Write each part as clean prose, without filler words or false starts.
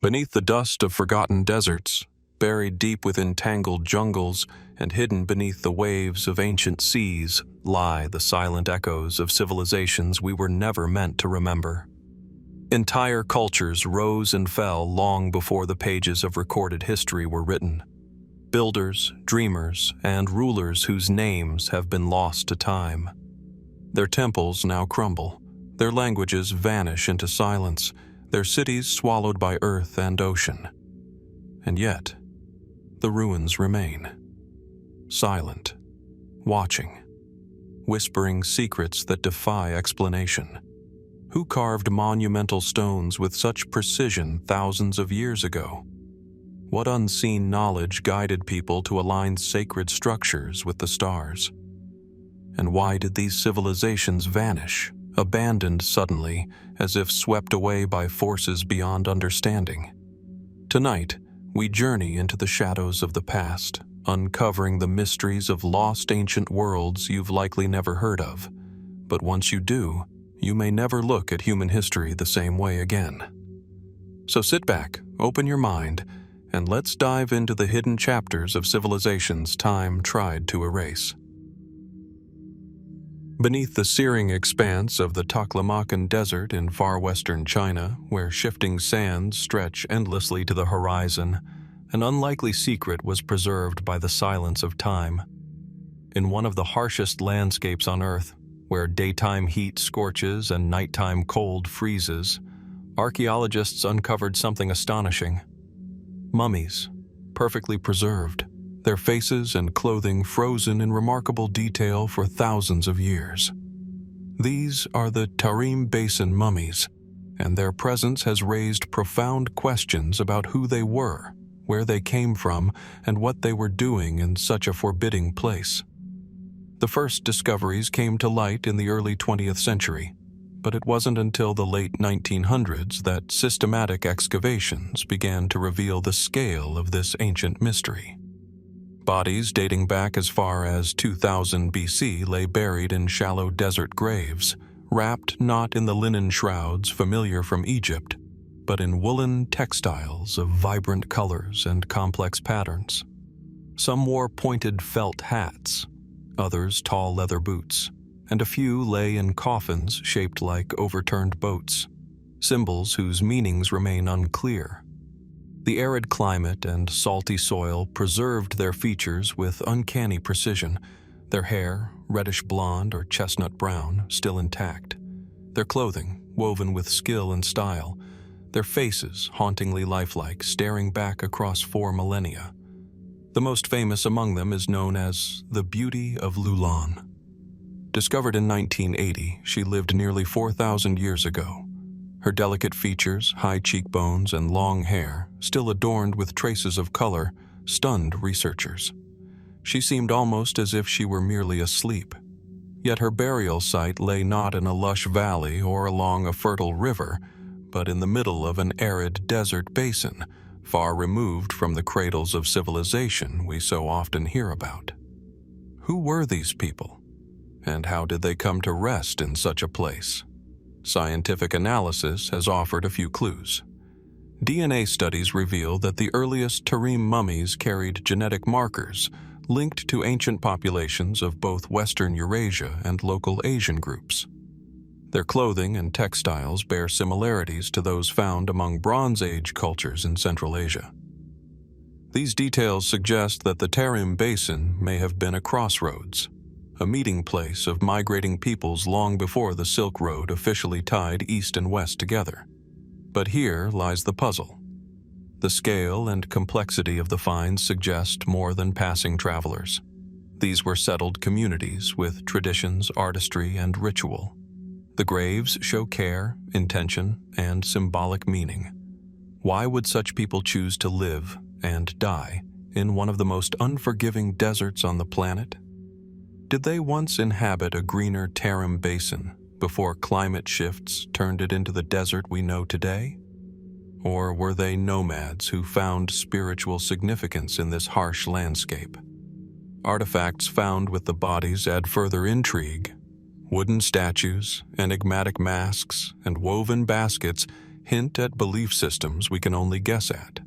Beneath the dust of forgotten deserts, buried deep within tangled jungles, and hidden beneath the waves of ancient seas, lie the silent echoes of civilizations we were never meant to remember. Entire cultures rose and fell long before the pages of recorded history were written. Builders, dreamers, and rulers whose names have been lost to time. Their temples now crumble, their languages vanish into silence, their cities swallowed by earth and ocean. And yet, the ruins remain. Silent, watching, whispering secrets that defy explanation. Who carved monumental stones with such precision thousands of years ago? What unseen knowledge guided people to align sacred structures with the stars? And why did these civilizations vanish, abandoned suddenly, as if swept away by forces beyond understanding? Tonight, we journey into the shadows of the past, uncovering the mysteries of lost ancient worlds you've likely never heard of. But once you do, you may never look at human history the same way again. So sit back, open your mind, and let's dive into the hidden chapters of civilizations time tried to erase. Beneath the searing expanse of the Taklamakan Desert in far western China, where shifting sands stretch endlessly to the horizon, an unlikely secret was preserved by the silence of time. In one of the harshest landscapes on Earth, where daytime heat scorches and nighttime cold freezes, archaeologists uncovered something astonishing. Mummies, perfectly preserved, their faces and clothing frozen in remarkable detail for thousands of years. These are the Tarim Basin mummies, and their presence has raised profound questions about who they were, where they came from, and what they were doing in such a forbidding place. The first discoveries came to light in the early 20th century, but it wasn't until the late 1900s that systematic excavations began to reveal the scale of this ancient mystery. Bodies dating back as far as 2000 BC lay buried in shallow desert graves, wrapped not in the linen shrouds familiar from Egypt, but in woolen textiles of vibrant colors and complex patterns. Some wore pointed felt hats, others tall leather boots, and a few lay in coffins shaped like overturned boats, symbols whose meanings remain unclear. The arid climate and salty soil preserved their features with uncanny precision, their hair, reddish blonde or chestnut brown, still intact, their clothing woven with skill and style, their faces hauntingly lifelike, staring back across 4 millennia. The most famous among them is known as the Beauty of Lulan. Discovered in 1980, she lived nearly 4,000 years ago. Her delicate features, high cheekbones, and long hair, still adorned with traces of color, stunned researchers. She seemed almost as if she were merely asleep. Yet her burial site lay not in a lush valley or along a fertile river, but in the middle of an arid desert basin, far removed from the cradles of civilization we so often hear about. Who were these people? And how did they come to rest in such a place? Scientific analysis has offered a few clues. DNA studies reveal that the earliest Tarim mummies carried genetic markers linked to ancient populations of both Western Eurasia and local Asian groups. Their clothing and textiles bear similarities to those found among Bronze Age cultures in Central Asia. These details suggest that the Tarim Basin may have been a crossroads, a meeting place of migrating peoples long before the Silk Road officially tied East and West together. But here lies the puzzle. The scale and complexity of the finds suggest more than passing travelers. These were settled communities with traditions, artistry, and ritual. The graves show care, intention, and symbolic meaning. Why would such people choose to live and die in one of the most unforgiving deserts on the planet? Did they once inhabit a greener Tarim Basin before climate shifts turned it into the desert we know today? Or were they nomads who found spiritual significance in this harsh landscape? Artifacts found with the bodies add further intrigue. Wooden statues, enigmatic masks, and woven baskets hint at belief systems we can only guess at.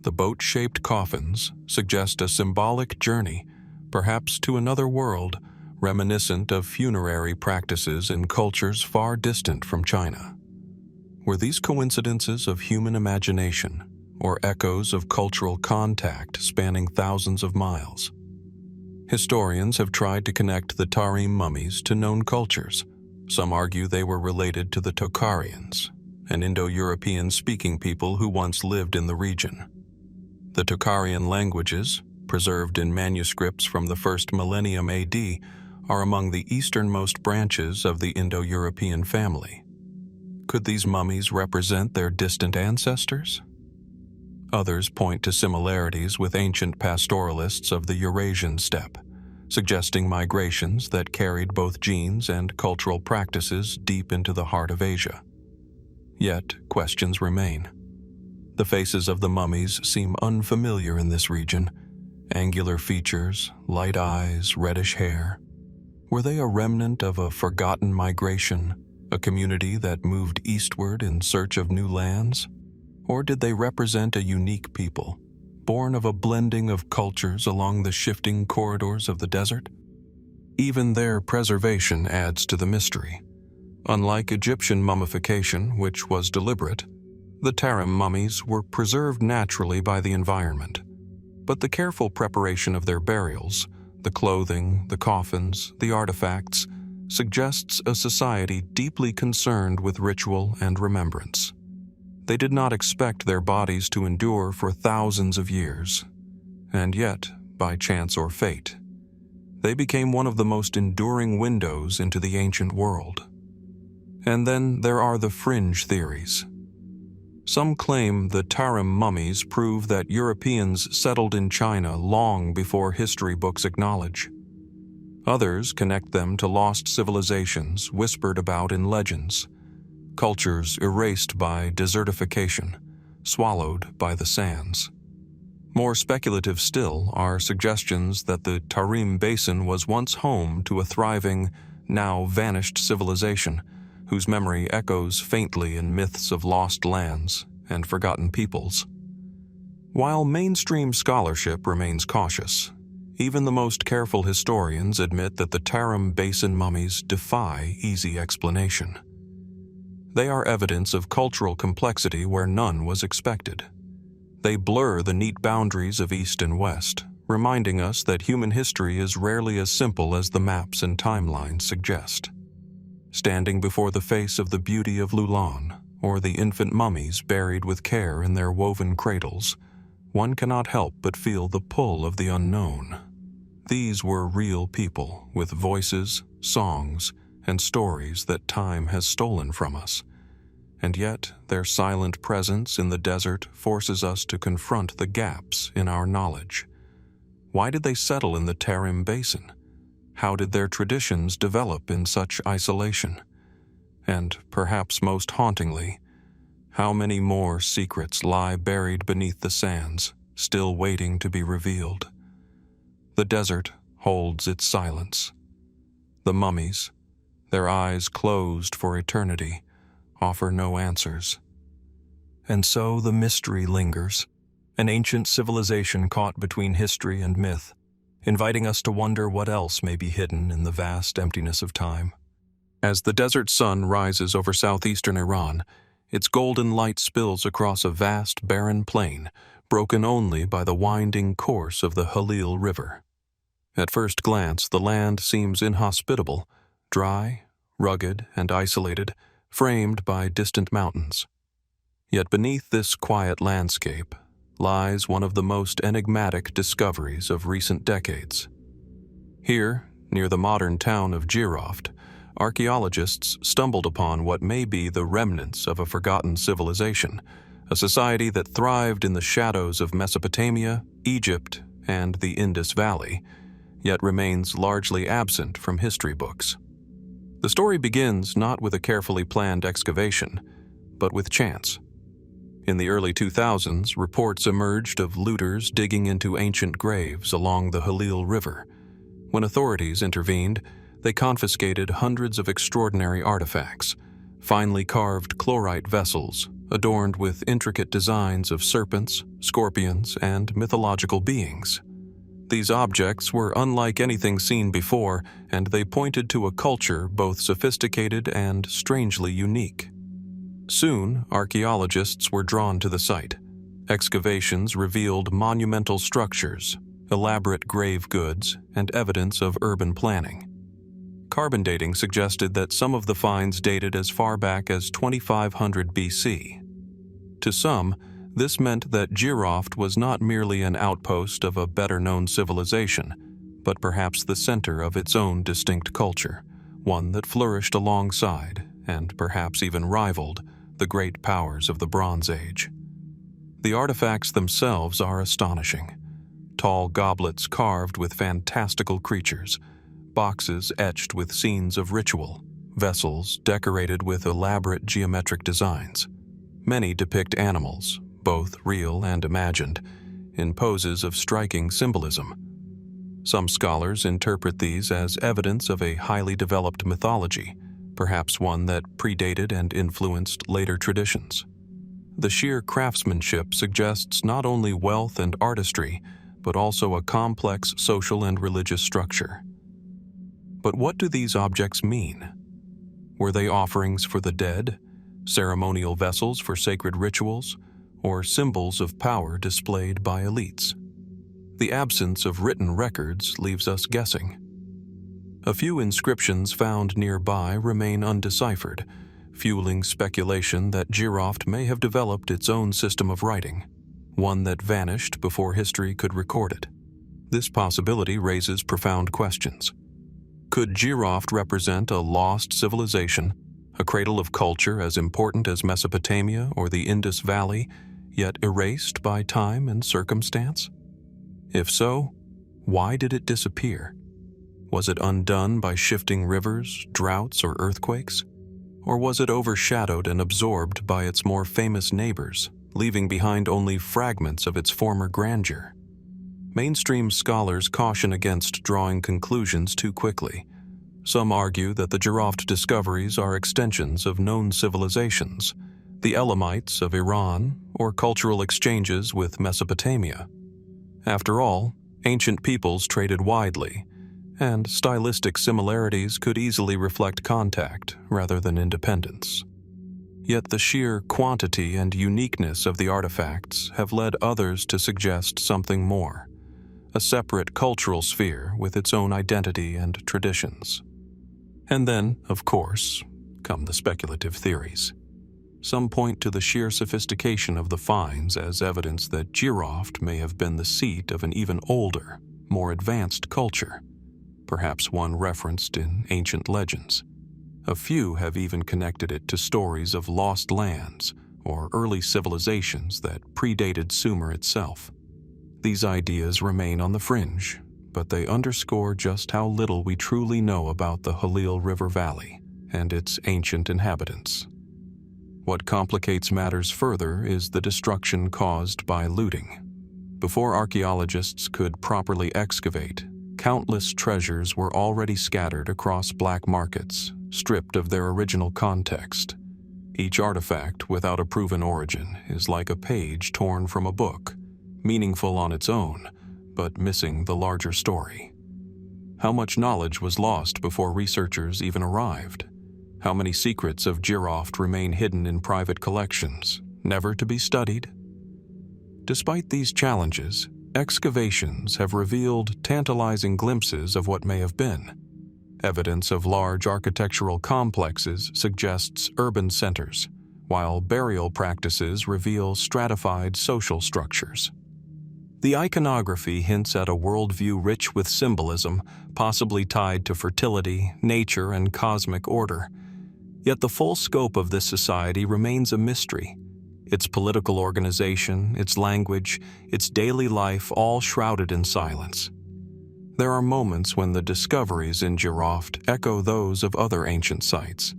The boat-shaped coffins suggest a symbolic journey, perhaps to another world, reminiscent of funerary practices in cultures far distant from China. Were these coincidences of human imagination, or echoes of cultural contact spanning thousands of miles? Historians have tried to connect the Tarim mummies to known cultures. Some argue they were related to the Tocharians, an Indo-European speaking people who once lived in the region. The Tocharian languages, preserved in manuscripts from the first millennium AD, are among the easternmost branches of the Indo-European family. Could these mummies represent their distant ancestors? Others point to similarities with ancient pastoralists of the Eurasian steppe, suggesting migrations that carried both genes and cultural practices deep into the heart of Asia. Yet, questions remain. The faces of the mummies seem unfamiliar in this region. Angular features, light eyes, reddish hair. Were they a remnant of a forgotten migration, a community that moved eastward in search of new lands? Or did they represent a unique people, born of a blending of cultures along the shifting corridors of the desert? Even their preservation adds to the mystery. Unlike Egyptian mummification, which was deliberate, the Tarim mummies were preserved naturally by the environment. But the careful preparation of their burials, the clothing, the coffins, the artifacts, suggests a society deeply concerned with ritual and remembrance. They did not expect their bodies to endure for thousands of years. And yet, by chance or fate, they became one of the most enduring windows into the ancient world. And then there are the fringe theories. Some claim the Tarim mummies prove that Europeans settled in China long before history books acknowledge. Others connect them to lost civilizations whispered about in legends, cultures erased by desertification, swallowed by the sands. More speculative still are suggestions that the Tarim Basin was once home to a thriving, now vanished civilization, whose memory echoes faintly in myths of lost lands and forgotten peoples. While mainstream scholarship remains cautious, even the most careful historians admit that the Tarim Basin mummies defy easy explanation. They are evidence of cultural complexity where none was expected. They blur the neat boundaries of East and West, reminding us that human history is rarely as simple as the maps and timelines suggest. Standing before the face of the beauty of Lulan, or the infant mummies buried with care in their woven cradles, one cannot help but feel the pull of the unknown. These were real people with voices, songs, and stories that time has stolen from us. And yet, their silent presence in the desert forces us to confront the gaps in our knowledge. Why did they settle in the Tarim Basin? How did their traditions develop in such isolation? And perhaps most hauntingly, how many more secrets lie buried beneath the sands, still waiting to be revealed? The desert holds its silence. The mummies, their eyes closed for eternity, offer no answers. And so the mystery lingers, an ancient civilization caught between history and myth, inviting us to wonder what else may be hidden in the vast emptiness of time. As the desert sun rises over southeastern Iran, its golden light spills across a vast, barren plain, broken only by the winding course of the Halil River. At first glance, the land seems inhospitable, dry, rugged, and isolated, framed by distant mountains. Yet beneath this quiet landscape lies one of the most enigmatic discoveries of recent decades. Here, near the modern town of Jiroft, archaeologists stumbled upon what may be the remnants of a forgotten civilization, a society that thrived in the shadows of Mesopotamia, Egypt, and the Indus Valley, yet remains largely absent from history books. The story begins not with a carefully planned excavation, but with chance. In the early 2000s, reports emerged of looters digging into ancient graves along the Halil River. When authorities intervened, they confiscated hundreds of extraordinary artifacts, finely carved chlorite vessels adorned with intricate designs of serpents, scorpions, and mythological beings. These objects were unlike anything seen before, and they pointed to a culture both sophisticated and strangely unique. Soon, archaeologists were drawn to the site. Excavations revealed monumental structures, elaborate grave goods, and evidence of urban planning. Carbon dating suggested that some of the finds dated as far back as 2500 BC. To some, this meant that Jiroft was not merely an outpost of a better-known civilization, but perhaps the center of its own distinct culture, one that flourished alongside, and perhaps even rivaled, the great powers of the Bronze Age. The artifacts themselves are astonishing. Tall goblets carved with fantastical creatures, boxes etched with scenes of ritual, vessels decorated with elaborate geometric designs. Many depict animals, both real and imagined, in poses of striking symbolism. Some scholars interpret these as evidence of a highly developed mythology, perhaps one that predated and influenced later traditions. The sheer craftsmanship suggests not only wealth and artistry, but also a complex social and religious structure. But what do these objects mean? Were they offerings for the dead, ceremonial vessels for sacred rituals, or symbols of power displayed by elites? The absence of written records leaves us guessing. A few inscriptions found nearby remain undeciphered, fueling speculation that Jiroft may have developed its own system of writing, one that vanished before history could record it. This possibility raises profound questions. Could Jiroft represent a lost civilization, a cradle of culture as important as Mesopotamia or the Indus Valley, yet erased by time and circumstance? If so, why did it disappear? Was it undone by shifting rivers, droughts, or earthquakes? Or was it overshadowed and absorbed by its more famous neighbors, leaving behind only fragments of its former grandeur? Mainstream scholars caution against drawing conclusions too quickly. Some argue that the Jiroft discoveries are extensions of known civilizations, the Elamites of Iran, or cultural exchanges with Mesopotamia. After all, ancient peoples traded widely, and stylistic similarities could easily reflect contact rather than independence. Yet the sheer quantity and uniqueness of the artifacts have led others to suggest something more, a separate cultural sphere with its own identity and traditions. And then, of course, come the speculative theories. Some point to the sheer sophistication of the finds as evidence that Jiroft may have been the seat of an even older, more advanced culture, perhaps one referenced in ancient legends. A few have even connected it to stories of lost lands or early civilizations that predated Sumer itself. These ideas remain on the fringe, but they underscore just how little we truly know about the Halil River Valley and its ancient inhabitants. What complicates matters further is the destruction caused by looting. Before archaeologists could properly excavate, countless treasures were already scattered across black markets, stripped of their original context. Each artifact without a proven origin is like a page torn from a book, meaningful on its own, but missing the larger story. How much knowledge was lost before researchers even arrived? How many secrets of Jiroft remain hidden in private collections, never to be studied? Despite these challenges, excavations have revealed tantalizing glimpses of what may have been. Evidence of large architectural complexes suggests urban centers, while burial practices reveal stratified social structures. The iconography hints at a worldview rich with symbolism, possibly tied to fertility, nature, and cosmic order. Yet the full scope of this society remains a mystery. Its political organization, its language, its daily life all shrouded in silence. There are moments when the discoveries in Jiroft echo those of other ancient sites.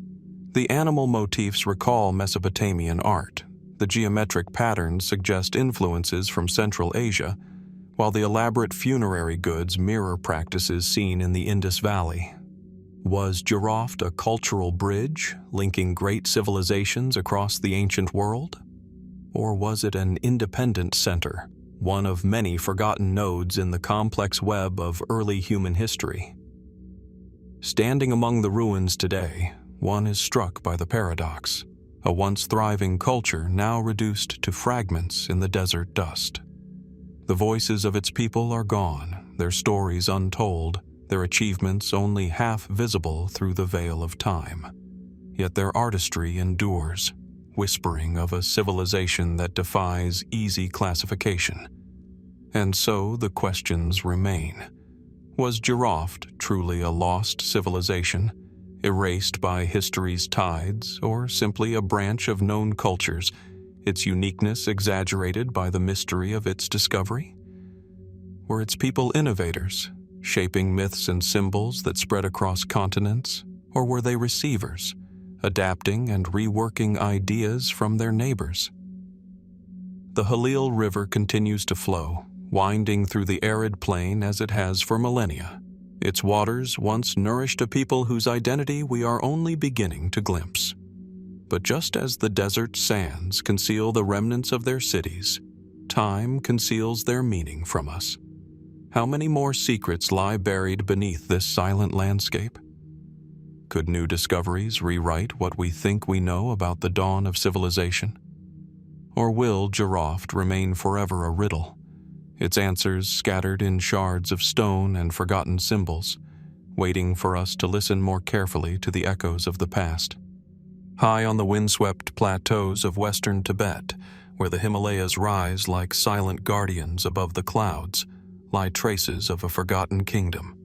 The animal motifs recall Mesopotamian art. The geometric patterns suggest influences from Central Asia, while the elaborate funerary goods mirror practices seen in the Indus Valley. Was Jiroft a cultural bridge linking great civilizations across the ancient world? Or was it an independent center, one of many forgotten nodes in the complex web of early human history? Standing among the ruins today, one is struck by the paradox, a once thriving culture now reduced to fragments in the desert dust. The voices of its people are gone, their stories untold, their achievements only half visible through the veil of time. Yet their artistry endures, whispering of a civilization that defies easy classification. And so the questions remain. Was Jiroft truly a lost civilization, erased by history's tides, or simply a branch of known cultures, its uniqueness exaggerated by the mystery of its discovery? Were its people innovators, shaping myths and symbols that spread across continents, or were they receivers, adapting and reworking ideas from their neighbors? The Halil River continues to flow, winding through the arid plain as it has for millennia. Its waters once nourished a people whose identity we are only beginning to glimpse. But just as the desert sands conceal the remnants of their cities, time conceals their meaning from us. How many more secrets lie buried beneath this silent landscape? Could new discoveries rewrite what we think we know about the dawn of civilization? Or will Jiroft remain forever a riddle, its answers scattered in shards of stone and forgotten symbols, waiting for us to listen more carefully to the echoes of the past? High on the windswept plateaus of western Tibet, where the Himalayas rise like silent guardians above the clouds, lie traces of a forgotten kingdom.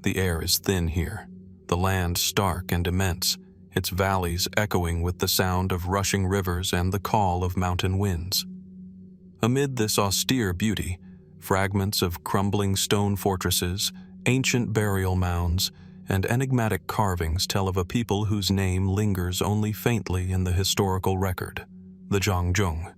The air is thin here, the land stark and immense, its valleys echoing with the sound of rushing rivers and the call of mountain winds. Amid this austere beauty, fragments of crumbling stone fortresses, ancient burial mounds, and enigmatic carvings tell of a people whose name lingers only faintly in the historical record, the Zhang Zhung.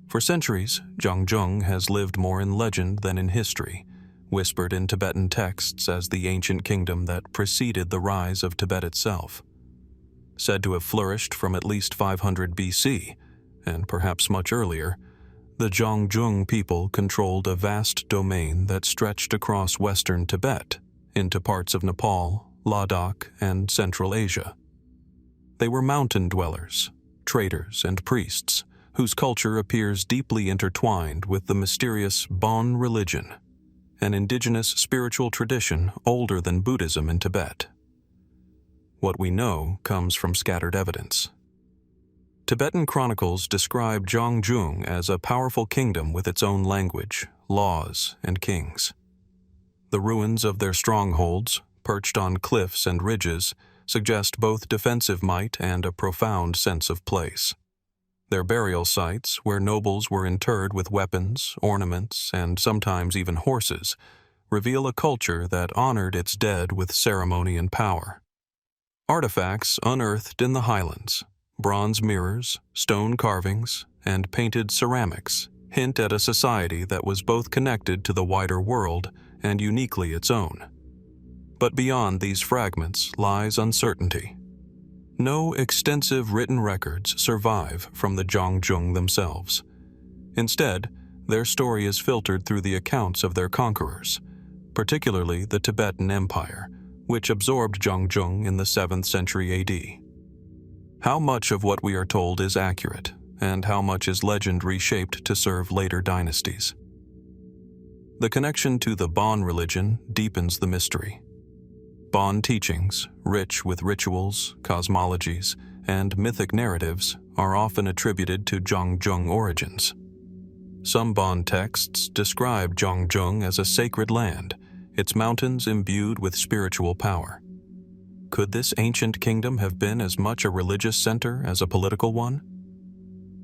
For centuries, Zhang Zhung has lived more in legend than in history, whispered in Tibetan texts as the ancient kingdom that preceded the rise of Tibet itself. Said to have flourished from at least 500 BC, and perhaps much earlier, the Zhang Zhung people controlled a vast domain that stretched across western Tibet into parts of Nepal, Ladakh, and Central Asia. They were mountain dwellers, traders, and priests, whose culture appears deeply intertwined with the mysterious Bon religion, an indigenous spiritual tradition older than Buddhism in Tibet. What we know comes from scattered evidence. Tibetan chronicles describe Zhang Zhung as a powerful kingdom with its own language, laws, and kings. The ruins of their strongholds, perched on cliffs and ridges, suggest both defensive might and a profound sense of place. Their burial sites, where nobles were interred with weapons, ornaments, and sometimes even horses, reveal a culture that honored its dead with ceremony and power. Artifacts unearthed in the highlands, bronze mirrors, stone carvings, and painted ceramics hint at a society that was both connected to the wider world and uniquely its own. But beyond these fragments lies uncertainty. No extensive written records survive from the Zhang Zhung themselves. Instead, their story is filtered through the accounts of their conquerors, particularly the Tibetan Empire, which absorbed Zhang Zhung in the 7th century AD. How much of what we are told is accurate, and how much is legend reshaped to serve later dynasties? The connection to the Bon religion deepens the mystery. Bon teachings, rich with rituals, cosmologies, and mythic narratives, are often attributed to Zhang Zhung origins. Some Bon texts describe Zhang Zhung as a sacred land, its mountains imbued with spiritual power. Could this ancient kingdom have been as much a religious center as a political one?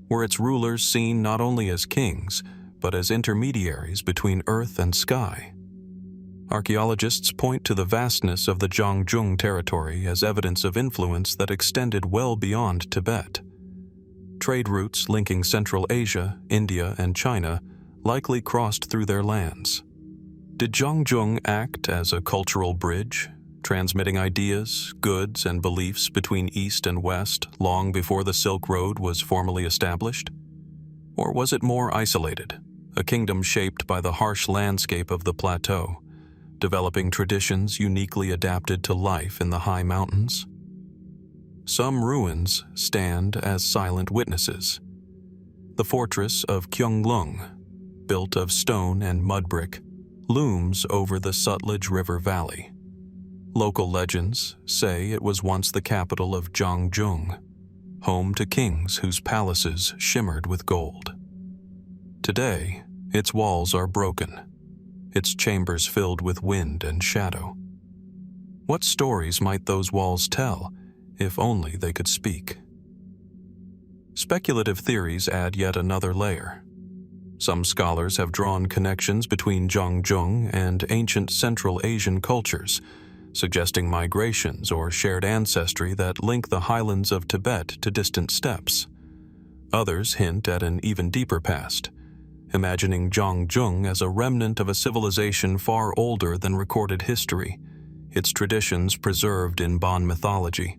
Were its rulers seen not only as kings, but as intermediaries between earth and sky? Archaeologists point to the vastness of the Zhang Zhung territory as evidence of influence that extended well beyond Tibet. Trade routes linking Central Asia, India, and China likely crossed through their lands. Did Zhang Zhung act as a cultural bridge, transmitting ideas, goods, and beliefs between East and West long before the Silk Road was formally established? Or was it more isolated, a kingdom shaped by the harsh landscape of the plateau, developing traditions uniquely adapted to life in the high mountains? Some ruins stand as silent witnesses. The fortress of Kyonglung, built of stone and mud brick, looms over the Sutlej River Valley. Local legends say it was once the capital of Zhang Zhung, home to kings whose palaces shimmered with gold. Today, its walls are broken, its chambers filled with wind and shadow. What stories might those walls tell, if only they could speak? Speculative theories add yet another layer. Some scholars have drawn connections between Zhang Zhung and ancient Central Asian cultures, suggesting migrations or shared ancestry that link the highlands of Tibet to distant steppes. Others hint at an even deeper past, imagining Zhang Zhung as a remnant of a civilization far older than recorded history, its traditions preserved in Bon mythology.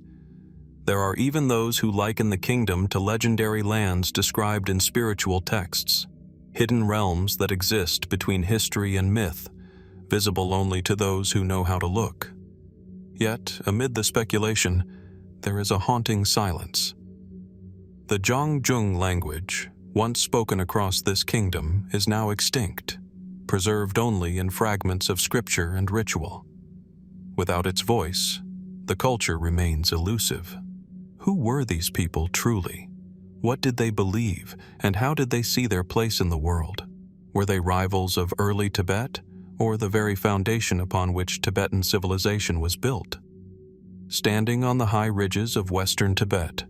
There are even those who liken the kingdom to legendary lands described in spiritual texts, hidden realms that exist between history and myth, visible only to those who know how to look. Yet, amid the speculation, there is a haunting silence. The Zhang Zhung language, once spoken across this kingdom, is now extinct, preserved only in fragments of scripture and ritual. Without its voice, the culture remains elusive. Who were these people truly? What did they believe, and how did they see their place in the world? Were they rivals of early Tibet, or the very foundation upon which Tibetan civilization was built? Standing on the high ridges of western Tibet,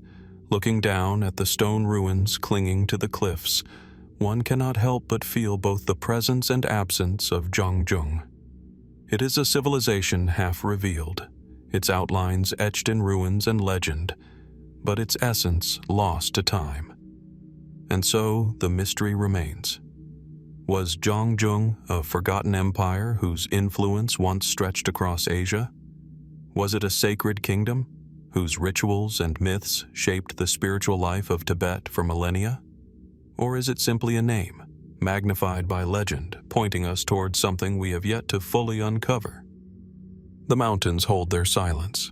looking down at the stone ruins clinging to the cliffs, one cannot help but feel both the presence and absence of Zhang Zhung. It is a civilization half revealed, its outlines etched in ruins and legend, but its essence lost to time. And so the mystery remains. Was Zhang Zhung a forgotten empire whose influence once stretched across Asia? Was it a sacred kingdom whose rituals and myths shaped the spiritual life of Tibet for millennia? Or is it simply a name, magnified by legend, pointing us towards something we have yet to fully uncover? The mountains hold their silence.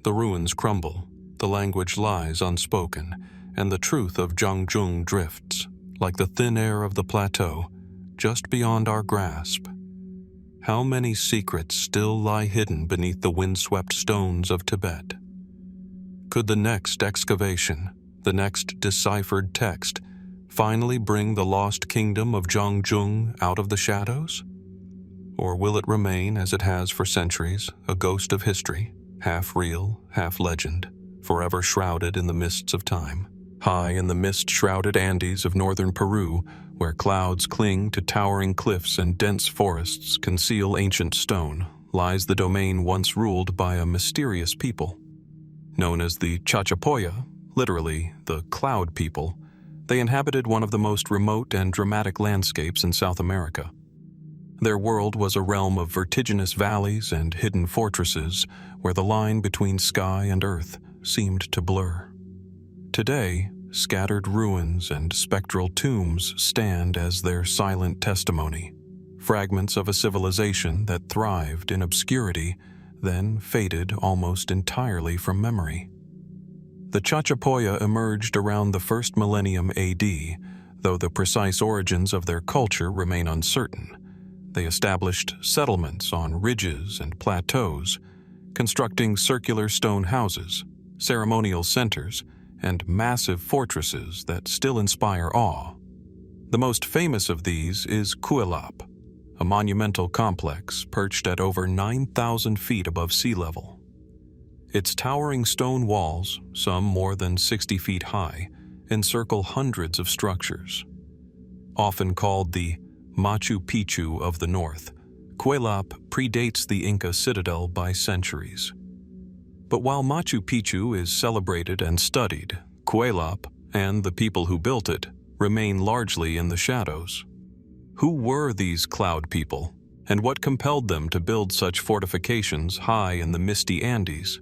The ruins crumble, the language lies unspoken, and the truth of Zhang Zhung drifts, like the thin air of the plateau, just beyond our grasp. How many secrets still lie hidden beneath the windswept stones of Tibet? Could the next excavation, the next deciphered text, finally bring the lost kingdom of Zhang Zhung out of the shadows? Or will it remain, as it has for centuries, a ghost of history, half real, half legend, forever shrouded in the mists of time? High in the mist-shrouded Andes of northern Peru, where clouds cling to towering cliffs and dense forests conceal ancient stone, lies the domain once ruled by a mysterious people. Known as the Chachapoya, literally the Cloud People, they inhabited one of the most remote and dramatic landscapes in South America. Their world was a realm of vertiginous valleys and hidden fortresses where the line between sky and earth seemed to blur. Today, scattered ruins and spectral tombs stand as their silent testimony, fragments of a civilization that thrived in obscurity, then faded almost entirely from memory. The Chachapoya emerged around the first millennium AD, though the precise origins of their culture remain uncertain. They established settlements on ridges and plateaus, constructing circular stone houses, ceremonial centers, and massive fortresses that still inspire awe. The most famous of these is Cuelap, a monumental complex perched at over 9,000 feet above sea level. Its towering stone walls, some more than 60 feet high, encircle hundreds of structures. Often called the Machu Picchu of the North, Cuelap predates the Inca citadel by centuries. But while Machu Picchu is celebrated and studied, Cuelap, and the people who built it, remain largely in the shadows. Who were these cloud people, And what compelled them to build such fortifications high in the misty Andes?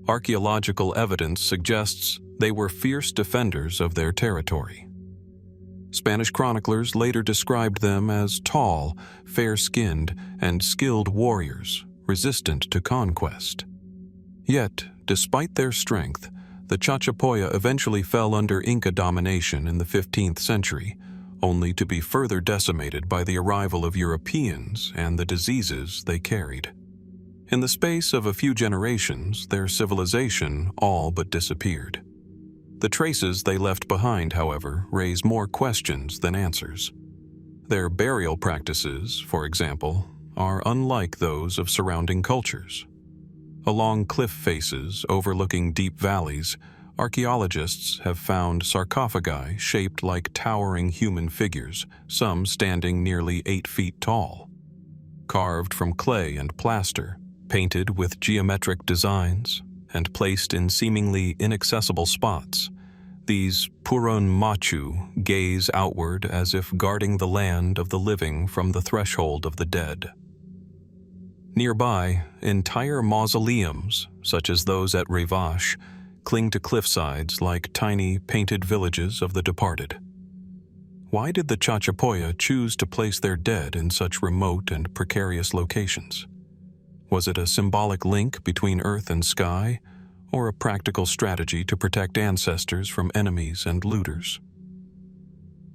Archaeological evidence suggests they were fierce defenders of their territory. Spanish chroniclers later described them as tall, fair-skinned, and skilled warriors, resistant to conquest. Yet, despite their strength, the Chachapoya eventually fell under Inca domination in the 15th century, only to be further decimated by the arrival of Europeans and the diseases they carried. In the space of a few generations, their civilization all but disappeared. The traces they left behind, however, raise more questions than answers. Their burial practices, for example, are unlike those of surrounding cultures. Along cliff faces overlooking deep valleys, archaeologists have found sarcophagi shaped like towering human figures, some standing nearly 8 feet tall. Carved from clay and plaster, painted with geometric designs, and placed in seemingly inaccessible spots, these Puron Machu gaze outward as if guarding the land of the living from the threshold of the dead. Nearby, entire mausoleums, such as those at Revache, cling to cliffsides like tiny painted villages of the departed. Why did the Chachapoya choose to place their dead in such remote and precarious locations? Was it a symbolic link between earth and sky, or a practical strategy to protect ancestors from enemies and looters?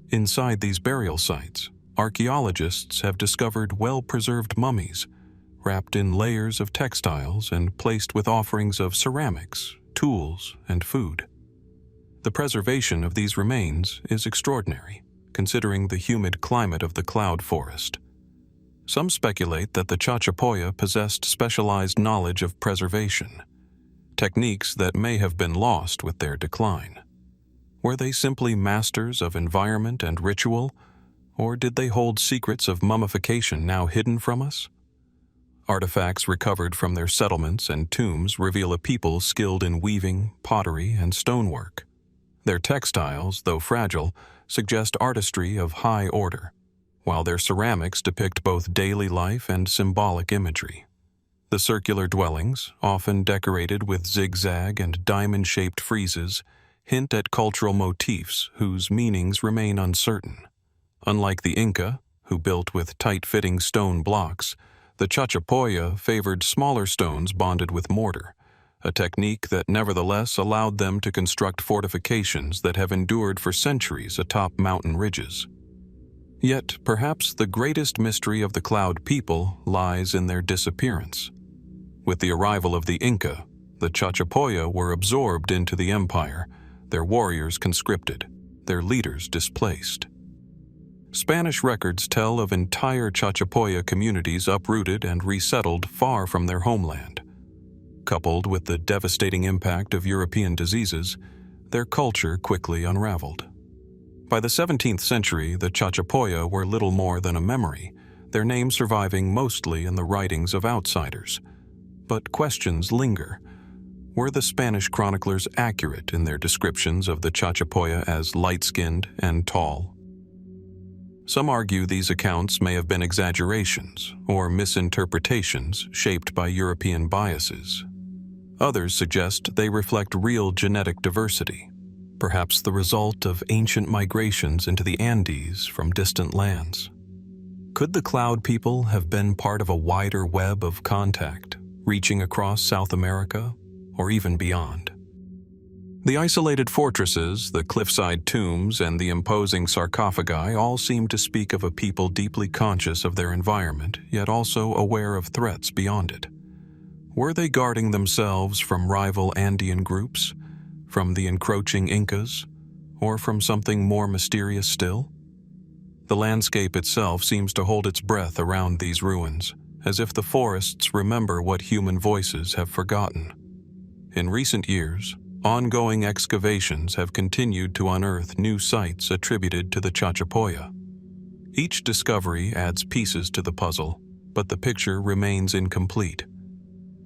Inside these burial sites, archaeologists have discovered well-preserved mummies, wrapped in layers of textiles and placed with offerings of ceramics, tools, and food. The preservation of these remains is extraordinary, considering the humid climate of the cloud forest. Some speculate that the Chachapoya possessed specialized knowledge of preservation, techniques that may have been lost with their decline. Were they simply masters of environment and ritual, or did they hold secrets of mummification now hidden from us? Artifacts recovered from their settlements and tombs reveal a people skilled in weaving, pottery, and stonework. Their textiles, though fragile, suggest artistry of high order, while their ceramics depict both daily life and symbolic imagery. The circular dwellings, often decorated with zigzag and diamond-shaped friezes, hint at cultural motifs whose meanings remain uncertain. Unlike the Inca, who built with tight-fitting stone blocks, the Chachapoya favored smaller stones bonded with mortar, a technique that nevertheless allowed them to construct fortifications that have endured for centuries atop mountain ridges. Yet, perhaps the greatest mystery of the Cloud people lies in their disappearance. With the arrival of the Inca, the Chachapoya were absorbed into the empire, their warriors conscripted, their leaders displaced. Spanish records tell of entire Chachapoya communities uprooted and resettled far from their homeland. Coupled with the devastating impact of European diseases, their culture quickly unraveled. By the 17th century, the Chachapoya were little more than a memory, their name surviving mostly in the writings of outsiders. But questions linger. Were the Spanish chroniclers accurate in their descriptions of the Chachapoya as light-skinned and tall? Some argue these accounts may have been exaggerations or misinterpretations shaped by European biases. Others suggest they reflect real genetic diversity, perhaps the result of ancient migrations into the Andes from distant lands. Could the Cloud people have been part of a wider web of contact, reaching across South America or even beyond? The isolated fortresses, the cliffside tombs, and the imposing sarcophagi all seem to speak of a people deeply conscious of their environment, yet also aware of threats beyond it. Were they guarding themselves from rival Andean groups, from the encroaching Incas, or from something more mysterious still? The landscape itself seems to hold its breath around these ruins, as if the forests remember what human voices have forgotten. In recent years, ongoing excavations have continued to unearth new sites attributed to the Chachapoya. Each discovery adds pieces to the puzzle, but the picture remains incomplete.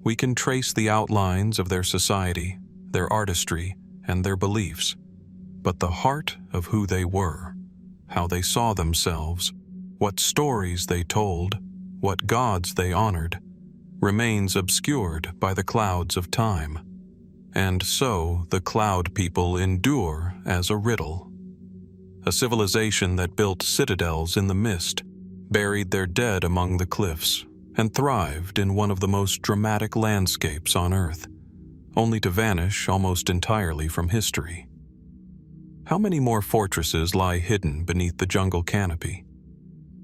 We can trace the outlines of their society, their artistry, and their beliefs, but the heart of who they were, how they saw themselves, what stories they told, what gods they honored, remains obscured by the clouds of time. And so the Cloud People endure as a riddle. A civilization that built citadels in the mist, buried their dead among the cliffs, and thrived in one of the most dramatic landscapes on Earth, only to vanish almost entirely from history. How many more fortresses lie hidden beneath the jungle canopy?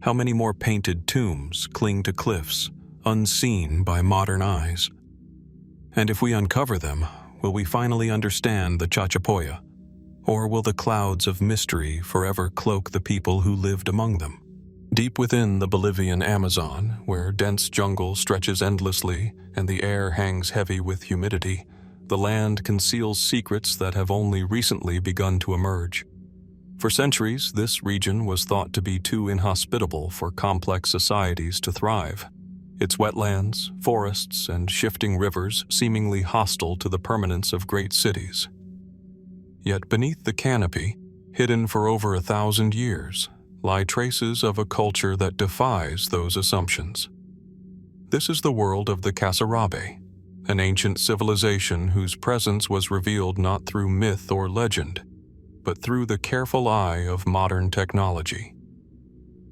How many more painted tombs cling to cliffs, unseen by modern eyes? And if we uncover them, will we finally understand the Chachapoya? Or will the clouds of mystery forever cloak the people who lived among them? Deep within the Bolivian Amazon, where dense jungle stretches endlessly and the air hangs heavy with humidity, the land conceals secrets that have only recently begun to emerge. For centuries, this region was thought to be too inhospitable for complex societies to thrive. Its wetlands, forests, and shifting rivers seemingly hostile to the permanence of great cities. Yet beneath the canopy, hidden for over 1,000 years, lie traces of a culture that defies those assumptions. This is the world of the Casarabe, an ancient civilization whose presence was revealed not through myth or legend, but through the careful eye of modern technology.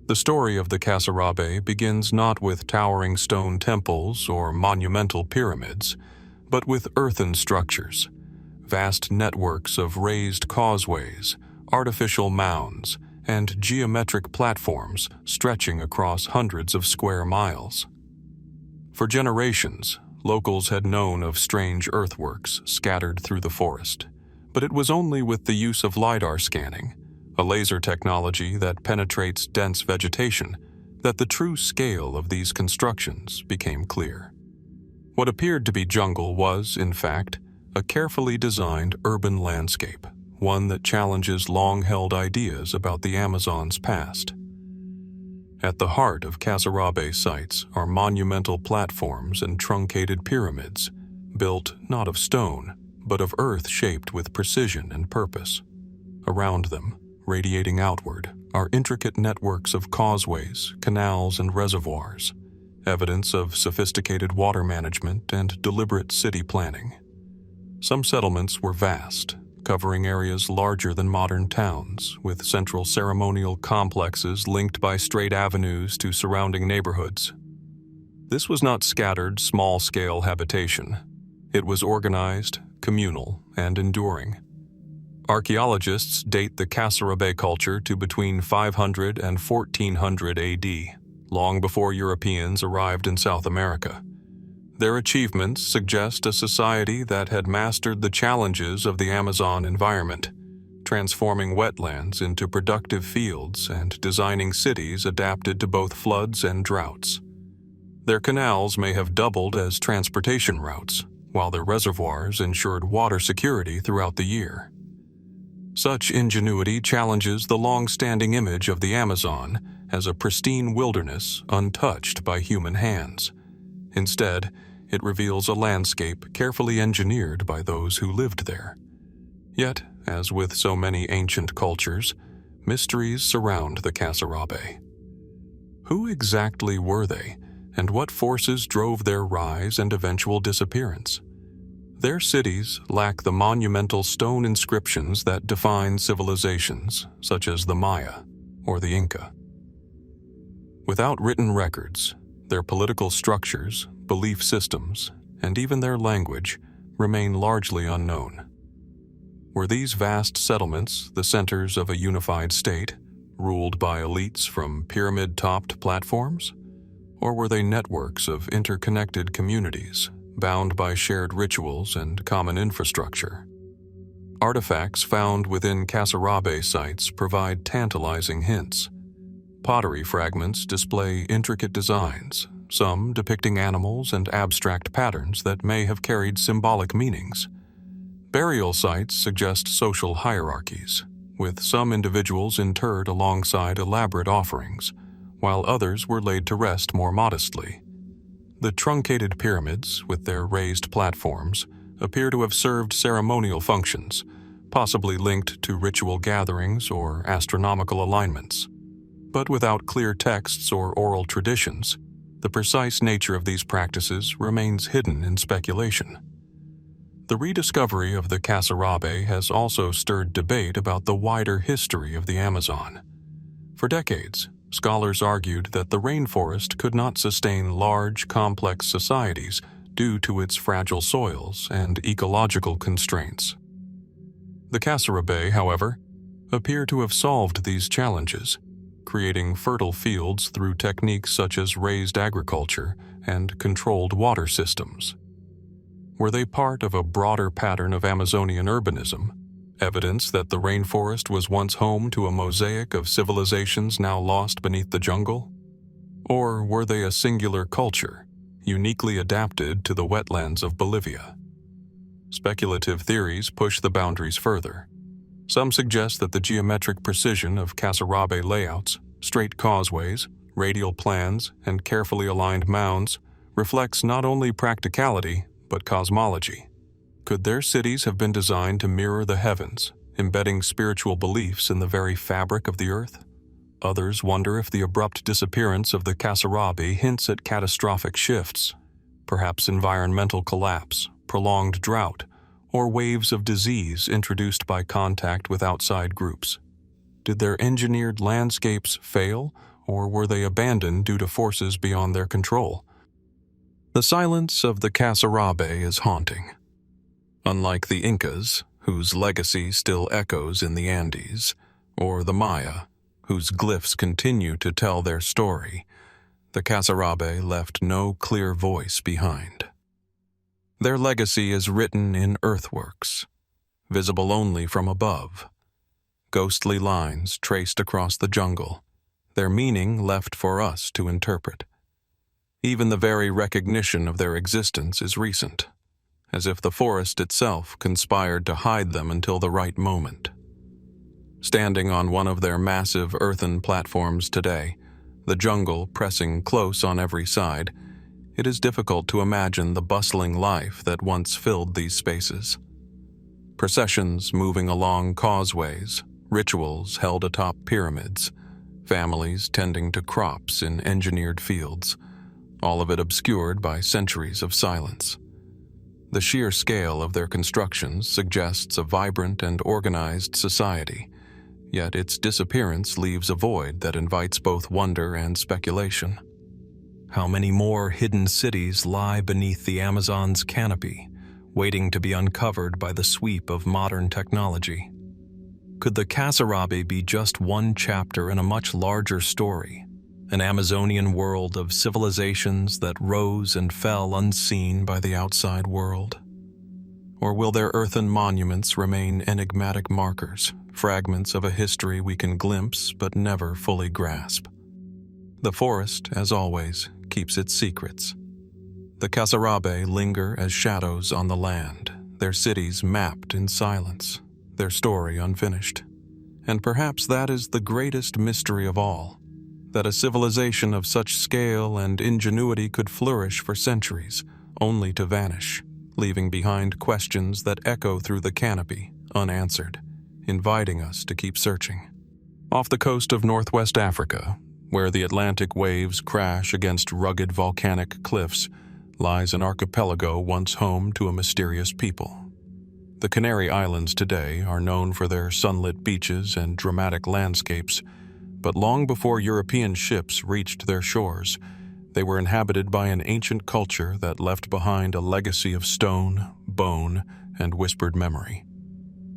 The story of the Casarabe begins not with towering stone temples or monumental pyramids, but with earthen structures, vast networks of raised causeways, artificial mounds, and geometric platforms stretching across hundreds of square miles. For generations, locals had known of strange earthworks scattered through the forest, but it was only with the use of LiDAR scanning, a laser technology that penetrates dense vegetation, that the true scale of these constructions became clear. What appeared to be jungle was, in fact, a carefully designed urban landscape, one that challenges long-held ideas about the Amazon's past. At the heart of Casarabe sites are monumental platforms and truncated pyramids, built not of stone, but of earth shaped with precision and purpose. Around them, radiating outward, are intricate networks of causeways, canals, and reservoirs, evidence of sophisticated water management and deliberate city planning. Some settlements were vast, covering areas larger than modern towns, with central ceremonial complexes linked by straight avenues to surrounding neighborhoods. This was not scattered, small-scale habitation. It was organized, communal, and enduring. Archaeologists date the Casarabe culture to between 500 and 1400 AD, long before Europeans arrived in South America. Their achievements suggest a society that had mastered the challenges of the Amazon environment, transforming wetlands into productive fields and designing cities adapted to both floods and droughts. Their canals may have doubled as transportation routes, while their reservoirs ensured water security throughout the year. Such ingenuity challenges the long-standing image of the Amazon as a pristine wilderness untouched by human hands. Instead, it reveals a landscape carefully engineered by those who lived there. Yet, as with so many ancient cultures, mysteries surround the Casarabe. Who exactly were they, and what forces drove their rise and eventual disappearance? Their cities lack the monumental stone inscriptions that define civilizations, such as the Maya or the Inca. Without written records, their political structures, belief systems, and even their language remain largely unknown. Were these vast settlements the centers of a unified state, ruled by elites from pyramid-topped platforms? Or were they networks of interconnected communities, bound by shared rituals and common infrastructure? Artifacts found within Casarabe sites provide tantalizing hints. Pottery fragments display intricate designs, some depicting animals and abstract patterns that may have carried symbolic meanings. Burial sites suggest social hierarchies, with some individuals interred alongside elaborate offerings, while others were laid to rest more modestly. The truncated pyramids, with their raised platforms, appear to have served ceremonial functions, possibly linked to ritual gatherings or astronomical alignments. But without clear texts or oral traditions, the precise nature of these practices remains hidden in speculation. The rediscovery of the Casarabe has also stirred debate about the wider history of the Amazon. For decades, scholars argued that the rainforest could not sustain large, complex societies due to its fragile soils and ecological constraints. The Casarabe, however, appear to have solved these challenges, creating fertile fields through techniques such as raised agriculture and controlled water systems. Were they part of a broader pattern of Amazonian urbanism, evidence that the rainforest was once home to a mosaic of civilizations now lost beneath the jungle? Or were they a singular culture, uniquely adapted to the wetlands of Bolivia? Speculative theories push the boundaries further. Some suggest that the geometric precision of Casarabe layouts, straight causeways, radial plans, and carefully aligned mounds reflects not only practicality but cosmology. Could their cities have been designed to mirror the heavens, embedding spiritual beliefs in the very fabric of the earth? Others wonder if the abrupt disappearance of the Casarabe hints at catastrophic shifts, perhaps environmental collapse, prolonged drought, or waves of disease introduced by contact with outside groups. Did their engineered landscapes fail, or were they abandoned due to forces beyond their control? The silence of the Casarabe is haunting. Unlike the Incas, whose legacy still echoes in the Andes, or the Maya, whose glyphs continue to tell their story, the Casarabe left no clear voice behind. Their legacy is written in earthworks, visible only from above. Ghostly lines traced across the jungle, their meaning left for us to interpret. Even the very recognition of their existence is recent, as if the forest itself conspired to hide them until the right moment. Standing on one of their massive earthen platforms today, the jungle pressing close on every side, it is difficult to imagine the bustling life that once filled these spaces. Processions moving along causeways, rituals held atop pyramids, families tending to crops in engineered fields, all of it obscured by centuries of silence. The sheer scale of their constructions suggests a vibrant and organized society, yet its disappearance leaves a void that invites both wonder and speculation. How many more hidden cities lie beneath the Amazon's canopy, waiting to be uncovered by the sweep of modern technology? Could the Casarabe be just one chapter in a much larger story, an Amazonian world of civilizations that rose and fell unseen by the outside world? Or will their earthen monuments remain enigmatic markers, fragments of a history we can glimpse but never fully grasp? The forest, as always, keeps its secrets. The Casarabe linger as shadows on the land, their cities mapped in silence, their story unfinished. And perhaps that is the greatest mystery of all, that a civilization of such scale and ingenuity could flourish for centuries, only to vanish, leaving behind questions that echo through the canopy, unanswered, inviting us to keep searching. Off the coast of northwest Africa, where the Atlantic waves crash against rugged volcanic cliffs, lies an archipelago once home to a mysterious people. The Canary Islands today are known for their sunlit beaches and dramatic landscapes, but long before European ships reached their shores, they were inhabited by an ancient culture that left behind a legacy of stone, bone, and whispered memory.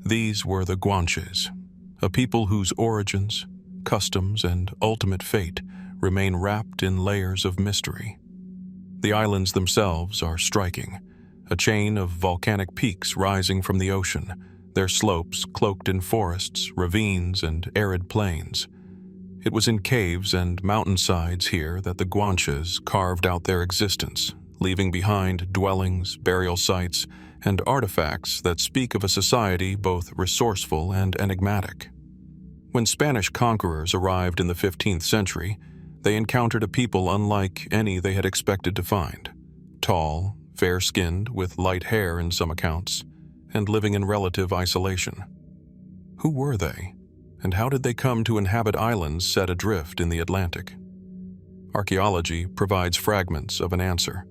These were the Guanches, a people whose origins, customs, and ultimate fate remain wrapped in layers of mystery. The islands themselves are striking, a chain of volcanic peaks rising from the ocean, their slopes cloaked in forests, ravines, and arid plains. It was in caves and mountainsides here that the Guanches carved out their existence, leaving behind dwellings, burial sites, and artifacts that speak of a society both resourceful and enigmatic. When Spanish conquerors arrived in the 15th century, they encountered a people unlike any they had expected to find. Tall, fair-skinned, with light hair in some accounts, and living in relative isolation. Who were they, and how did they come to inhabit islands set adrift in the Atlantic? archaeology provides fragments of an answer.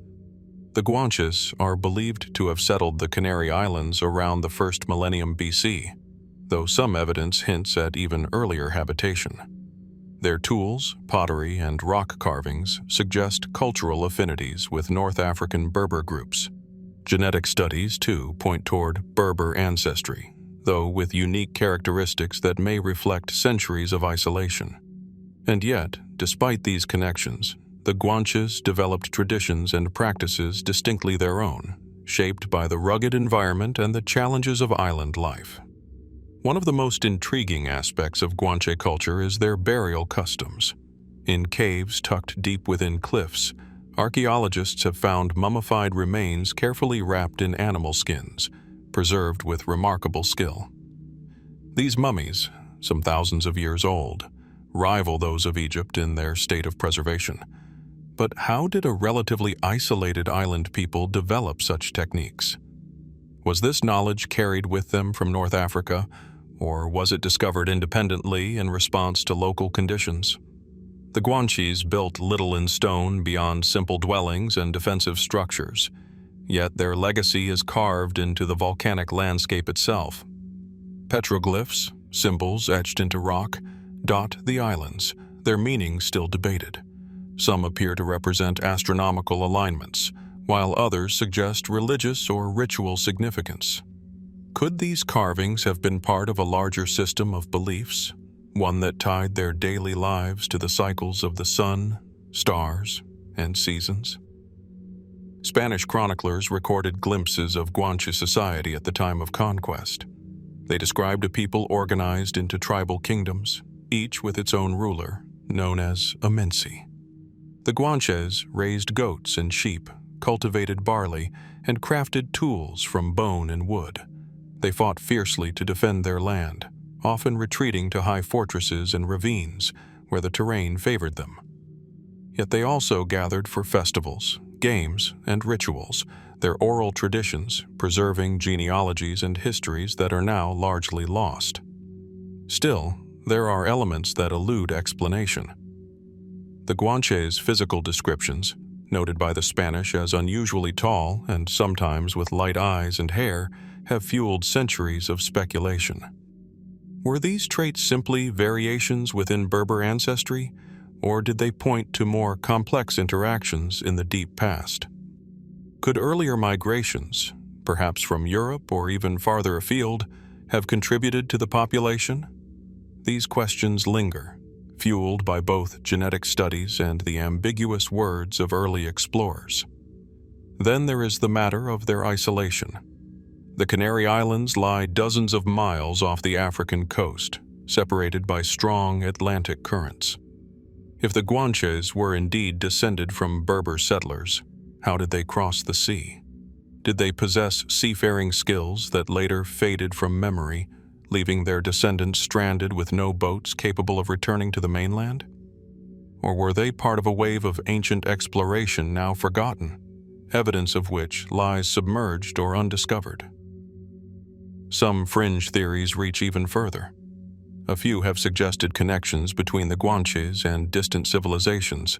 The Guanches are believed to have settled the Canary Islands around the 1st millennium BC, though some evidence hints at even earlier habitation. Their tools, pottery, and rock carvings suggest cultural affinities with North African Berber groups. Genetic studies, too, point toward Berber ancestry, though with unique characteristics that may reflect centuries of isolation. And yet, despite these connections, the Guanches developed traditions and practices distinctly their own, shaped by the rugged environment and the challenges of island life. One of the most intriguing aspects of Guanche culture is their burial customs. In caves tucked deep within cliffs, archaeologists have found mummified remains carefully wrapped in animal skins, preserved with remarkable skill. These mummies, some thousands of years old, rival those of Egypt in their state of preservation. But how did a relatively isolated island people develop such techniques? Was this knowledge carried with them from North Africa, or was it discovered independently in response to local conditions? The Guanches built little in stone beyond simple dwellings and defensive structures, yet their legacy is carved into the volcanic landscape itself. Petroglyphs, symbols etched into rock, dot the islands, their meaning still debated. Some appear to represent astronomical alignments, while others suggest religious or ritual significance. Could these carvings have been part of a larger system of beliefs, one that tied their daily lives to the cycles of the sun, stars, and seasons? Spanish chroniclers recorded glimpses of Guanche society at the time of conquest. They described a people organized into tribal kingdoms, each with its own ruler, known as a Mensi. The Guanches raised goats and sheep, cultivated barley, and crafted tools from bone and wood. They fought fiercely to defend their land, often retreating to high fortresses and ravines where the terrain favored them. Yet they also gathered for festivals, games, and rituals, their oral traditions preserving genealogies and histories that are now largely lost. Still, there are elements that elude explanation. The Guanches' physical descriptions, noted by the Spanish as unusually tall and sometimes with light eyes and hair, have fueled centuries of speculation. Were these traits simply variations within Berber ancestry, or did they point to more complex interactions in the deep past? Could earlier migrations, perhaps from Europe or even farther afield, have contributed to the population? These questions linger, fueled by both genetic studies and the ambiguous words of early explorers. Then there is the matter of their isolation. The Canary Islands lie dozens of miles off the African coast, separated by strong Atlantic currents. If the Guanches were indeed descended from Berber settlers, how did they cross the sea? Did they possess seafaring skills that later faded from memory, leaving their descendants stranded with no boats capable of returning to the mainland? Or were they part of a wave of ancient exploration now forgotten, evidence of which lies submerged or undiscovered? Some fringe theories reach even further. A few have suggested connections between the Guanches and distant civilizations,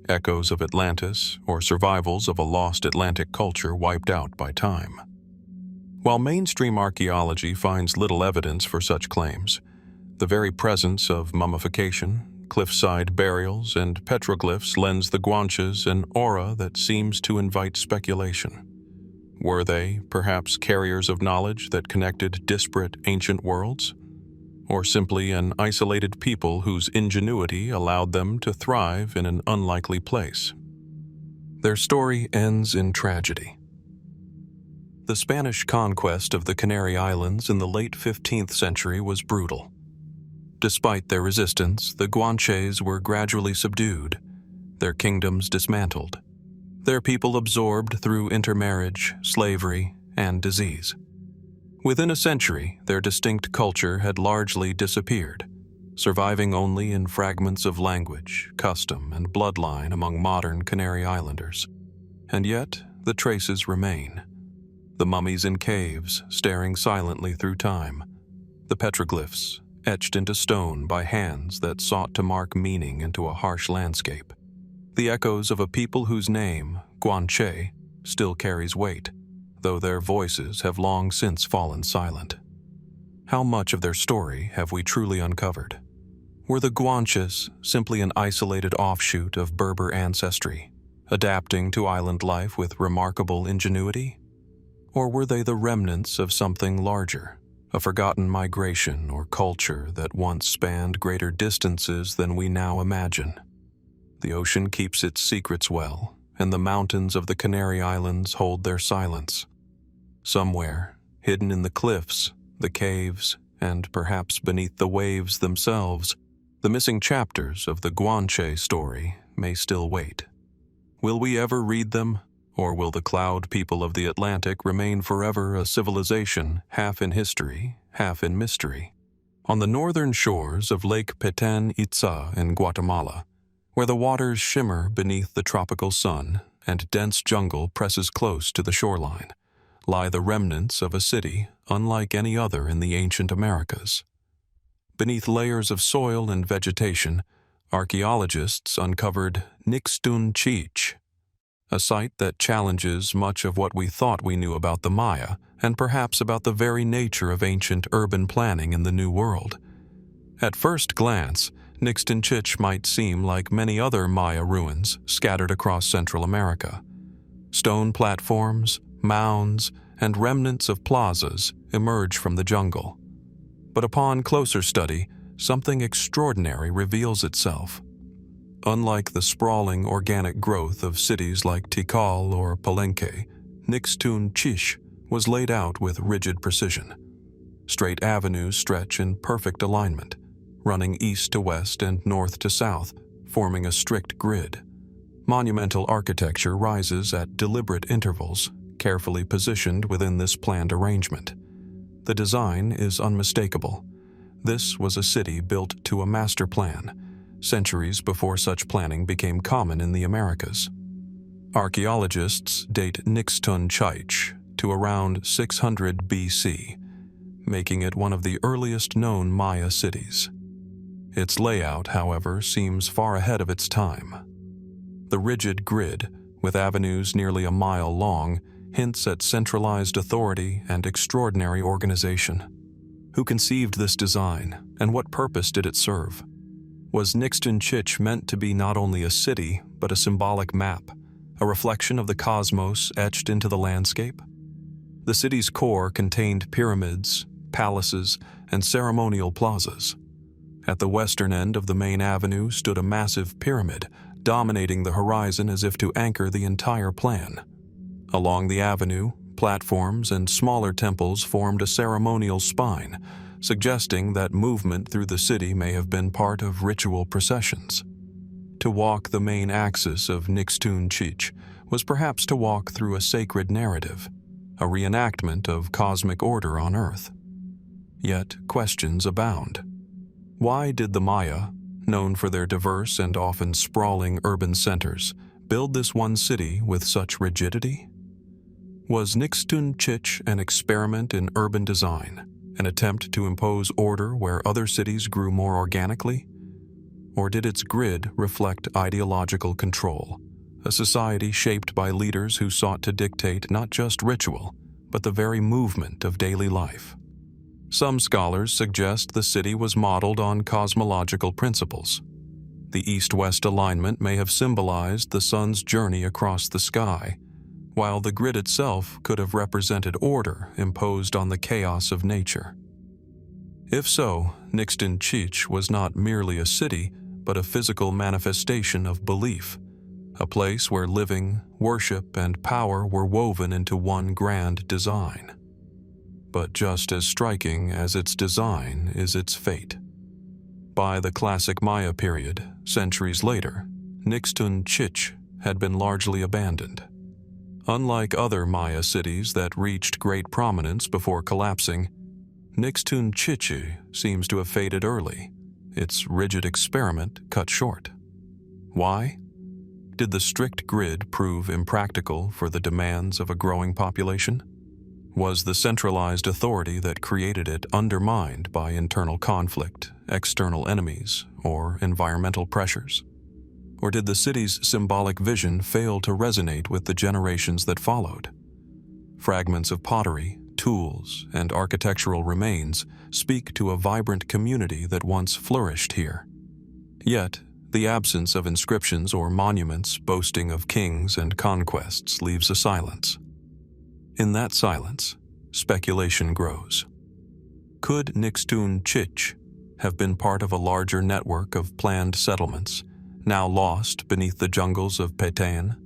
echoes of Atlantis or survivals of a lost Atlantic culture wiped out by time. While mainstream archaeology finds little evidence for such claims, the very presence of mummification, cliffside burials, and petroglyphs lends the Guanches an aura that seems to invite speculation. Were they, perhaps, carriers of knowledge that connected disparate ancient worlds? Or simply an isolated people whose ingenuity allowed them to thrive in an unlikely place? Their story ends in tragedy. The Spanish conquest of the Canary Islands in the late 15th century was brutal. Despite their resistance, the Guanches were gradually subdued, their kingdoms dismantled, their people absorbed through intermarriage, slavery, and disease. Within a century, their distinct culture had largely disappeared, surviving only in fragments of language, custom, and bloodline among modern Canary Islanders. And yet, the traces remain. The mummies in caves, staring silently through time. The petroglyphs, etched into stone by hands that sought to mark meaning into a harsh landscape. the echoes of a people whose name, Guanche, still carries weight, though their voices have long since fallen silent. How much of their story have we truly uncovered? Were the Guanches simply an isolated offshoot of Berber ancestry, adapting to island life with remarkable ingenuity? Or were they the remnants of something larger, a forgotten migration or culture that once spanned greater distances than we now imagine? The ocean keeps its secrets well, and the mountains of the Canary Islands hold their silence. Somewhere, hidden in the cliffs, the caves, and perhaps beneath the waves themselves, the missing chapters of the Guanche story may still wait. Will we ever read them, or will the cloud people of the Atlantic remain forever a civilization half in history, half in mystery? On the northern shores of Lake Petén Itzá in Guatemala, where the waters shimmer beneath the tropical sun and dense jungle presses close to the shoreline, lie the remnants of a city unlike any other in the ancient Americas. Beneath layers of soil and vegetation, archaeologists uncovered Nixtun-Ch'ich, a site that challenges much of what we thought we knew about the Maya and perhaps about the very nature of ancient urban planning in the New World. At first glance, Nixtun-Ch'ich might seem like many other Maya ruins scattered across Central America. Stone platforms, mounds, and remnants of plazas emerge from the jungle. But upon closer study, something extraordinary reveals itself. Unlike the sprawling organic growth of cities like Tikal or Palenque, Nixtun-Ch'ich was laid out with rigid precision. Straight avenues stretch in perfect alignment, running east to west and north to south, forming a strict grid. Monumental architecture rises at deliberate intervals, carefully positioned within this planned arrangement. The design is unmistakable. This was a city built to a master plan, centuries before such planning became common in the Americas. Archaeologists date Nixtun-Ch'ich to around 600 BC, making it one of the earliest known Maya cities. Its layout, however, seems far ahead of its time. The rigid grid, with avenues nearly a mile long, hints at centralized authority and extraordinary organization. Who conceived this design, and what purpose did it serve? Was Nixtun-Ch'ich meant to be not only a city, but a symbolic map, a reflection of the cosmos etched into the landscape? The city's core contained pyramids, palaces, and ceremonial plazas. At the western end of the main avenue stood a massive pyramid, dominating the horizon as if to anchor the entire plan. Along the avenue, platforms and smaller temples formed a ceremonial spine, suggesting that movement through the city may have been part of ritual processions. To walk the main axis of Nixtun-Ch'ich was perhaps to walk through a sacred narrative, a reenactment of cosmic order on Earth. Yet questions abound. Why did the Maya, known for their diverse and often sprawling urban centers, build this one city with such rigidity? Was Nixtun-Ch'ich an experiment in urban design, an attempt to impose order where other cities grew more organically? Or did its grid reflect ideological control, a society shaped by leaders who sought to dictate not just ritual, but the very movement of daily life? Some scholars suggest the city was modeled on cosmological principles. The east-west alignment may have symbolized the sun's journey across the sky, while the grid itself could have represented order imposed on the chaos of nature. If so, Nixtun-Ch'ich was not merely a city, but a physical manifestation of belief, a place where living, worship, and power were woven into one grand design. But just as striking as its design is its fate. By the classic Maya period, centuries later, Nixtun-Ch'ich had been largely abandoned. Unlike other Maya cities that reached great prominence before collapsing, Nixtun-Ch'ich seems to have faded early, its rigid experiment cut short. Why? Did the strict grid prove impractical for the demands of a growing population? Was the centralized authority that created it undermined by internal conflict, external enemies, or environmental pressures? Or did the city's symbolic vision fail to resonate with the generations that followed? Fragments of pottery, tools, and architectural remains speak to a vibrant community that once flourished here. Yet, the absence of inscriptions or monuments boasting of kings and conquests leaves a silence. In that silence, speculation grows. Could Nixtun-Ch'ich have been part of a larger network of planned settlements, now lost beneath the jungles of Petaen?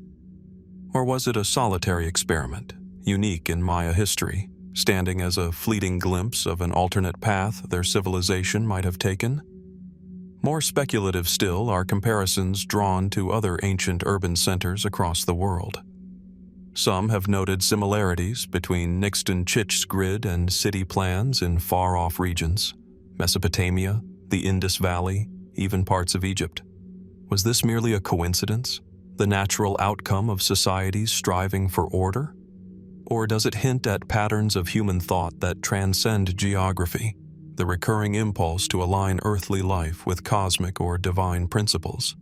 Or was it a solitary experiment, unique in Maya history, standing as a fleeting glimpse of an alternate path their civilization might have taken? More speculative still are comparisons drawn to other ancient urban centers across the world. Some have noted similarities between Nixtun-Ch'ich's grid and city plans in far-off regions, Mesopotamia, the Indus Valley, even parts of Egypt. Was this merely a coincidence, the natural outcome of societies striving for order? Or does it hint at patterns of human thought that transcend geography, the recurring impulse to align earthly life with cosmic or divine principles?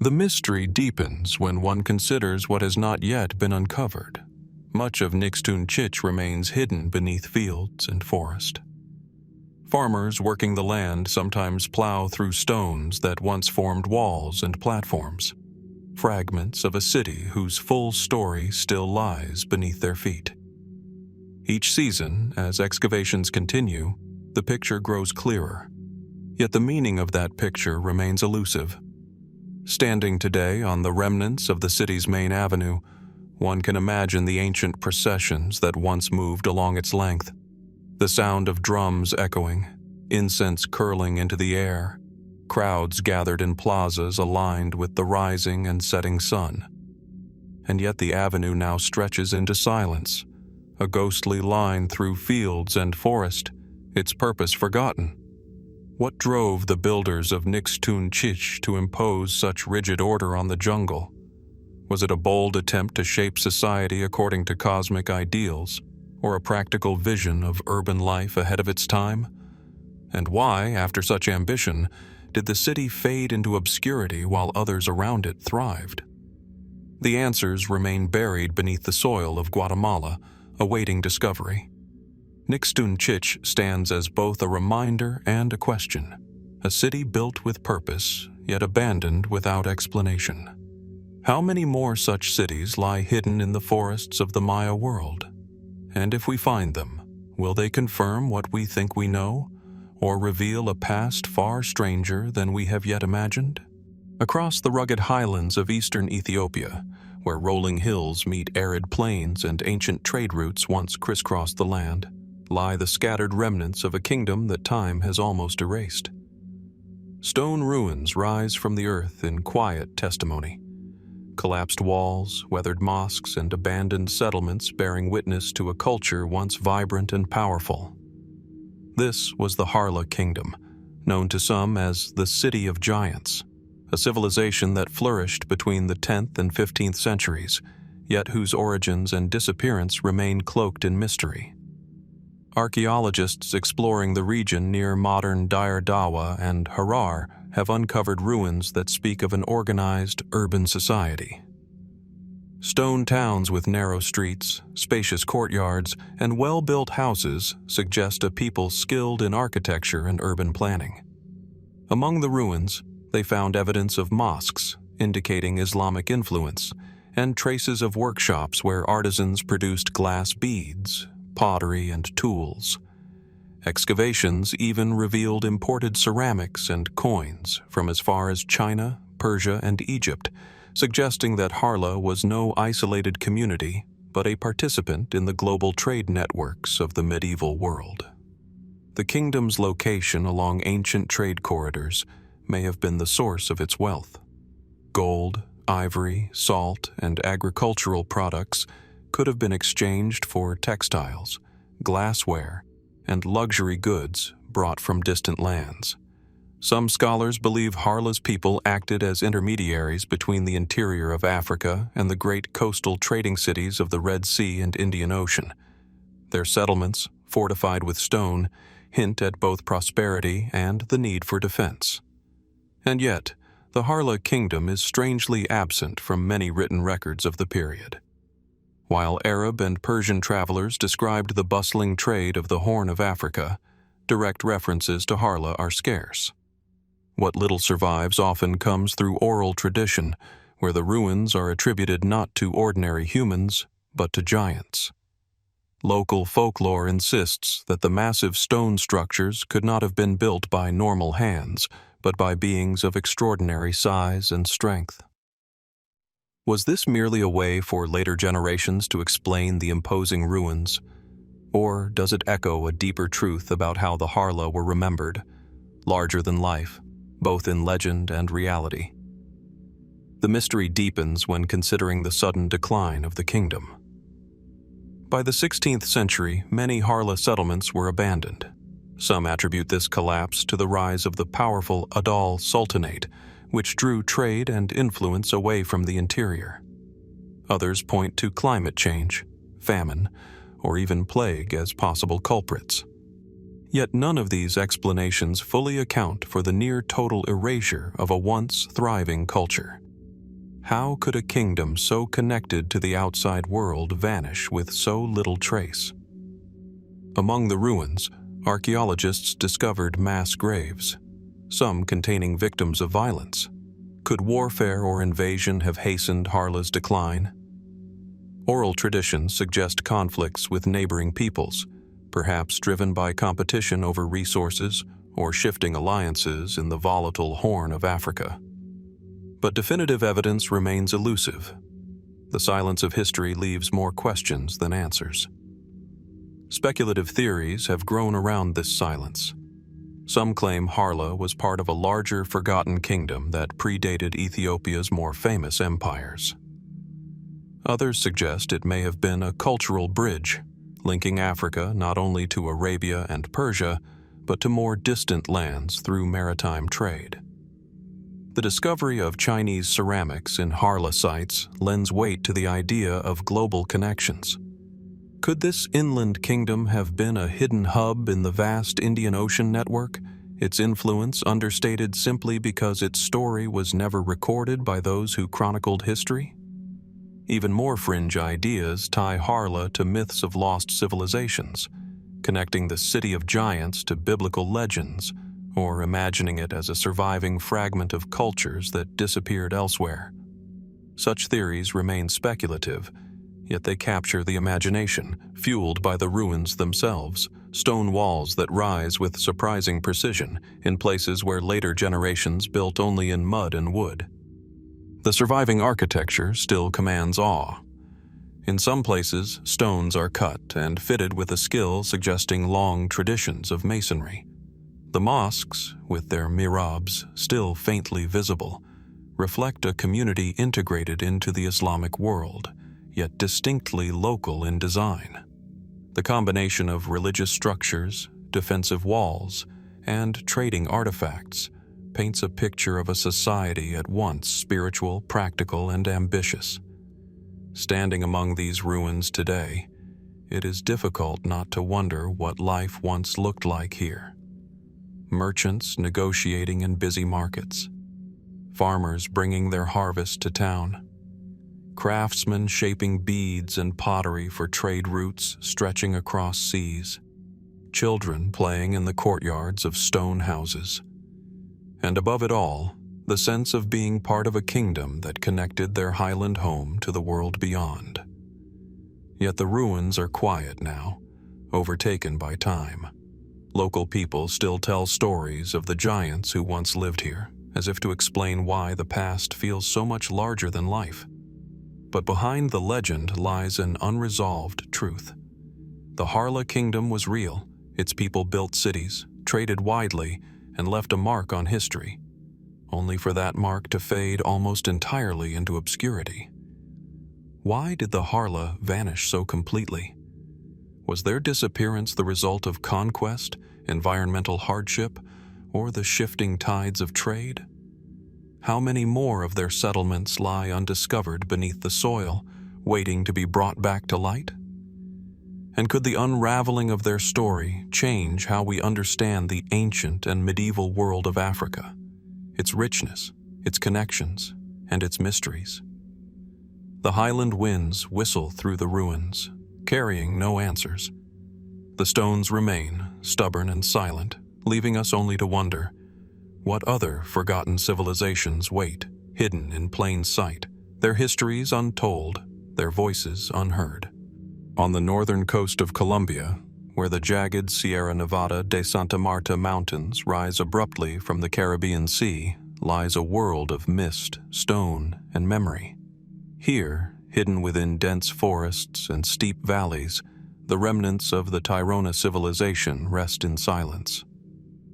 The mystery deepens when one considers what has not yet been uncovered. Much of Nixtun-Ch'ich remains hidden beneath fields and forest. Farmers working the land sometimes plow through stones that once formed walls and platforms, fragments of a city whose full story still lies beneath their feet. Each season, as excavations continue, the picture grows clearer, yet the meaning of that picture remains elusive. Standing today on the remnants of the city's main avenue, one can imagine the ancient processions that once moved along its length, the sound of drums echoing, incense curling into the air, crowds gathered in plazas aligned with the rising and setting sun. And yet the avenue now stretches into silence, a ghostly line through fields and forest, its purpose forgotten. What drove the builders of Nixtun-Ch'ich to impose such rigid order on the jungle? Was it a bold attempt to shape society according to cosmic ideals, or a practical vision of urban life ahead of its time? And why, after such ambition, did the city fade into obscurity while others around it thrived? The answers remain buried beneath the soil of Guatemala, awaiting discovery. Nixtun-Ch'ich stands as both a reminder and a question, a city built with purpose, yet abandoned without explanation. How many more such cities lie hidden in the forests of the Maya world? And if we find them, will they confirm what we think we know, or reveal a past far stranger than we have yet imagined? Across the rugged highlands of eastern Ethiopia, where rolling hills meet arid plains and ancient trade routes once crisscrossed the land, lie the scattered remnants of a kingdom that time has almost erased. Stone ruins rise from the earth in quiet testimony. Collapsed walls, weathered mosques, and abandoned settlements bearing witness to a culture once vibrant and powerful. This was the Harla Kingdom, known to some as the City of Giants, a civilization that flourished between the 10th and 15th centuries, yet whose origins and disappearance remain cloaked in mystery. Archaeologists exploring the region near modern Dire Dawa and Harar have uncovered ruins that speak of an organized urban society. Stone towns with narrow streets, spacious courtyards, and well-built houses suggest a people skilled in architecture and urban planning. Among the ruins, they found evidence of mosques, indicating Islamic influence, and traces of workshops where artisans produced glass beads, pottery, and tools. Excavations even revealed imported ceramics and coins from as far as China, Persia, and Egypt, suggesting that Harla was no isolated community, but a participant in the global trade networks of the medieval world. The kingdom's location along ancient trade corridors may have been the source of its wealth. Gold, ivory, salt, and agricultural products could have been exchanged for textiles, glassware, and luxury goods brought from distant lands. Some scholars believe Harla's people acted as intermediaries between the interior of Africa and the great coastal trading cities of the Red Sea and Indian Ocean. Their settlements, fortified with stone, hint at both prosperity and the need for defense. And yet, The Harla Kingdom is strangely absent from many written records of the period. While Arab and Persian travelers described the bustling trade of the Horn of Africa, direct references to Harla are scarce. What little survives often comes through oral tradition, where the ruins are attributed not to ordinary humans, but to giants. Local folklore insists that the massive stone structures could not have been built by normal hands, but by beings of extraordinary size and strength. Was this merely a way for later generations to explain the imposing ruins, or does it echo a deeper truth about how the Harla were remembered, larger than life, both in legend and reality? The mystery deepens when considering the sudden decline of the kingdom. By the 16th century, many Harla settlements were abandoned. Some attribute this collapse to the rise of the powerful Adal Sultanate, which drew trade and influence away from the interior. Others point to climate change, famine, or even plague as possible culprits. Yet none of these explanations fully account for the near-total erasure of a once thriving culture. How could a kingdom so connected to the outside world vanish with so little trace? Among the ruins, archaeologists discovered mass graves, some containing victims of violence. Could warfare or invasion have hastened Harla's decline? Oral traditions suggest conflicts with neighboring peoples, perhaps driven by competition over resources or shifting alliances in the volatile Horn of Africa. But definitive evidence remains elusive. The silence of history leaves more questions than answers. Speculative theories have grown around this silence. Some claim Harla was part of a larger forgotten kingdom that predated Ethiopia's more famous empires. Others suggest it may have been a cultural bridge, linking Africa not only to Arabia and Persia, but to more distant lands through maritime trade. The discovery of Chinese ceramics in Harla sites lends weight to the idea of global connections. Could this inland kingdom have been a hidden hub in the vast Indian Ocean network, its influence understated simply because its story was never recorded by those who chronicled history? Even more fringe ideas tie Harla to myths of lost civilizations, connecting the city of giants to biblical legends, or imagining it as a surviving fragment of cultures that disappeared elsewhere. Such theories remain speculative, yet they capture the imagination, fueled by the ruins themselves, stone walls that rise with surprising precision in places where later generations built only in mud and wood. The surviving architecture still commands awe. In some places, stones are cut and fitted with a skill suggesting long traditions of masonry. The mosques, with their mihrabs still faintly visible, reflect a community integrated into the Islamic world, yet distinctly local in design. The combination of religious structures, defensive walls, and trading artifacts paints a picture of a society at once spiritual, practical, and ambitious. Standing among these ruins today, it is difficult not to wonder what life once looked like here. Merchants negotiating in busy markets, farmers bringing their harvest to town, craftsmen shaping beads and pottery for trade routes stretching across seas, children playing in the courtyards of stone houses, and above it all, the sense of being part of a kingdom that connected their highland home to the world beyond. Yet the ruins are quiet now, overtaken by time. Local people still tell stories of the giants who once lived here, as if to explain why the past feels so much larger than life. But behind the legend lies an unresolved truth. The Harla Kingdom was real. Its people built cities, traded widely, and left a mark on history, only for that mark to fade almost entirely into obscurity. Why did the Harla vanish so completely? Was their disappearance the result of conquest, environmental hardship, or the shifting tides of trade? How many more of their settlements lie undiscovered beneath the soil, waiting to be brought back to light? And could the unraveling of their story change how we understand the ancient and medieval world of Africa, its richness, its connections, and its mysteries. The highland winds whistle through the ruins, carrying no answers. The stones remain, stubborn and silent, leaving us only to wonder what other forgotten civilizations wait, hidden in plain sight, their histories untold, their voices unheard. On the northern coast of Colombia, where the jagged Sierra Nevada de Santa Marta mountains rise abruptly from the Caribbean Sea, lies a world of mist, stone, and memory. Here, hidden within dense forests and steep valleys, the remnants of the Tairona civilization rest in silence.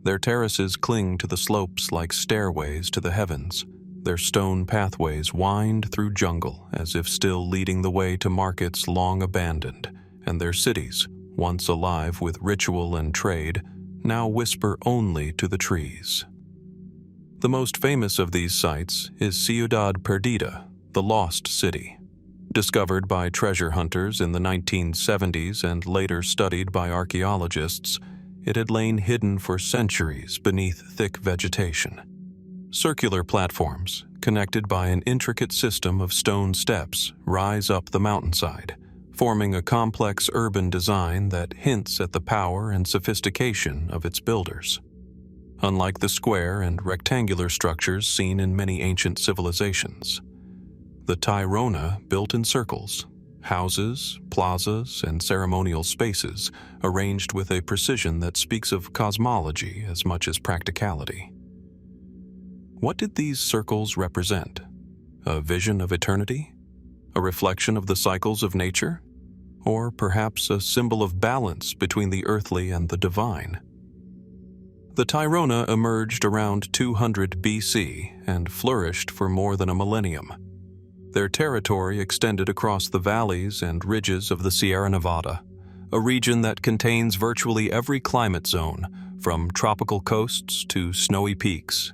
Their terraces cling to the slopes like stairways to the heavens. Their stone pathways wind through jungle as if still leading the way to markets long abandoned, and their cities, once alive with ritual and trade, now whisper only to the trees. The most famous of these sites is Ciudad Perdida, the Lost City. Discovered by treasure hunters in the 1970s and later studied by archaeologists, it had lain hidden for centuries beneath thick vegetation. Circular platforms, connected by an intricate system of stone steps, rise up the mountainside, forming a complex urban design that hints at the power and sophistication of its builders. Unlike the square and rectangular structures seen in many ancient civilizations, the Tairona built in circles, houses, plazas, and ceremonial spaces arranged with a precision that speaks of cosmology as much as practicality. What did these circles represent? A vision of eternity? A reflection of the cycles of nature? Or perhaps a symbol of balance between the earthly and the divine? The Tairona emerged around 200 BC and flourished for more than a millennium. Their territory extended across the valleys and ridges of the Sierra Nevada, a region that contains virtually every climate zone, from tropical coasts to snowy peaks.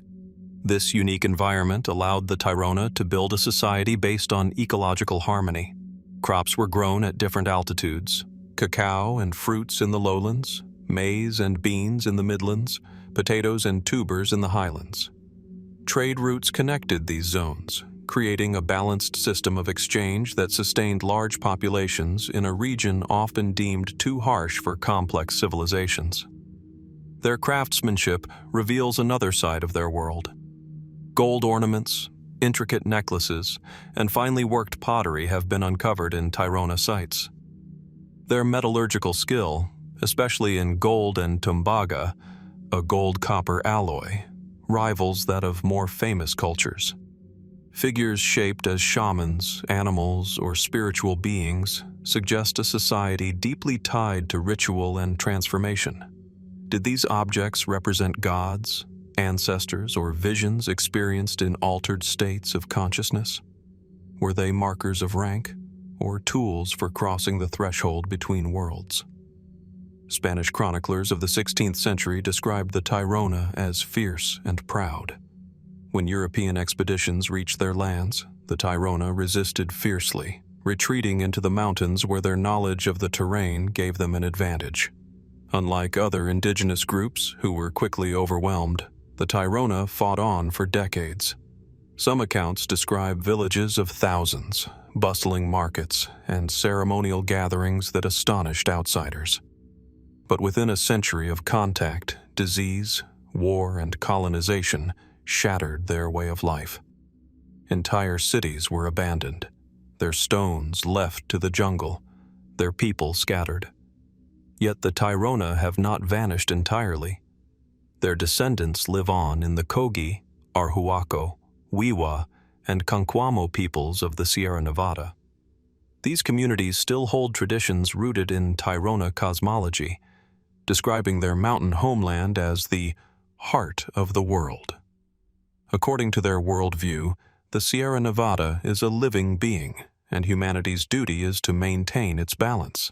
This unique environment allowed the Tairona to build a society based on ecological harmony. Crops were grown at different altitudes: cacao and fruits in the lowlands, maize and beans in the midlands, potatoes and tubers in the highlands. Trade routes connected these zones, creating a balanced system of exchange that sustained large populations in a region often deemed too harsh for complex civilizations. Their craftsmanship reveals another side of their world. Gold ornaments, intricate necklaces, and finely worked pottery have been uncovered in Tairona sites. Their metallurgical skill, especially in gold and tumbaga, a gold-copper alloy, rivals that of more famous cultures. Figures shaped as shamans, animals, or spiritual beings suggest a society deeply tied to ritual and transformation. Did these objects represent gods, ancestors, or visions experienced in altered states of consciousness? Were they markers of rank, or tools for crossing the threshold between worlds? Spanish chroniclers of the 16th century described the Tairona as fierce and proud. When European expeditions reached their lands, the Tairona resisted fiercely, retreating into the mountains where their knowledge of the terrain gave them an advantage. Unlike other indigenous groups who were quickly overwhelmed, the Tairona fought on for decades. Some accounts describe villages of thousands, bustling markets, and ceremonial gatherings that astonished outsiders. But within a century of contact, disease, war, and colonization shattered their way of life. Entire cities were abandoned, their stones left to the jungle, their people scattered. Yet the Tairona have not vanished entirely. Their descendants live on in the Kogi, Arhuaco, Wiwa, and Canquamo peoples of the Sierra Nevada. These communities still hold traditions rooted in Tairona cosmology, describing their mountain homeland as the heart of the world. According to their worldview, the Sierra Nevada is a living being, and humanity's duty is to maintain its balance.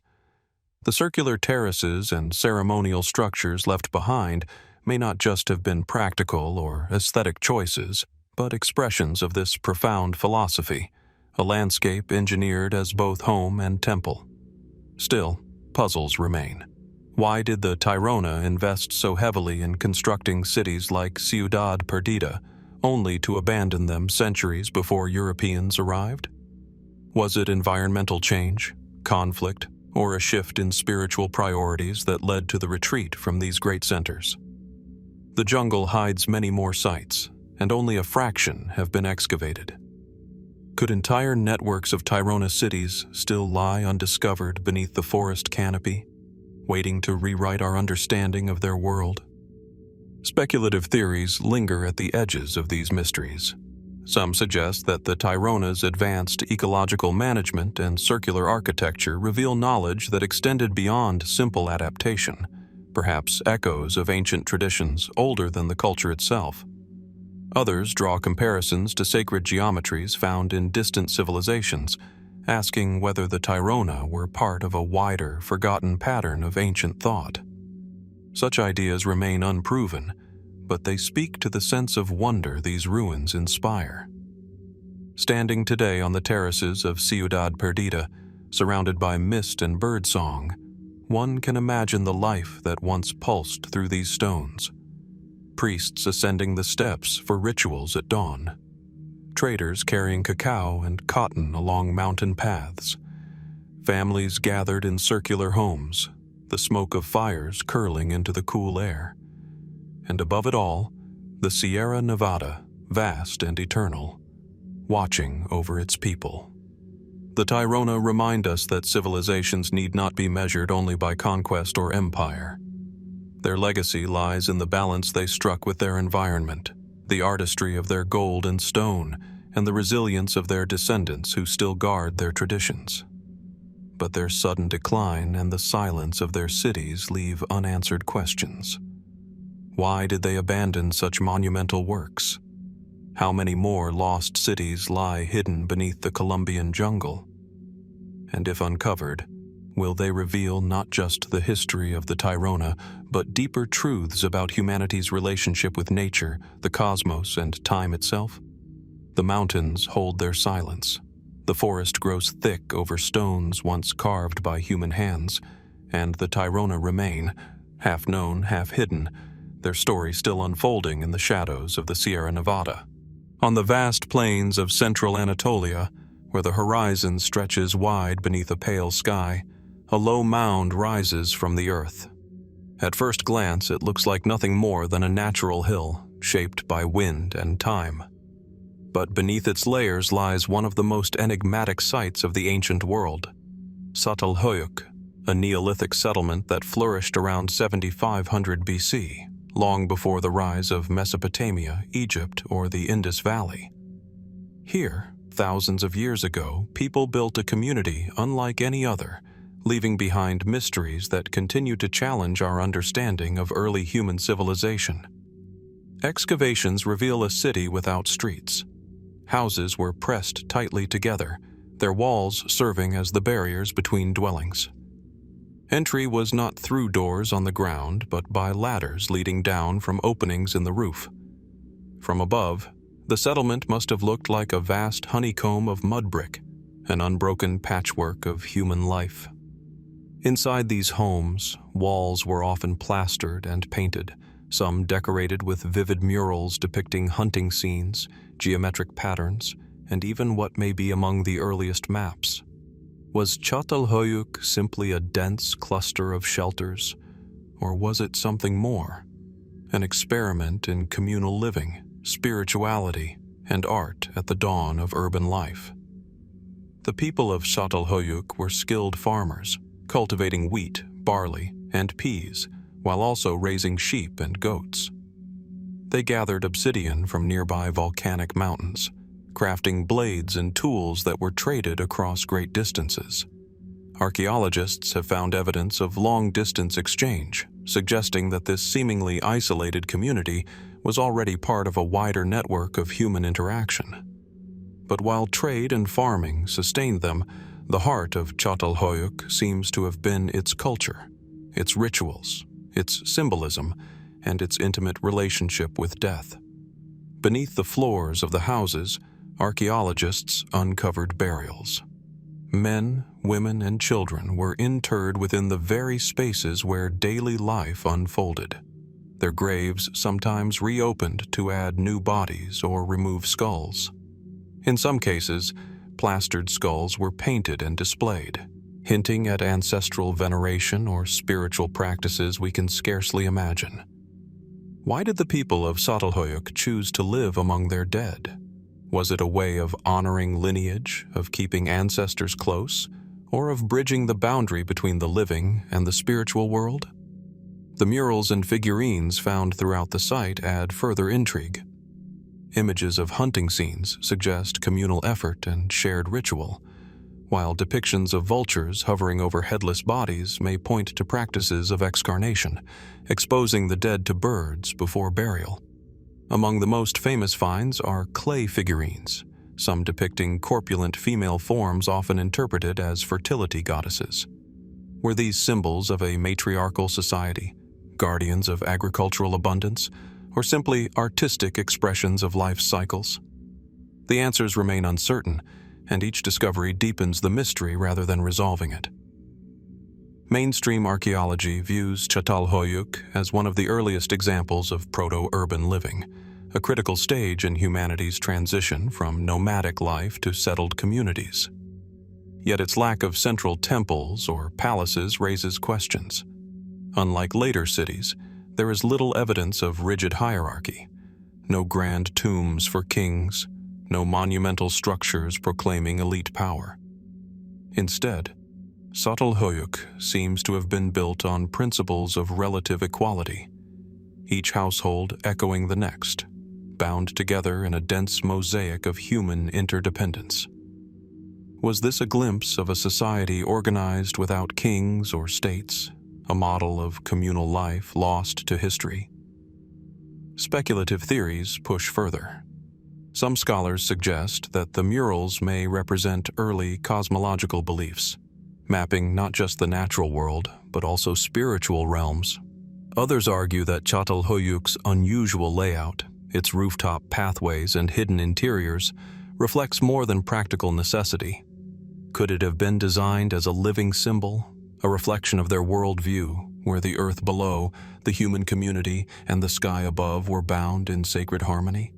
The circular terraces and ceremonial structures left behind may not just have been practical or aesthetic choices, but expressions of this profound philosophy, a landscape engineered as both home and temple. Still, puzzles remain. Why did the Tairona invest so heavily in constructing cities like Ciudad Perdida, only to abandon them centuries before Europeans arrived? Was it environmental change, conflict, or a shift in spiritual priorities that led to the retreat from these great centers? The jungle hides many more sites, and only a fraction have been excavated. Could entire networks of Tairona cities still lie undiscovered beneath the forest canopy, waiting to rewrite our understanding of their world? Speculative theories linger at the edges of these mysteries. Some suggest that the Tairona's advanced ecological management and circular architecture reveal knowledge that extended beyond simple adaptation, perhaps echoes of ancient traditions older than the culture itself. Others draw comparisons to sacred geometries found in distant civilizations, asking whether the Tairona were part of a wider, forgotten pattern of ancient thought. Such ideas remain unproven, but they speak to the sense of wonder these ruins inspire. Standing today on the terraces of Ciudad Perdida, surrounded by mist and birdsong, one can imagine the life that once pulsed through these stones. Priests ascending the steps for rituals at dawn. Traders carrying cacao and cotton along mountain paths. Families gathered in circular homes, the smoke of fires curling into the cool air. And above it all, the Sierra Nevada, vast and eternal, watching over its people. The Tairona remind us that civilizations need not be measured only by conquest or empire. Their legacy lies in the balance they struck with their environment, the artistry of their gold and stone, and the resilience of their descendants who still guard their traditions. But their sudden decline and the silence of their cities leave unanswered questions. Why did they abandon such monumental works? How many more lost cities lie hidden beneath the Colombian jungle? And if uncovered, will they reveal not just the history of the Tairona, but deeper truths about humanity's relationship with nature, the cosmos, and time itself? The mountains hold their silence. The forest grows thick over stones once carved by human hands, and the Tairona remain, half known, half hidden, their story still unfolding in the shadows of the Sierra Nevada. On the vast plains of central Anatolia, where the horizon stretches wide beneath a pale sky, a low mound rises from the earth. At first glance, it looks like nothing more than a natural hill, shaped by wind and time. But beneath its layers lies one of the most enigmatic sites of the ancient world, Çatalhöyük, a Neolithic settlement that flourished around 7500 BC, long before the rise of Mesopotamia, Egypt, or the Indus Valley. Here, thousands of years ago, people built a community unlike any other, leaving behind mysteries that continue to challenge our understanding of early human civilization. Excavations reveal a city without streets. Houses were pressed tightly together, their walls serving as the barriers between dwellings. Entry was not through doors on the ground, but by ladders leading down from openings in the roof. From above, the settlement must have looked like a vast honeycomb of mud brick, an unbroken patchwork of human life. Inside these homes, walls were often plastered and painted, some decorated with vivid murals depicting hunting scenes, geometric patterns, and even what may be among the earliest maps. Was Çatalhöyük simply a dense cluster of shelters, or was it something more? An experiment in communal living, spirituality, and art at the dawn of urban life. The people of Çatalhöyük were skilled farmers, cultivating wheat, barley, and peas, while also raising sheep and goats. They gathered obsidian from nearby volcanic mountains, crafting blades and tools that were traded across great distances. Archaeologists have found evidence of long-distance exchange, suggesting that this seemingly isolated community was already part of a wider network of human interaction. But while trade and farming sustained them, the heart of Çatalhöyük seems to have been its culture, its rituals, its symbolism, and its intimate relationship with death. Beneath the floors of the houses, archaeologists uncovered burials. Men, women, and children were interred within the very spaces where daily life unfolded. their graves sometimes reopened to add new bodies or remove skulls. In some cases, plastered skulls were painted and displayed, hinting at ancestral veneration or spiritual practices we can scarcely imagine. Why did the people of Çatalhöyük choose to live among their dead? Was it a way of honoring lineage, of keeping ancestors close, or of bridging the boundary between the living and the spiritual world? The murals and figurines found throughout the site add further intrigue. Images of hunting scenes suggest communal effort and shared ritual, while depictions of vultures hovering over headless bodies may point to practices of excarnation, exposing the dead to birds before burial. Among the most famous finds are clay figurines, some depicting corpulent female forms often interpreted as fertility goddesses. Were these symbols of a matriarchal society, guardians of agricultural abundance, or simply artistic expressions of life's cycles? The answers remain uncertain, and each discovery deepens the mystery rather than resolving it. Mainstream archaeology views Çatalhöyük as one of the earliest examples of proto-urban living, a critical stage in humanity's transition from nomadic life to settled communities. Yet its lack of central temples or palaces raises questions. Unlike later cities, there is little evidence of rigid hierarchy, no grand tombs for kings, no monumental structures proclaiming elite power. Instead, Çatalhöyük seems to have been built on principles of relative equality, each household echoing the next, bound together in a dense mosaic of human interdependence. Was this a glimpse of a society organized without kings or states, a model of communal life lost to history? Speculative theories push further. Some scholars suggest that the murals may represent early cosmological beliefs, mapping not just the natural world, but also spiritual realms. Others argue that Çatalhöyük's unusual layout, its rooftop pathways and hidden interiors, reflects more than practical necessity. Could it have been designed as a living symbol, a reflection of their worldview, where the earth below, the human community, and the sky above were bound in sacred harmony?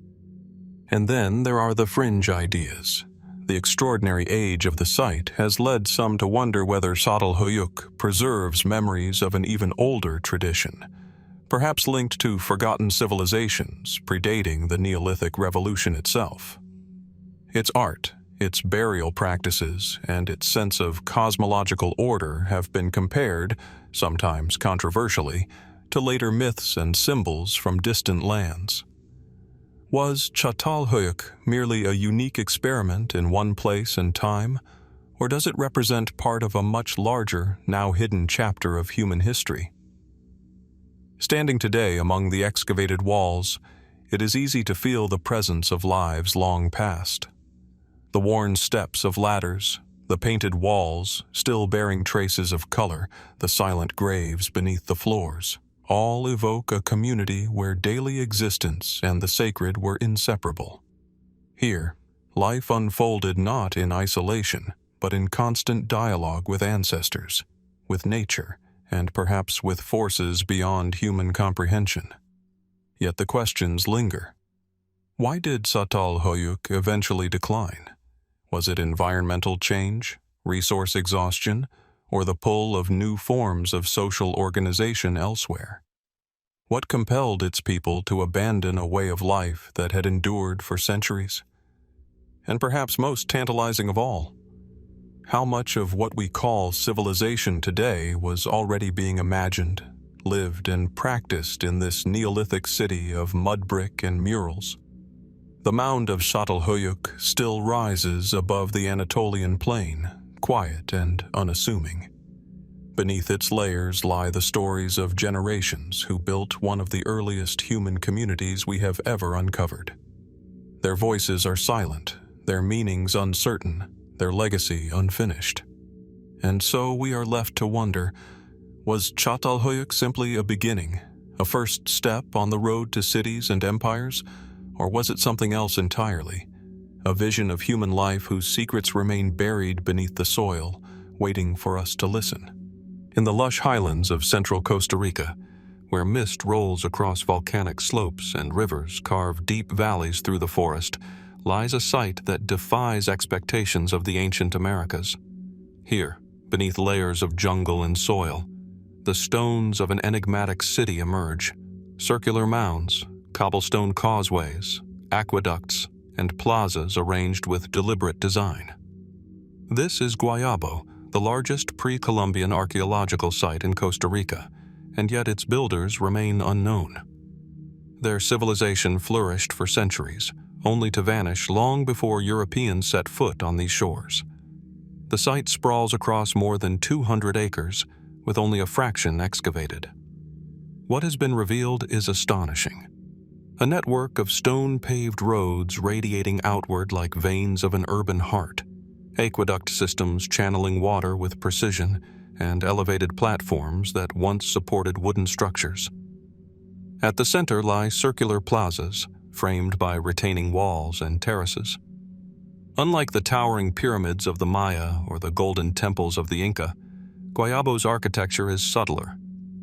And then there are the fringe ideas. The extraordinary age of the site has led some to wonder whether Çatalhöyük preserves memories of an even older tradition, perhaps linked to forgotten civilizations predating the Neolithic Revolution itself. Its art, its burial practices, and its sense of cosmological order have been compared, sometimes controversially, to later myths and symbols from distant lands. Was Çatalhöyük merely a unique experiment in one place and time, or does it represent part of a much larger, now hidden chapter of human history? Standing today among the excavated walls, it is easy to feel the presence of lives long past. The worn steps of ladders, the painted walls still bearing traces of color, the silent graves beneath the floors, all evoke a community where daily existence and the sacred were inseparable. Here, life unfolded not in isolation, but in constant dialogue with ancestors, with nature, and perhaps with forces beyond human comprehension. Yet the questions linger. Why did Çatalhöyük eventually decline? Was it environmental change, resource exhaustion, or the pull of new forms of social organization elsewhere? What compelled its people to abandon a way of life that had endured for centuries? And perhaps most tantalizing of all, how much of what we call civilization today was already being imagined, lived, and practiced in this Neolithic city of mud brick and murals? The mound of Çatalhöyük still rises above the Anatolian plain, quiet and unassuming. Beneath its layers lie the stories of generations who built one of the earliest human communities we have ever uncovered. Their voices are silent, their meanings uncertain, their legacy unfinished. And so we are left to wonder, was Çatalhöyük simply a beginning, a first step on the road to cities and empires, or was it something else entirely, a vision of human life whose secrets remain buried beneath the soil, waiting for us to listen? In the lush highlands of central Costa Rica, where mist rolls across volcanic slopes and rivers carve deep valleys through the forest, lies a site that defies expectations of the ancient Americas. Here, beneath layers of jungle and soil, the stones of an enigmatic city emerge. Circular mounds, cobblestone causeways, aqueducts, and plazas arranged with deliberate design. This is Guayabo, the largest pre-Columbian archaeological site in Costa Rica, and yet its builders remain unknown. Their civilization flourished for centuries, only to vanish long before Europeans set foot on these shores. The site sprawls across more than 200 acres, with only a fraction excavated. What has been revealed is astonishing. A network of stone-paved roads radiating outward like veins of an urban heart, aqueduct systems channeling water with precision, and elevated platforms that once supported wooden structures. At the center lie circular plazas, framed by retaining walls and terraces. Unlike the towering pyramids of the Maya or the golden temples of the Inca, Guayabo's architecture is subtler,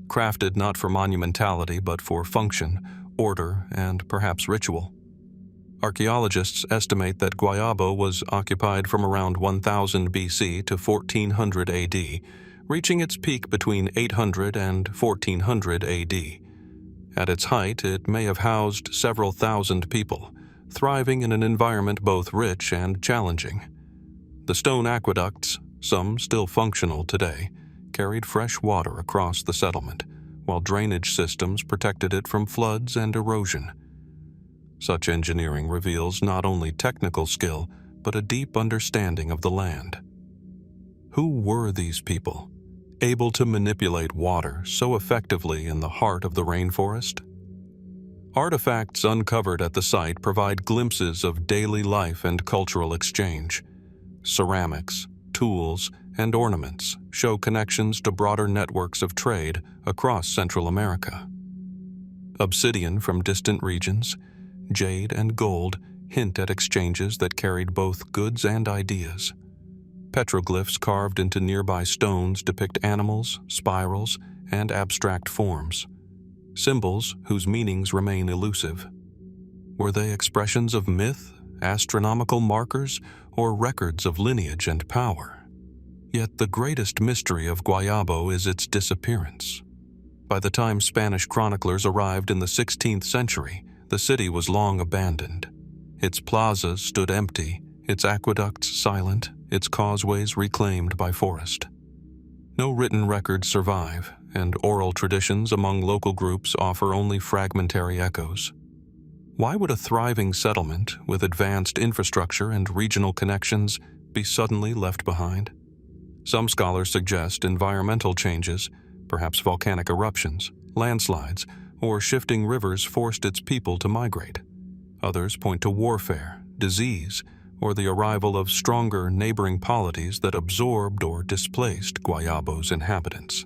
crafted not for monumentality but for function, order, and perhaps ritual. Archaeologists estimate that Guayabo was occupied from around 1000 BC to 1400 AD, reaching its peak between 800 and 1400 AD. At its height, it may have housed several thousand people, thriving in an environment both rich and challenging. The stone aqueducts, some still functional today, carried fresh water across the settlement, while drainage systems protected it from floods and erosion. Such engineering reveals not only technical skill, but a deep understanding of the land. Who were these people, able to manipulate water so effectively in the heart of the rainforest? Artifacts uncovered at the site provide glimpses of daily life and cultural exchange. Ceramics, tools, and ornaments show connections to broader networks of trade across Central America. Obsidian from distant regions, jade and gold hint at exchanges that carried both goods and ideas. Petroglyphs carved into nearby stones depict animals, spirals, and abstract forms, symbols whose meanings remain elusive. Were they expressions of myth, astronomical markers, or records of lineage and power? Yet the greatest mystery of Guayabo is its disappearance. By the time Spanish chroniclers arrived in the 16th century, the city was long abandoned. Its plazas stood empty, its aqueducts silent, its causeways reclaimed by forest. No written records survive, and oral traditions among local groups offer only fragmentary echoes. Why would a thriving settlement with advanced infrastructure and regional connections be suddenly left behind? Some scholars suggest environmental changes, perhaps volcanic eruptions, landslides, or shifting rivers forced its people to migrate. Others point to warfare, disease, or the arrival of stronger neighboring polities that absorbed or displaced Guayabo's inhabitants.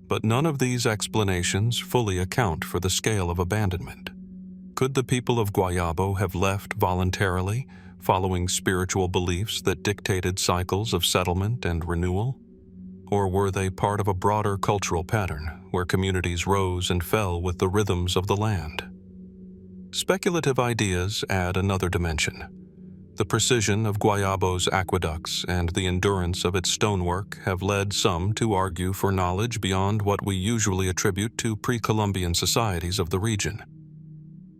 But none of these explanations fully account for the scale of abandonment. Could the people of Guayabo have left voluntarily, following spiritual beliefs that dictated cycles of settlement and renewal? Or were they part of a broader cultural pattern where communities rose and fell with the rhythms of the land? Speculative ideas add another dimension. The precision of Guayabo's aqueducts and the endurance of its stonework have led some to argue for knowledge beyond what we usually attribute to pre-Columbian societies of the region.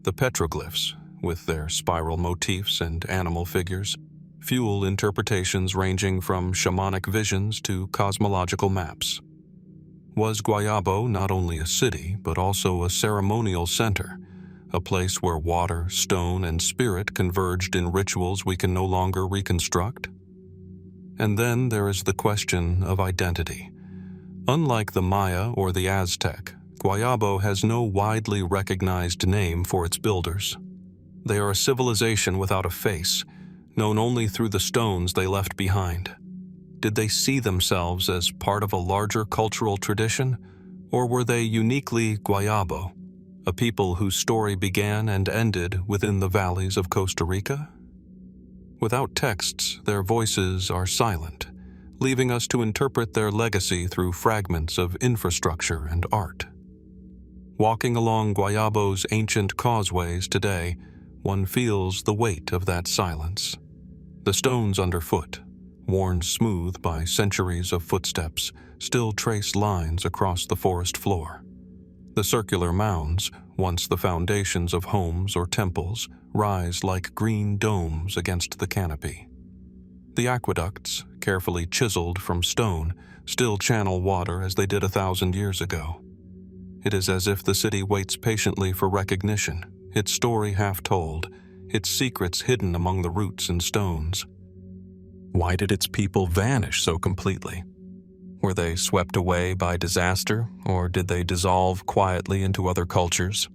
The petroglyphs, with their spiral motifs and animal figures, fuel interpretations ranging from shamanic visions to cosmological maps. Was Guayabo not only a city, but also a ceremonial center, a place where water, stone, and spirit converged in rituals we can no longer reconstruct? And then there is the question of identity. Unlike the Maya or the Aztec, Guayabo has no widely recognized name for its builders. They are a civilization without a face, known only through the stones they left behind. Did they see themselves as part of a larger cultural tradition, or were they uniquely Guayabo, a people whose story began and ended within the valleys of Costa Rica? Without texts, their voices are silent, leaving us to interpret their legacy through fragments of infrastructure and art. Walking along Guayabo's ancient causeways today, one feels the weight of that silence. The stones underfoot, worn smooth by centuries of footsteps, still trace lines across the forest floor. The circular mounds, once the foundations of homes or temples, rise like green domes against the canopy. The aqueducts, carefully chiseled from stone, still channel water as they did 1,000 years ago. It is as if the city waits patiently for recognition, its story half told, its secrets hidden among the roots and stones. Why did its people vanish so completely? Were they swept away by disaster, or did they dissolve quietly into other cultures?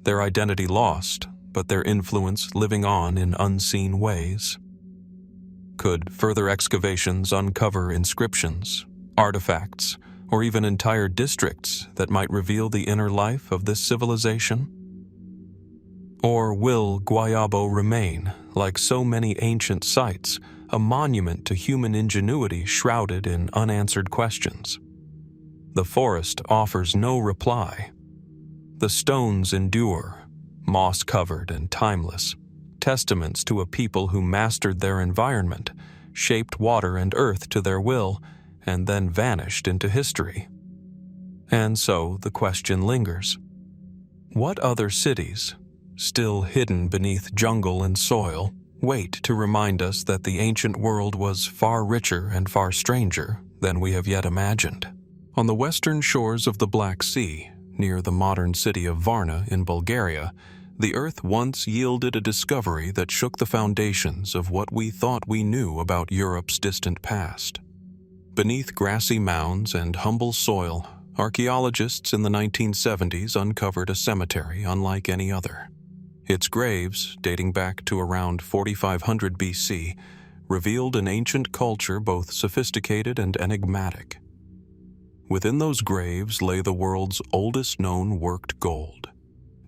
Their identity lost, but their influence living on in unseen ways. Could further excavations uncover inscriptions, artifacts, or even entire districts that might reveal the inner life of this civilization? Or will Guayabo remain, like so many ancient sites, a monument to human ingenuity shrouded in unanswered questions? The forest offers no reply. The stones endure, moss-covered and timeless, testaments to a people who mastered their environment, shaped water and earth to their will, and then vanished into history. And so the question lingers. What other cities, still hidden beneath jungle and soil, wait to remind us that the ancient world was far richer and far stranger than we have yet imagined? On the western shores of the Black Sea, near the modern city of Varna in Bulgaria, the earth once yielded a discovery that shook the foundations of what we thought we knew about Europe's distant past. Beneath grassy mounds and humble soil, archaeologists in the 1970s uncovered a cemetery unlike any other. Its graves, dating back to around 4500 BC, revealed an ancient culture both sophisticated and enigmatic. Within those graves lay the world's oldest known worked gold,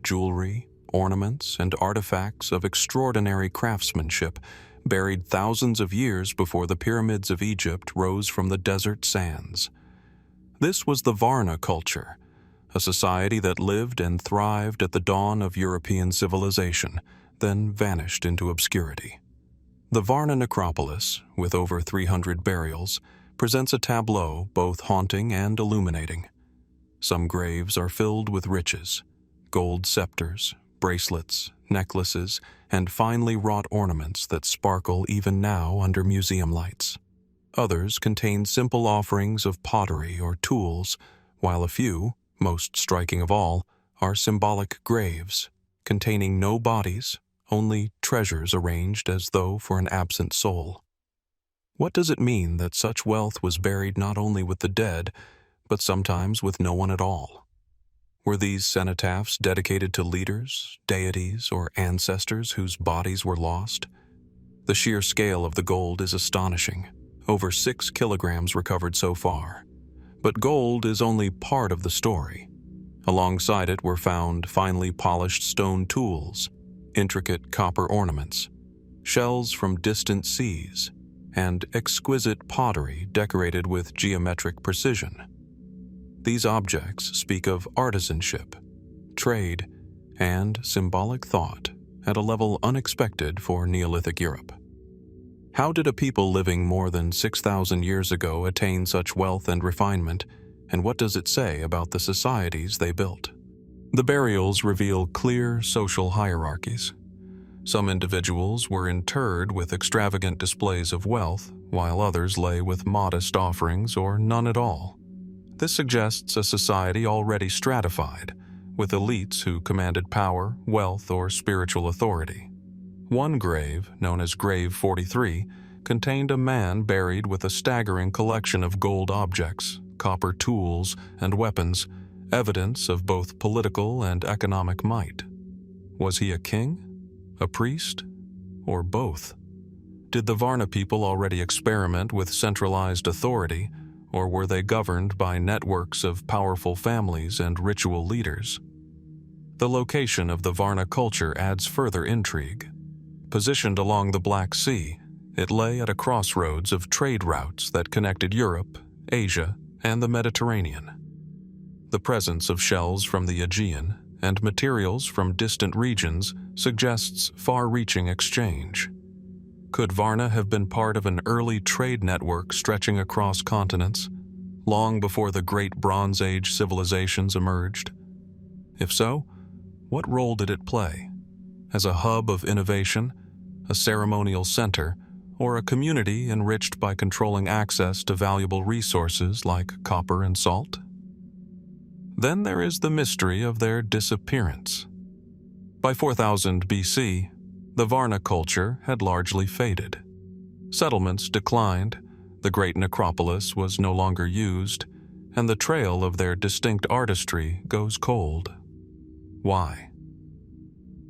jewelry, ornaments, and artifacts of extraordinary craftsmanship buried thousands of years before the pyramids of Egypt rose from the desert sands. This was the Varna Culture, a society that lived and thrived at the dawn of European civilization, then vanished into obscurity. The Varna necropolis, with over 300 burials, presents a tableau both haunting and illuminating. Some graves are filled with riches, gold scepters, bracelets, necklaces, and finely wrought ornaments that sparkle even now under museum lights. Others contain simple offerings of pottery or tools, while a few, most striking of all, are symbolic graves, containing no bodies, only treasures arranged as though for an absent soul. What does it mean that such wealth was buried not only with the dead, but sometimes with no one at all? Were these cenotaphs dedicated to leaders, deities, or ancestors whose bodies were lost? The sheer scale of the gold is astonishing, over 6 kilograms recovered so far. But gold is only part of the story. Alongside it were found finely polished stone tools, intricate copper ornaments, shells from distant seas, and exquisite pottery decorated with geometric precision. These objects speak of artisanship, trade, and symbolic thought at a level unexpected for Neolithic Europe. How did a people living more than 6,000 years ago attain such wealth and refinement, and what does it say about the societies they built? The burials reveal clear social hierarchies. Some individuals were interred with extravagant displays of wealth, while others lay with modest offerings or none at all. This suggests a society already stratified, with elites who commanded power, wealth, or spiritual authority. One grave, known as Grave 43, contained a man buried with a staggering collection of gold objects, copper tools, and weapons, evidence of both political and economic might. Was he a king, a priest, or both? Did the Varna people already experiment with centralized authority, or were they governed by networks of powerful families and ritual leaders? The location of the Varna culture adds further intrigue. Positioned along the Black Sea, it lay at a crossroads of trade routes that connected Europe, Asia, and the Mediterranean. The presence of shells from the Aegean and materials from distant regions suggests far-reaching exchange. Could Varna have been part of an early trade network stretching across continents, long before the great Bronze Age civilizations emerged? If so, what role did it play? As a hub of innovation, a ceremonial center, or a community enriched by controlling access to valuable resources like copper and salt? Then there is the mystery of their disappearance. By 4000 BC, the Varna culture had largely faded. Settlements declined, the great necropolis was no longer used, and the trail of their distinct artistry goes cold. Why?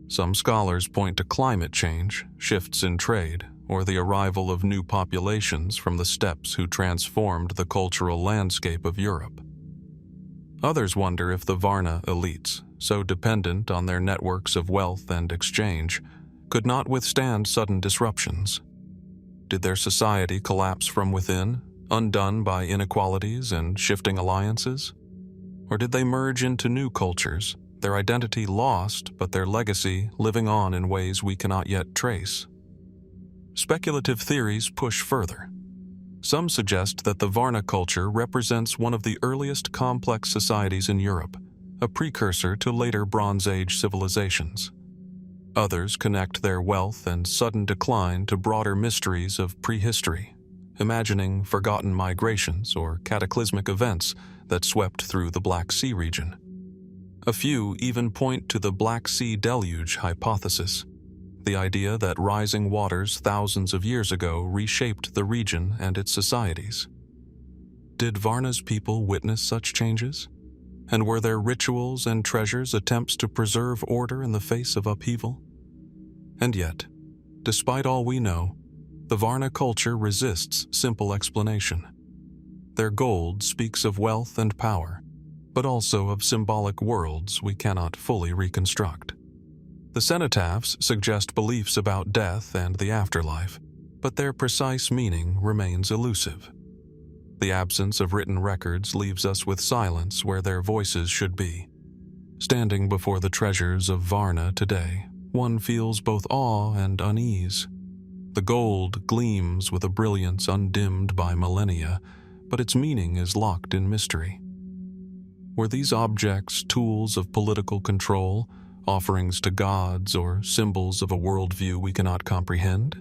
Some scholars point to climate change, shifts in trade, or the arrival of new populations from the steppes who transformed the cultural landscape of Europe. Others wonder if the Varna elites, so dependent on their networks of wealth and exchange, could not withstand sudden disruptions. Did their society collapse from within, undone by inequalities and shifting alliances? Or did they merge into new cultures, their identity lost but their legacy living on in ways we cannot yet trace? Speculative theories push further. Some suggest that the Varna culture represents one of the earliest complex societies in Europe, a precursor to later Bronze Age civilizations. Others connect their wealth and sudden decline to broader mysteries of prehistory, imagining forgotten migrations or cataclysmic events that swept through the Black Sea region. A few even point to the Black Sea deluge hypothesis, the idea that rising waters thousands of years ago reshaped the region and its societies. Did Varna's people witness such changes? And were their rituals and treasures attempts to preserve order in the face of upheaval? And yet, despite all we know, the Varna culture resists simple explanation. Their gold speaks of wealth and power, but also of symbolic worlds we cannot fully reconstruct. The cenotaphs suggest beliefs about death and the afterlife, but their precise meaning remains elusive. The absence of written records leaves us with silence where their voices should be. Standing before the treasures of Varna today, one feels both awe and unease. The gold gleams with a brilliance undimmed by millennia, but its meaning is locked in mystery. Were these objects tools of political control, offerings to gods, or symbols of a worldview we cannot comprehend?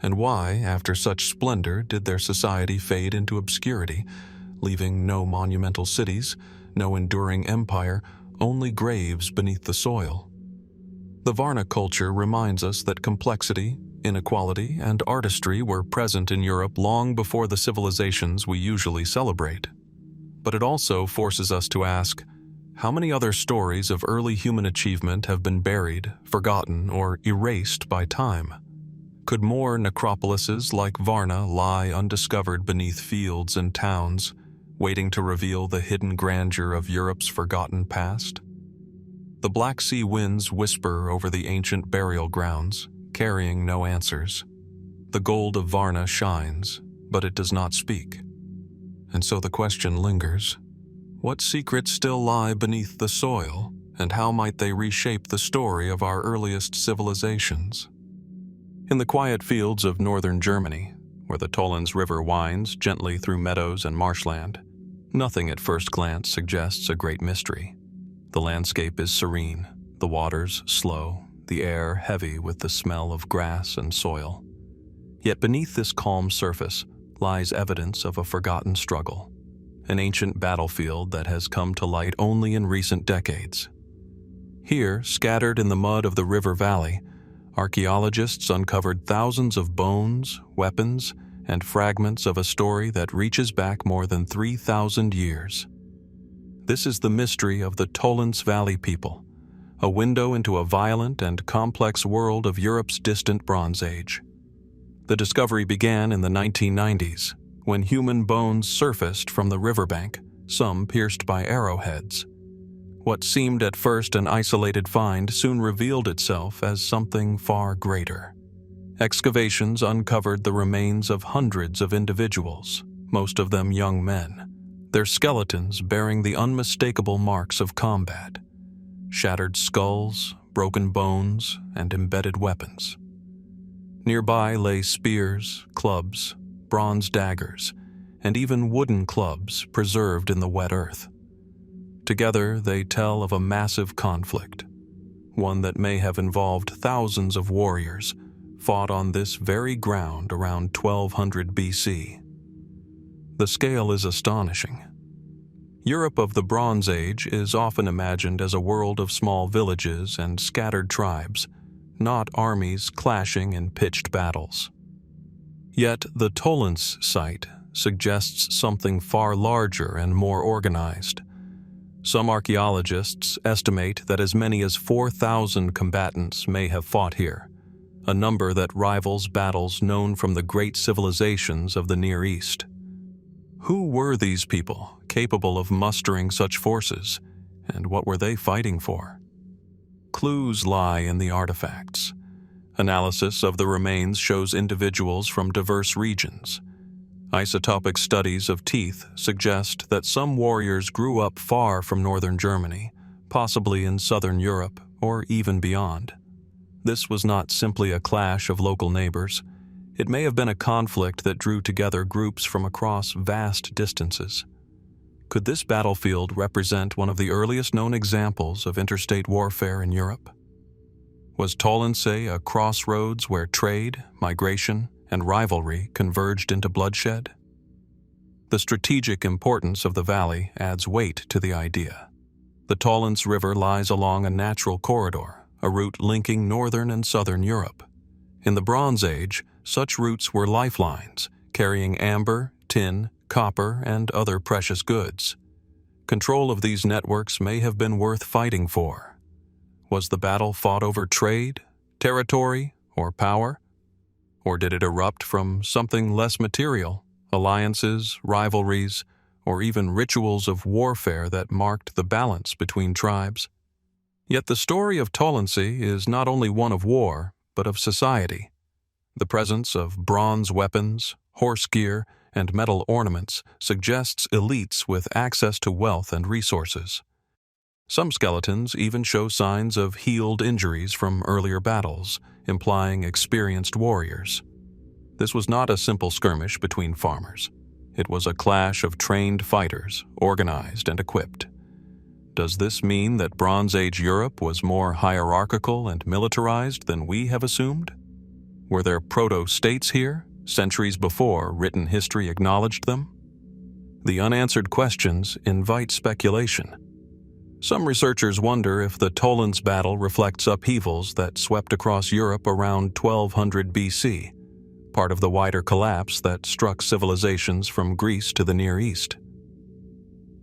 And why, after such splendor, did their society fade into obscurity, leaving no monumental cities, no enduring empire, only graves beneath the soil? The Varna culture reminds us that complexity, inequality, and artistry were present in Europe long before the civilizations we usually celebrate. But it also forces us to ask, how many other stories of early human achievement have been buried, forgotten, or erased by time? Could more necropolises like Varna lie undiscovered beneath fields and towns, waiting to reveal the hidden grandeur of Europe's forgotten past? The Black Sea winds whisper over the ancient burial grounds, carrying no answers. The gold of Varna shines, but it does not speak. And so the question lingers: what secrets still lie beneath the soil, and how might they reshape the story of our earliest civilizations? In the quiet fields of northern Germany, where the Tollense River winds gently through meadows and marshland, nothing at first glance suggests a great mystery. The landscape is serene, the waters slow, the air heavy with the smell of grass and soil. Yet beneath this calm surface lies evidence of a forgotten struggle, an ancient battlefield that has come to light only in recent decades. Here, scattered in the mud of the river valley, archaeologists uncovered thousands of bones, weapons, and fragments of a story that reaches back more than 3,000 years. This is the mystery of the Tollense Valley people, a window into a violent and complex world of Europe's distant Bronze Age. The discovery began in the 1990s, when human bones surfaced from the riverbank, some pierced by arrowheads. What seemed at first an isolated find soon revealed itself as something far greater. Excavations uncovered the remains of hundreds of individuals, most of them young men, their skeletons bearing the unmistakable marks of combat: shattered skulls, broken bones, and embedded weapons. Nearby lay spears, clubs, bronze daggers, and even wooden clubs preserved in the wet earth. Together, they tell of a massive conflict, one that may have involved thousands of warriors fought on this very ground around 1200 BC. The scale is astonishing. Europe of the Bronze Age is often imagined as a world of small villages and scattered tribes, not armies clashing in pitched battles. Yet the Tollense site suggests something far larger and more organized. Some archaeologists estimate that as many as 4,000 combatants may have fought here, a number that rivals battles known from the great civilizations of the Near East. Who were these people capable of mustering such forces, and what were they fighting for? Clues lie in the artifacts. Analysis of the remains shows individuals from diverse regions. Isotopic studies of teeth suggest that some warriors grew up far from northern Germany, possibly in southern Europe or even beyond. This was not simply a clash of local neighbors. It may have been a conflict that drew together groups from across vast distances. Could this battlefield represent one of the earliest known examples of interstate warfare in Europe? Was Tollense a crossroads where trade, migration, and rivalry converged into bloodshed? The strategic importance of the valley adds weight to the idea. The Tollense River lies along a natural corridor, a route linking northern and southern Europe. In the Bronze Age, such routes were lifelines, carrying amber, tin, copper, and other precious goods. Control of these networks may have been worth fighting for. Was the battle fought over trade, territory, or power? Or did it erupt from something less material, alliances, rivalries, or even rituals of warfare that marked the balance between tribes? Yet the story of Tollense is not only one of war, but of society. The presence of bronze weapons, horse gear, and metal ornaments suggests elites with access to wealth and resources. Some skeletons even show signs of healed injuries from earlier battles, implying experienced warriors. This was not a simple skirmish between farmers. It was a clash of trained fighters, organized and equipped. Does this mean that Bronze Age Europe was more hierarchical and militarized than we have assumed? Were there proto-states here, centuries before written history acknowledged them? The unanswered questions invite speculation. Some researchers wonder if the Tollense battle reflects upheavals that swept across Europe around 1200 BC, part of the wider collapse that struck civilizations from Greece to the Near East.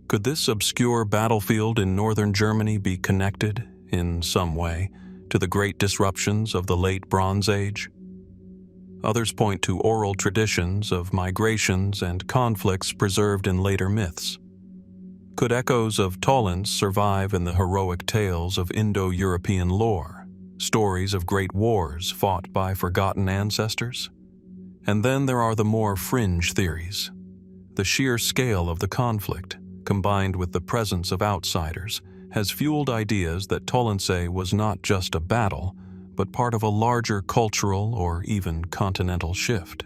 Could this obscure battlefield in northern Germany be connected, in some way, to the great disruptions of the late Bronze Age? Others point to oral traditions of migrations and conflicts preserved in later myths. Could echoes of Tollense survive in the heroic tales of Indo-European lore, stories of great wars fought by forgotten ancestors? And then there are the more fringe theories. The sheer scale of the conflict, combined with the presence of outsiders, has fueled ideas that Tollense was not just a battle, but part of a larger cultural or even continental shift.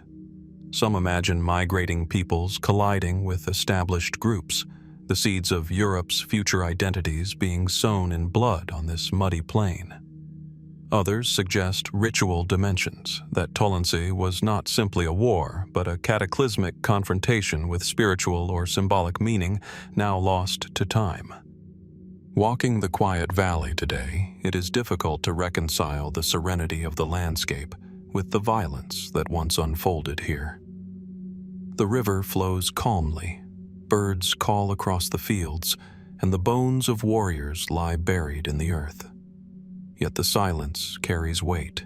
Some imagine migrating peoples colliding with established groups, the seeds of Europe's future identities being sown in blood on this muddy plain. Others suggest ritual dimensions, that Tollense was not simply a war, but a cataclysmic confrontation with spiritual or symbolic meaning now lost to time. Walking the quiet valley today, it is difficult to reconcile the serenity of the landscape with the violence that once unfolded here. The river flows calmly, birds call across the fields, and the bones of warriors lie buried in the earth. Yet the silence carries weight,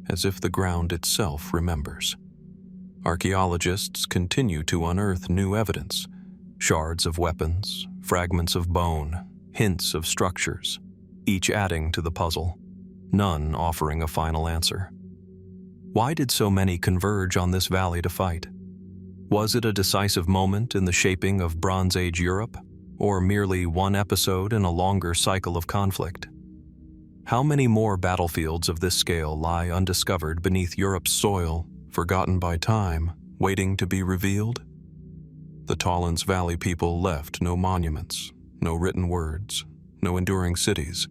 as if the ground itself remembers. Archaeologists continue to unearth new evidence: shards of weapons, fragments of bone, hints of structures, each adding to the puzzle, none offering a final answer. Why did so many converge on this valley to fight? Was it a decisive moment in the shaping of Bronze Age Europe, or merely one episode in a longer cycle of conflict? How many more battlefields of this scale lie undiscovered beneath Europe's soil, forgotten by time, waiting to be revealed? The Tollense Valley people left no monuments, no written words, no enduring cities.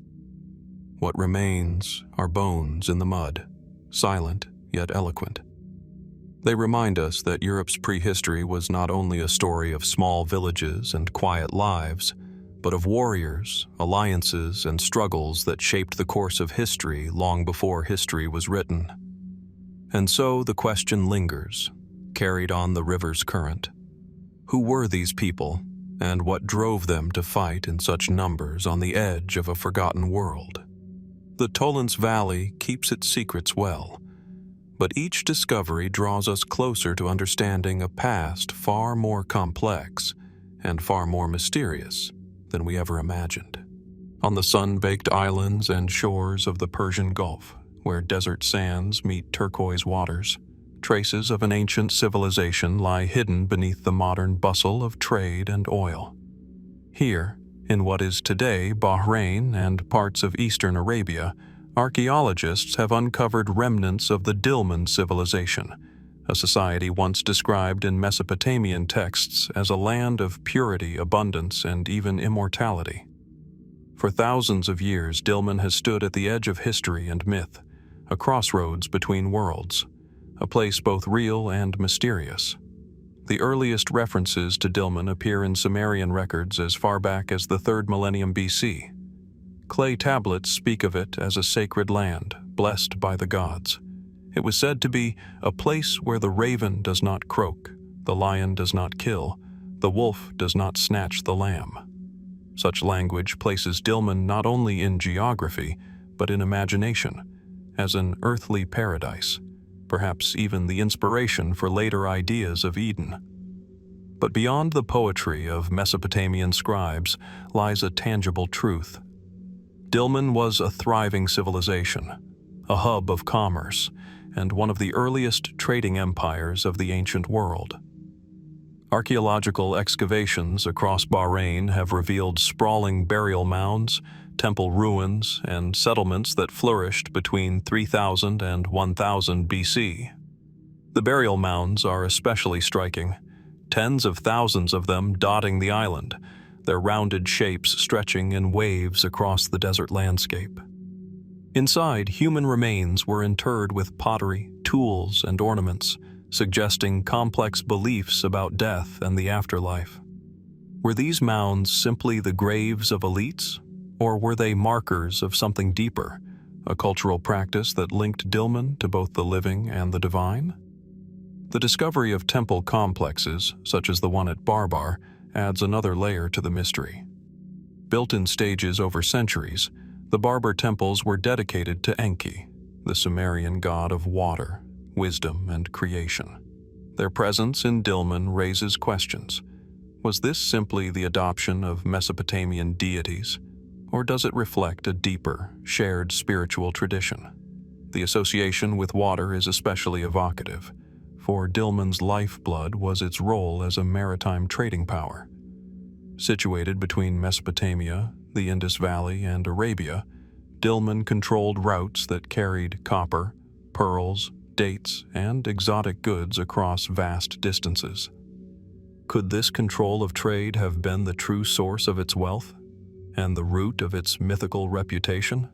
What remains are bones in the mud, silent yet eloquent. They remind us that Europe's prehistory was not only a story of small villages and quiet lives, but of warriors, alliances, and struggles that shaped the course of history long before history was written. And so the question lingers, carried on the river's current. Who were these people, and what drove them to fight in such numbers on the edge of a forgotten world? The Tollense Valley keeps its secrets well, but each discovery draws us closer to understanding a past far more complex and far more mysterious than we ever imagined. On the sun-baked islands and shores of the Persian Gulf, where desert sands meet turquoise waters, traces of an ancient civilization lie hidden beneath the modern bustle of trade and oil. Here, in what is today Bahrain and parts of eastern Arabia, archaeologists have uncovered remnants of the Dilmun Civilization, a society once described in Mesopotamian texts as a land of purity, abundance, and even immortality. For thousands of years, Dilmun has stood at the edge of history and myth, a crossroads between worlds, a place both real and mysterious. The earliest references to Dilmun appear in Sumerian records as far back as the 3rd millennium BC. Clay tablets speak of it as a sacred land, blessed by the gods. It was said to be a place where the raven does not croak, the lion does not kill, the wolf does not snatch the lamb. Such language places Dilmun not only in geography, but in imagination, as an earthly paradise, perhaps even the inspiration for later ideas of Eden. But beyond the poetry of Mesopotamian scribes lies a tangible truth. Dilmun was a thriving civilization, a hub of commerce, and one of the earliest trading empires of the ancient world. Archaeological excavations across Bahrain have revealed sprawling burial mounds, temple ruins, and settlements that flourished between 3000 and 1000 BC. The burial mounds are especially striking, tens of thousands of them dotting the island, their rounded shapes stretching in waves across the desert landscape. Inside, human remains were interred with pottery, tools, and ornaments, suggesting complex beliefs about death and the afterlife. Were these mounds simply the graves of elites, or were they markers of something deeper, a cultural practice that linked Dilmun to both the living and the divine? The discovery of temple complexes, such as the one at Barbar, adds another layer to the mystery. Built in stages over centuries, the Barbar temples were dedicated to Enki, the Sumerian god of water, wisdom, and creation. Their presence in Dilmun raises questions. Was this simply the adoption of Mesopotamian deities, or does it reflect a deeper, shared spiritual tradition? The association with water is especially evocative, for Dilmun's lifeblood was its role as a maritime trading power. Situated between Mesopotamia, the Indus Valley, and Arabia, Dilmun controlled routes that carried copper, pearls, dates, and exotic goods across vast distances. Could this control of trade have been the true source of its wealth, and the root of its mythical reputation?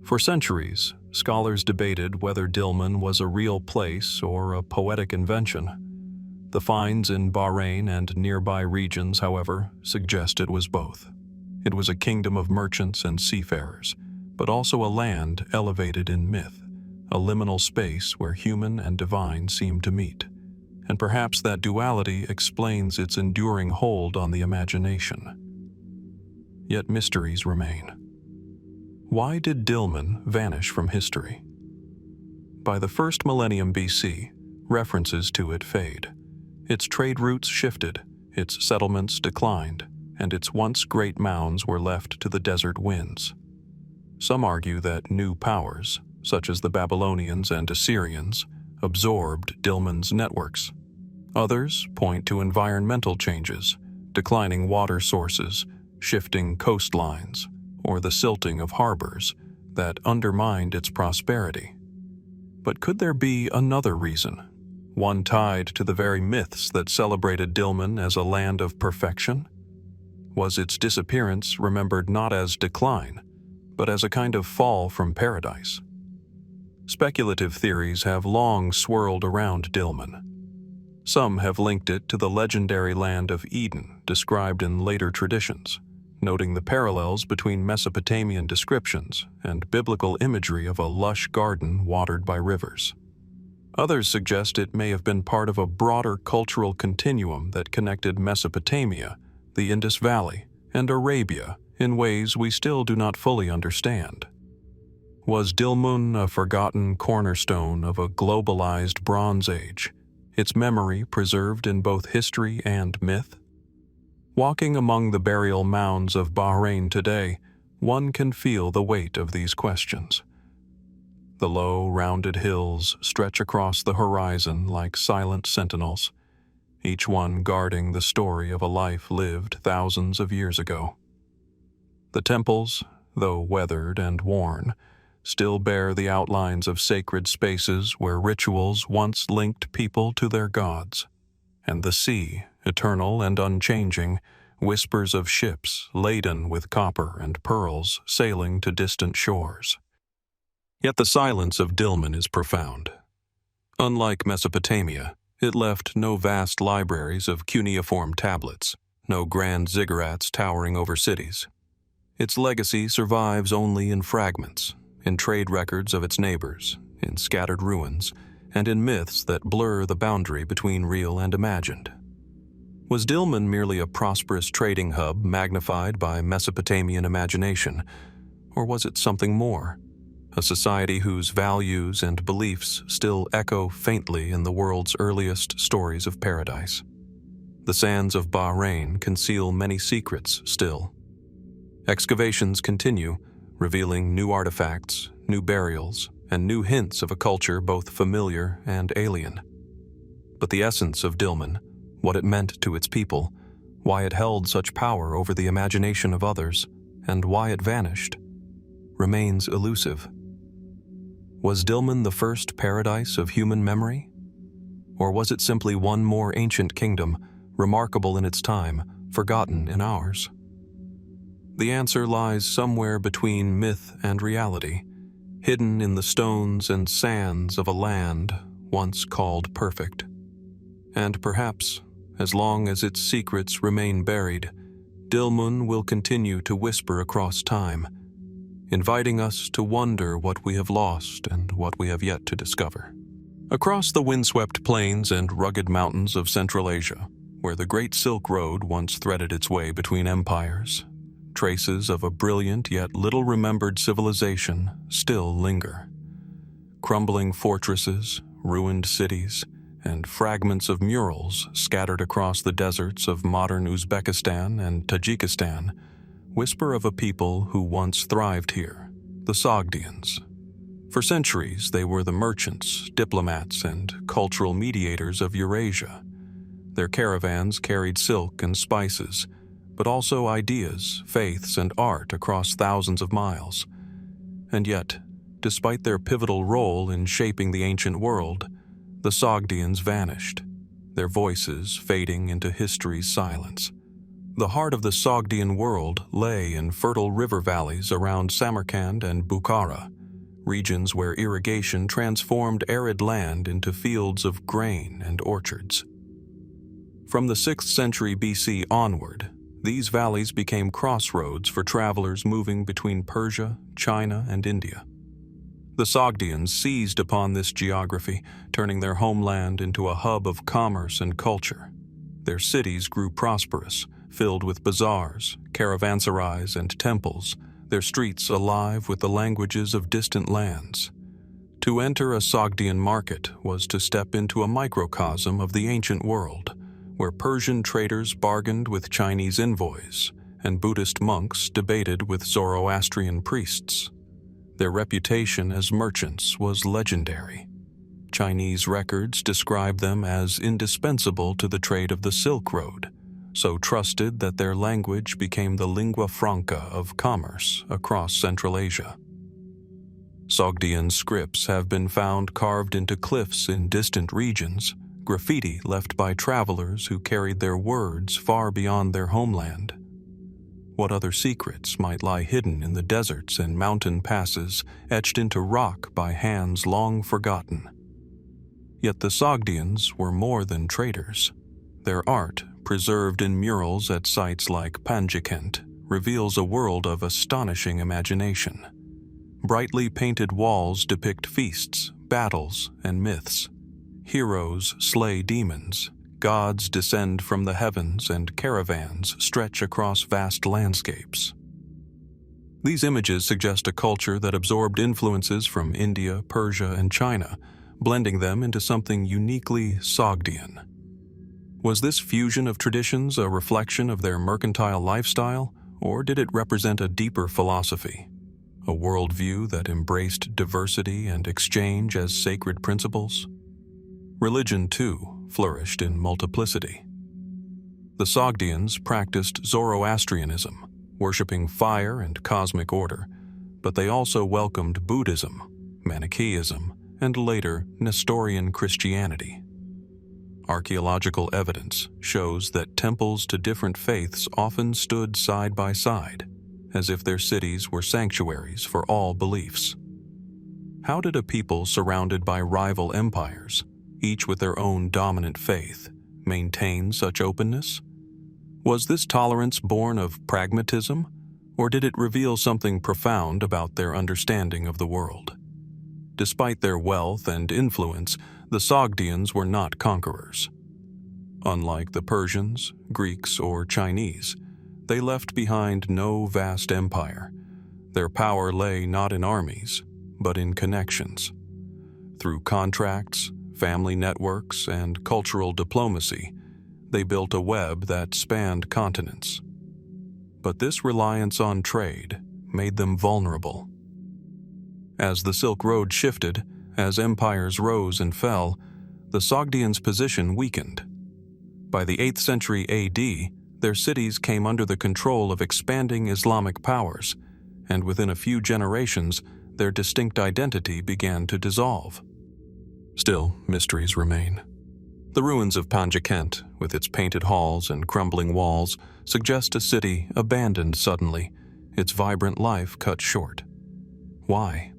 For centuries, scholars debated whether Dilmun was a real place or a poetic invention. The finds in Bahrain and nearby regions, however, suggest it was both. It was a kingdom of merchants and seafarers, but also a land elevated in myth, a liminal space where human and divine seem to meet. And perhaps that duality explains its enduring hold on the imagination. Yet mysteries remain. Why did Dilmun vanish from history? By the 1st millennium BC, references to it fade. Its trade routes shifted, its settlements declined, and its once great mounds were left to the desert winds. Some argue that new powers, such as the Babylonians and Assyrians, absorbed Dilmun's networks. Others point to environmental changes, declining water sources, shifting coastlines, or the silting of harbors that undermined its prosperity. But could there be another reason, one tied to the very myths that celebrated Dilmun as a land of perfection? Was its disappearance remembered not as decline, but as a kind of fall from paradise? Speculative theories have long swirled around Dilmun. Some have linked it to the legendary land of Eden described in later traditions, noting the parallels between Mesopotamian descriptions and biblical imagery of a lush garden watered by rivers. Others suggest it may have been part of a broader cultural continuum that connected Mesopotamia, the Indus Valley, and Arabia in ways we still do not fully understand. Was Dilmun a forgotten cornerstone of a globalized Bronze Age, its memory preserved in both history and myth? Walking among the burial mounds of Bahrain today, one can feel the weight of these questions. The low, rounded hills stretch across the horizon like silent sentinels, each one guarding the story of a life lived thousands of years ago. The temples, though weathered and worn, still bear the outlines of sacred spaces where rituals once linked people to their gods. And the sea, eternal and unchanging, whispers of ships laden with copper and pearls sailing to distant shores. Yet the silence of Dilmun is profound. Unlike Mesopotamia, it left no vast libraries of cuneiform tablets, no grand ziggurats towering over cities. Its legacy survives only in fragments, in trade records of its neighbors, in scattered ruins, and in myths that blur the boundary between real and imagined. Was Dilmun merely a prosperous trading hub magnified by Mesopotamian imagination, or was it something more? A society whose values and beliefs still echo faintly in the world's earliest stories of paradise. The sands of Bahrain conceal many secrets still. Excavations continue, revealing new artifacts, new burials, and new hints of a culture both familiar and alien. But the essence of Dilmun, what it meant to its people, why it held such power over the imagination of others, and why it vanished, remains elusive. Was Dilmun the first paradise of human memory? Or was it simply one more ancient kingdom, remarkable in its time, forgotten in ours? The answer lies somewhere between myth and reality, hidden in the stones and sands of a land once called perfect. And perhaps, as long as its secrets remain buried, Dilmun will continue to whisper across time, inviting us to wonder what we have lost and what we have yet to discover. Across the windswept plains and rugged mountains of Central Asia, where the Great Silk Road once threaded its way between empires, traces of a brilliant yet little-remembered civilization still linger. Crumbling fortresses, ruined cities, and fragments of murals scattered across the deserts of modern Uzbekistan and Tajikistan whisper of a people who once thrived here, the Sogdians. For centuries, they were the merchants, diplomats, and cultural mediators of Eurasia. Their caravans carried silk and spices, but also ideas, faiths, and art across thousands of miles. And yet, despite their pivotal role in shaping the ancient world, the Sogdians vanished, their voices fading into history's silence. The heart of the Sogdian world lay in fertile river valleys around Samarkand and Bukhara, regions where irrigation transformed arid land into fields of grain and orchards. From the 6th century BC onward, these valleys became crossroads for travelers moving between Persia, China, and India. The Sogdians seized upon this geography, turning their homeland into a hub of commerce and culture. Their cities grew prosperous, filled with bazaars, caravanserais, and temples, their streets alive with the languages of distant lands. To enter a Sogdian market was to step into a microcosm of the ancient world, where Persian traders bargained with Chinese envoys, and Buddhist monks debated with Zoroastrian priests. Their reputation as merchants was legendary. Chinese records describe them as indispensable to the trade of the Silk Road, so trusted that their language became the lingua franca of commerce across Central Asia. Sogdian scripts have been found carved into cliffs in distant regions, graffiti left by travelers who carried their words far beyond their homeland. What other secrets might lie hidden in the deserts and mountain passes etched into rock by hands long forgotten? Yet the Sogdians were more than traders. Their art, preserved in murals at sites like Panjikent, reveals a world of astonishing imagination. Brightly painted walls depict feasts, battles, and myths. Heroes slay demons, gods descend from the heavens, and caravans stretch across vast landscapes. These images suggest a culture that absorbed influences from India, Persia, and China, blending them into something uniquely Sogdian. Was this fusion of traditions a reflection of their mercantile lifestyle, or did it represent a deeper philosophy? A worldview that embraced diversity and exchange as sacred principles? Religion, too, flourished in multiplicity. The Sogdians practiced Zoroastrianism, worshipping fire and cosmic order, but they also welcomed Buddhism, Manichaeism, and later Nestorian Christianity. Archaeological evidence shows that temples to different faiths often stood side by side, as if their cities were sanctuaries for all beliefs. How did a people surrounded by rival empires, each with their own dominant faith, maintain such openness? Was this tolerance born of pragmatism, or did it reveal something profound about their understanding of the world? Despite their wealth and influence, the Sogdians were not conquerors. Unlike the Persians, Greeks, or Chinese, they left behind no vast empire. Their power lay not in armies, but in connections. Through contracts, family networks, and cultural diplomacy, they built a web that spanned continents. But this reliance on trade made them vulnerable. As the Silk Road shifted, as empires rose and fell, the Sogdians' position weakened. By the 8th century AD, their cities came under the control of expanding Islamic powers, and within a few generations, their distinct identity began to dissolve. Still, mysteries remain. The ruins of Panjikent, with its painted halls and crumbling walls, suggest a city abandoned suddenly, its vibrant life cut short. Why?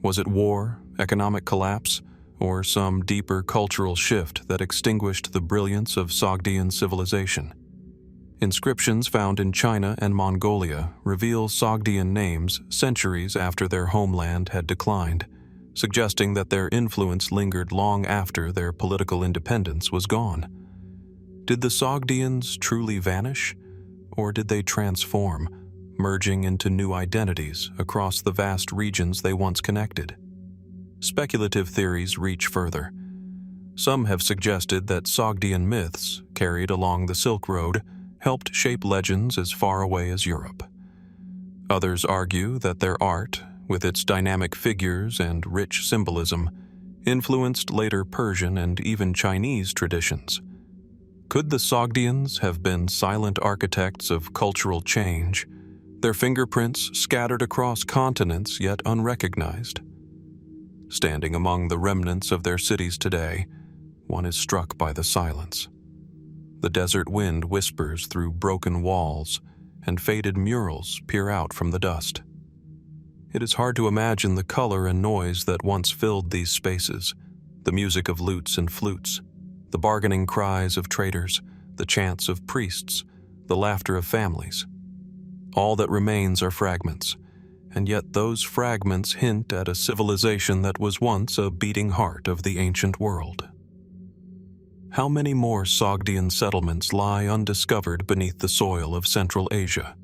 Was it war, economic collapse, or some deeper cultural shift that extinguished the brilliance of Sogdian civilization? Inscriptions found in China and Mongolia reveal Sogdian names centuries after their homeland had declined, suggesting that their influence lingered long after their political independence was gone. Did the Sogdians truly vanish, or did they transform, merging into new identities across the vast regions they once connected? Speculative theories reach further. Some have suggested that Sogdian myths, carried along the Silk Road, helped shape legends as far away as Europe. Others argue that their art, with its dynamic figures and rich symbolism, influenced later Persian and even Chinese traditions. Could the Sogdians have been silent architects of cultural change, their fingerprints scattered across continents yet unrecognized? Standing among the remnants of their cities today, one is struck by the silence. The desert wind whispers through broken walls, and faded murals peer out from the dust. It is hard to imagine the color and noise that once filled these spaces, the music of lutes and flutes, the bargaining cries of traders, the chants of priests, the laughter of families. All that remains are fragments, and yet those fragments hint at a civilization that was once a beating heart of the ancient world. How many more Sogdian settlements lie undiscovered beneath the soil of Central Asia?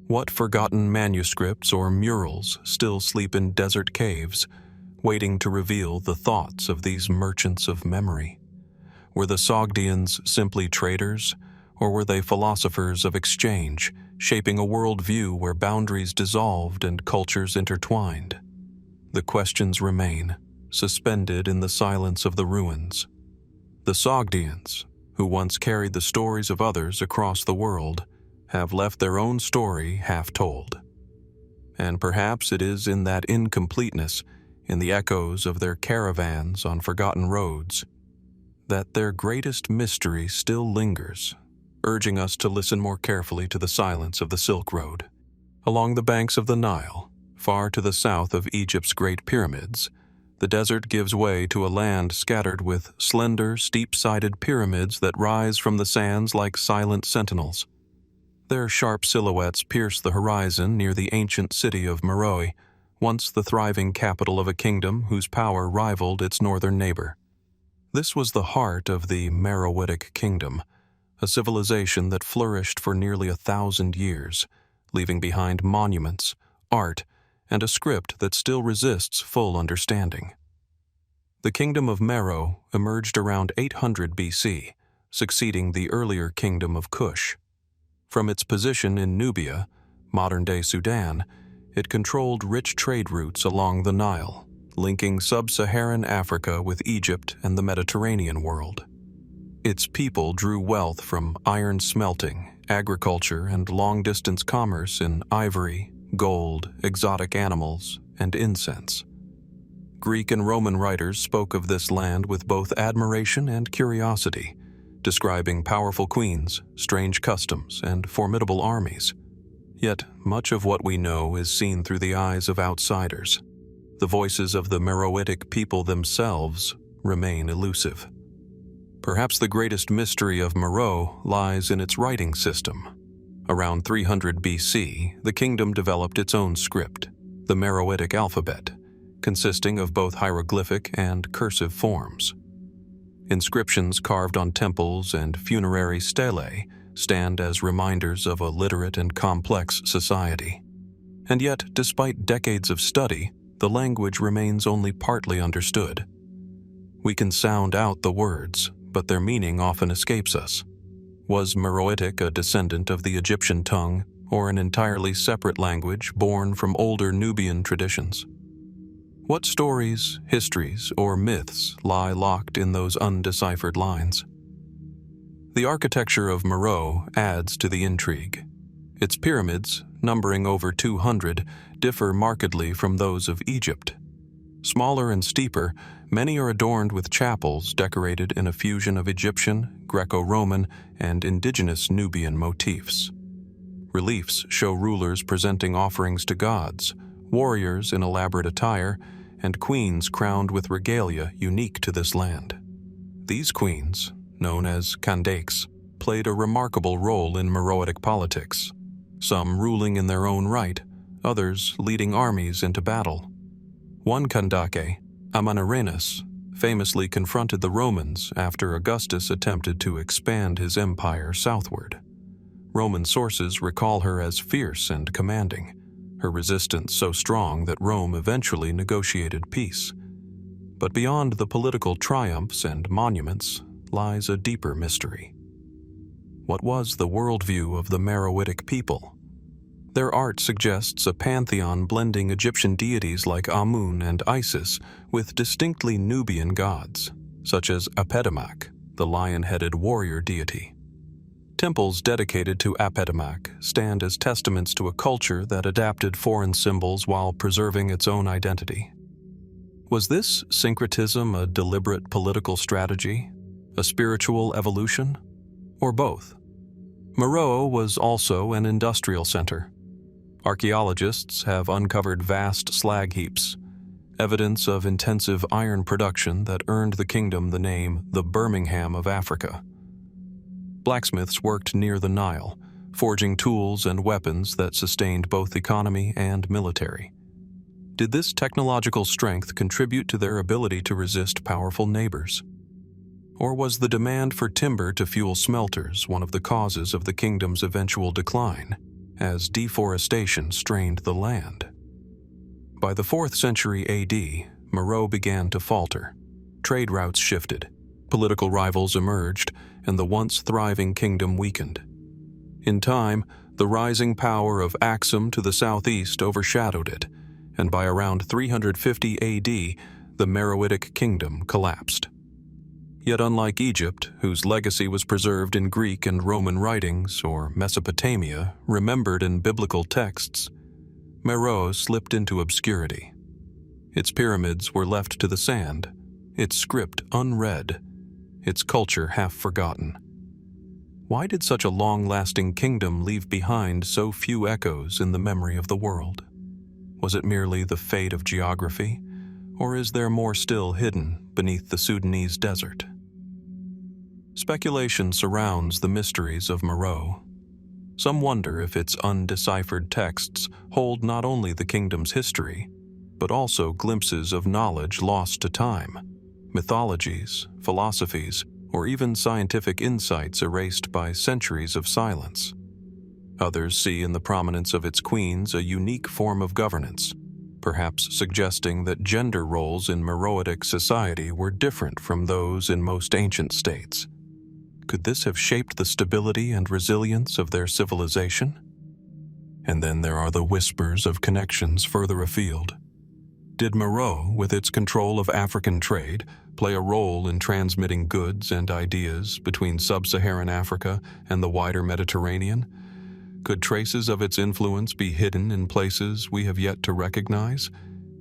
What forgotten manuscripts or murals still sleep in desert caves, waiting to reveal the thoughts of these merchants of memory? Were the Sogdians simply traders, or were they philosophers of exchange, shaping a worldview where boundaries dissolved and cultures intertwined? The questions remain, suspended in the silence of the ruins. The Sogdians, who once carried the stories of others across the world, have left their own story half told. And perhaps it is in that incompleteness, in the echoes of their caravans on forgotten roads, that their greatest mystery still lingers, urging us to listen more carefully to the silence of the Silk Road. Along the banks of the Nile, far to the south of Egypt's Great Pyramids, the desert gives way to a land scattered with slender, steep-sided pyramids that rise from the sands like silent sentinels. Their sharp silhouettes pierce the horizon near the ancient city of Meroe, once the thriving capital of a kingdom whose power rivaled its northern neighbor. This was the heart of the Meroitic Kingdom, a civilization that flourished for nearly 1,000 years, leaving behind monuments, art, and a script that still resists full understanding. The Kingdom of Meroe emerged around 800 BC, succeeding the earlier Kingdom of Kush. From its position in Nubia, modern-day Sudan, it controlled rich trade routes along the Nile, linking sub-Saharan Africa with Egypt and the Mediterranean world. Its people drew wealth from iron smelting, agriculture, and long-distance commerce in ivory, gold, exotic animals, and incense. Greek and Roman writers spoke of this land with both admiration and curiosity, describing powerful queens, strange customs, and formidable armies. Yet much of what we know is seen through the eyes of outsiders. The voices of the Meroitic people themselves remain elusive. Perhaps the greatest mystery of Meroe lies in its writing system. Around 300 BC, the kingdom developed its own script, the Meroitic alphabet, consisting of both hieroglyphic and cursive forms. Inscriptions carved on temples and funerary stelae stand as reminders of a literate and complex society. And yet, despite decades of study, the language remains only partly understood. We can sound out the words, but their meaning often escapes us. Was Meroitic a descendant of the Egyptian tongue, or an entirely separate language born from older Nubian traditions? What stories, histories, or myths lie locked in those undeciphered lines? The architecture of Meroe adds to the intrigue. Its pyramids, numbering over 200, differ markedly from those of Egypt. Smaller and steeper, many are adorned with chapels decorated in a fusion of Egyptian, Greco-Roman, and indigenous Nubian motifs. Reliefs show rulers presenting offerings to gods, warriors in elaborate attire, and queens crowned with regalia unique to this land. These queens, known as kandakes, played a remarkable role in Meroitic politics, some ruling in their own right, others leading armies into battle. One kandake, Amanirenas, famously confronted the Romans after Augustus attempted to expand his empire southward. Roman sources recall her as fierce and commanding, her resistance so strong that Rome eventually negotiated peace. But beyond the political triumphs and monuments lies a deeper mystery. What was the worldview of the Meroitic people? Their art suggests a pantheon blending Egyptian deities like Amun and Isis with distinctly Nubian gods, such as Apetimak, the lion-headed warrior deity. Temples dedicated to Apetimak stand as testaments to a culture that adapted foreign symbols while preserving its own identity. Was this syncretism a deliberate political strategy, a spiritual evolution, or both? Meroe was also an industrial center. Archaeologists have uncovered vast slag heaps, evidence of intensive iron production that earned the kingdom the name the Birmingham of Africa. Blacksmiths worked near the Nile, forging tools and weapons that sustained both economy and military. Did this technological strength contribute to their ability to resist powerful neighbors? Or was the demand for timber to fuel smelters one of the causes of the kingdom's eventual decline, as deforestation strained the land? By the 4th century AD, Meroe began to falter. Trade routes shifted, political rivals emerged, and the once thriving kingdom weakened. In time, the rising power of Aksum to the southeast overshadowed it, and by around 350 AD, the Meroitic Kingdom collapsed. Yet unlike Egypt, whose legacy was preserved in Greek and Roman writings, or Mesopotamia, remembered in biblical texts, Meroe slipped into obscurity. Its pyramids were left to the sand, its script unread, its culture half forgotten. Why did such a long-lasting kingdom leave behind so few echoes in the memory of the world? Was it merely the fate of geography, or is there more still hidden beneath the Sudanese desert? Speculation surrounds the mysteries of Meroe. Some wonder if its undeciphered texts hold not only the kingdom's history, but also glimpses of knowledge lost to time, mythologies, philosophies, or even scientific insights erased by centuries of silence. Others see in the prominence of its queens a unique form of governance, perhaps suggesting that gender roles in Meroitic society were different from those in most ancient states. Could this have shaped the stability and resilience of their civilization? And then there are the whispers of connections further afield. Did Meroe, with its control of African trade, play a role in transmitting goods and ideas between sub-Saharan Africa and the wider Mediterranean? Could traces of its influence be hidden in places we have yet to recognize?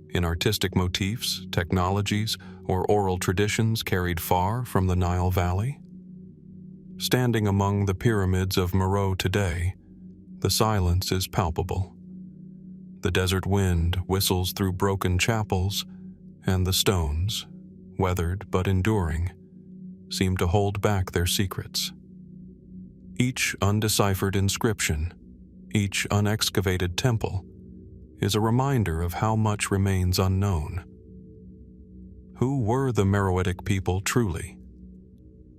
In artistic motifs, technologies, or oral traditions carried far from the Nile Valley? Standing among the pyramids of Meroe today, the silence is palpable. The desert wind whistles through broken chapels, and the stones, weathered but enduring, seem to hold back their secrets. Each undeciphered inscription, each unexcavated temple, is a reminder of how much remains unknown. Who were the Meroitic people truly?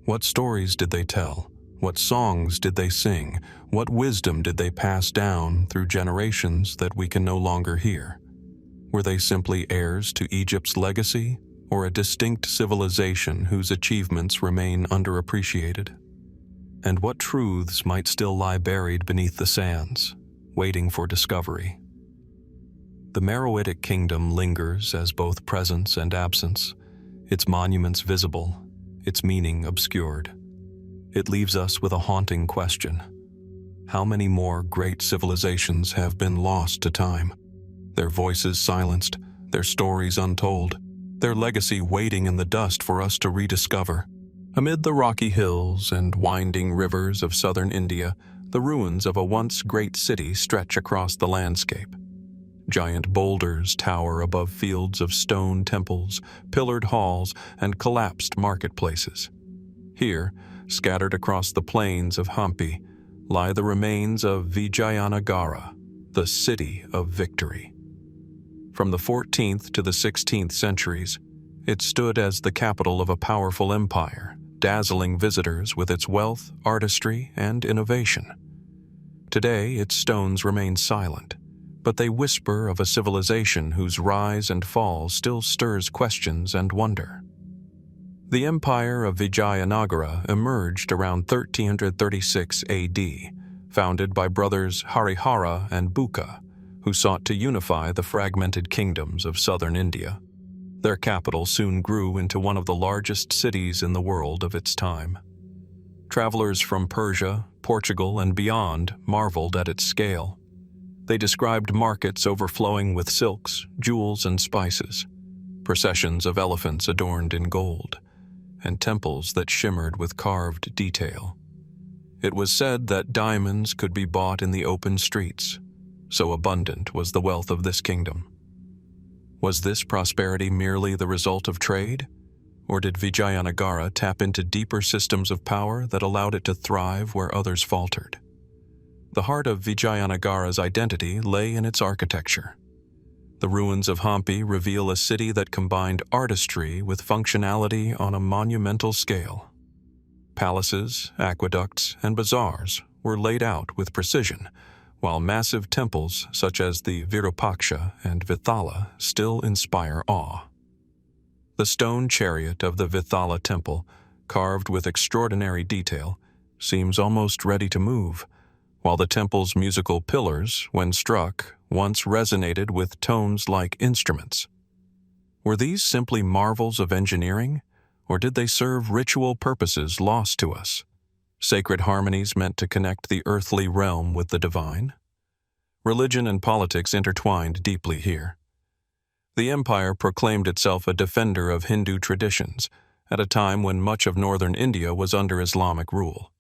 What stories did they tell? What songs did they sing? What wisdom did they pass down through generations that we can no longer hear? Were they simply heirs to Egypt's legacy, or a distinct civilization whose achievements remain underappreciated? And what truths might still lie buried beneath the sands, waiting for discovery? The Meroitic Kingdom lingers as both presence and absence, its monuments visible, its meaning obscured. It leaves us with a haunting question. How many more great civilizations have been lost to time? Their voices silenced, their stories untold, their legacy waiting in the dust for us to rediscover. Amid the rocky hills and winding rivers of southern India, the ruins of a once great city stretch across the landscape. Giant boulders tower above fields of stone temples, pillared halls, and collapsed marketplaces. Here, scattered across the plains of Hampi, lie the remains of Vijayanagara, the city of victory. From the 14th to the 16th centuries, it stood as the capital of a powerful empire, dazzling visitors with its wealth, artistry, and innovation. Today, its stones remain silent, but they whisper of a civilization whose rise and fall still stirs questions and wonder. The empire of Vijayanagara emerged around 1336 AD, founded by brothers Harihara and Bukka, who sought to unify the fragmented kingdoms of southern India. Their capital soon grew into one of the largest cities in the world of its time. Travelers from Persia, Portugal, and beyond marveled at its scale. They described markets overflowing with silks, jewels, and spices, processions of elephants adorned in gold, and temples that shimmered with carved detail. It was said that diamonds could be bought in the open streets, so abundant was the wealth of this kingdom. Was this prosperity merely the result of trade, or did Vijayanagara tap into deeper systems of power that allowed it to thrive where others faltered? The heart of Vijayanagara's identity lay in its architecture. The ruins of Hampi reveal a city that combined artistry with functionality on a monumental scale. Palaces, aqueducts, and bazaars were laid out with precision, while massive temples such as the Virupaksha and Vithala still inspire awe. The stone chariot of the Vithala temple, carved with extraordinary detail, seems almost ready to move, while the temple's musical pillars, when struck, once resonated with tones like instruments. Were these simply marvels of engineering, or did they serve ritual purposes lost to us? Sacred harmonies meant to connect the earthly realm with the divine? Religion and politics intertwined deeply here. The empire proclaimed itself a defender of Hindu traditions at a time when much of northern India was under Islamic rule.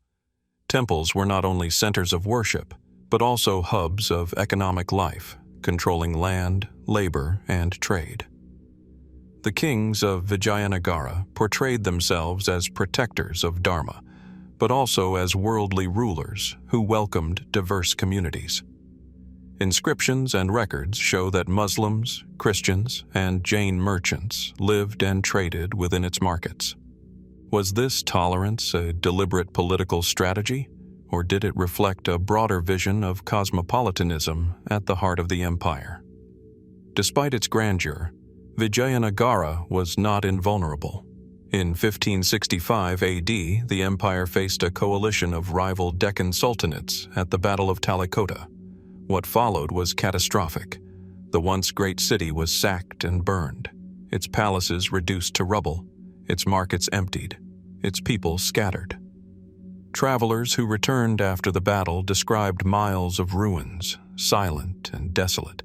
Temples were not only centers of worship, but also hubs of economic life, controlling land, labor, and trade. The kings of Vijayanagara portrayed themselves as protectors of Dharma, but also as worldly rulers who welcomed diverse communities. Inscriptions and records show that Muslims, Christians, and Jain merchants lived and traded within its markets. Was this tolerance a deliberate political strategy, or did it reflect a broader vision of cosmopolitanism at the heart of the empire? Despite its grandeur, Vijayanagara was not invulnerable. In 1565 AD, the empire faced a coalition of rival Deccan sultanates at the Battle of Talikota. What followed was catastrophic. The once great city was sacked and burned, its palaces reduced to rubble, its markets emptied, its people scattered. Travelers who returned after the battle described miles of ruins, silent and desolate.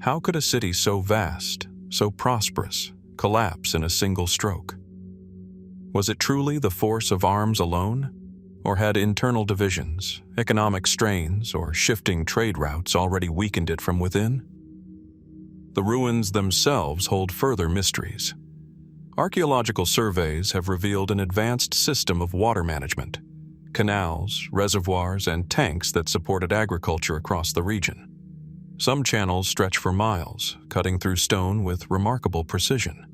How could a city so vast, so prosperous, collapse in a single stroke? Was it truly the force of arms alone, or had internal divisions, economic strains, or shifting trade routes already weakened it from within? The ruins themselves hold further mysteries. Archaeological surveys have revealed an advanced system of water management, canals, reservoirs, and tanks that supported agriculture across the region. Some channels stretch for miles, cutting through stone with remarkable precision.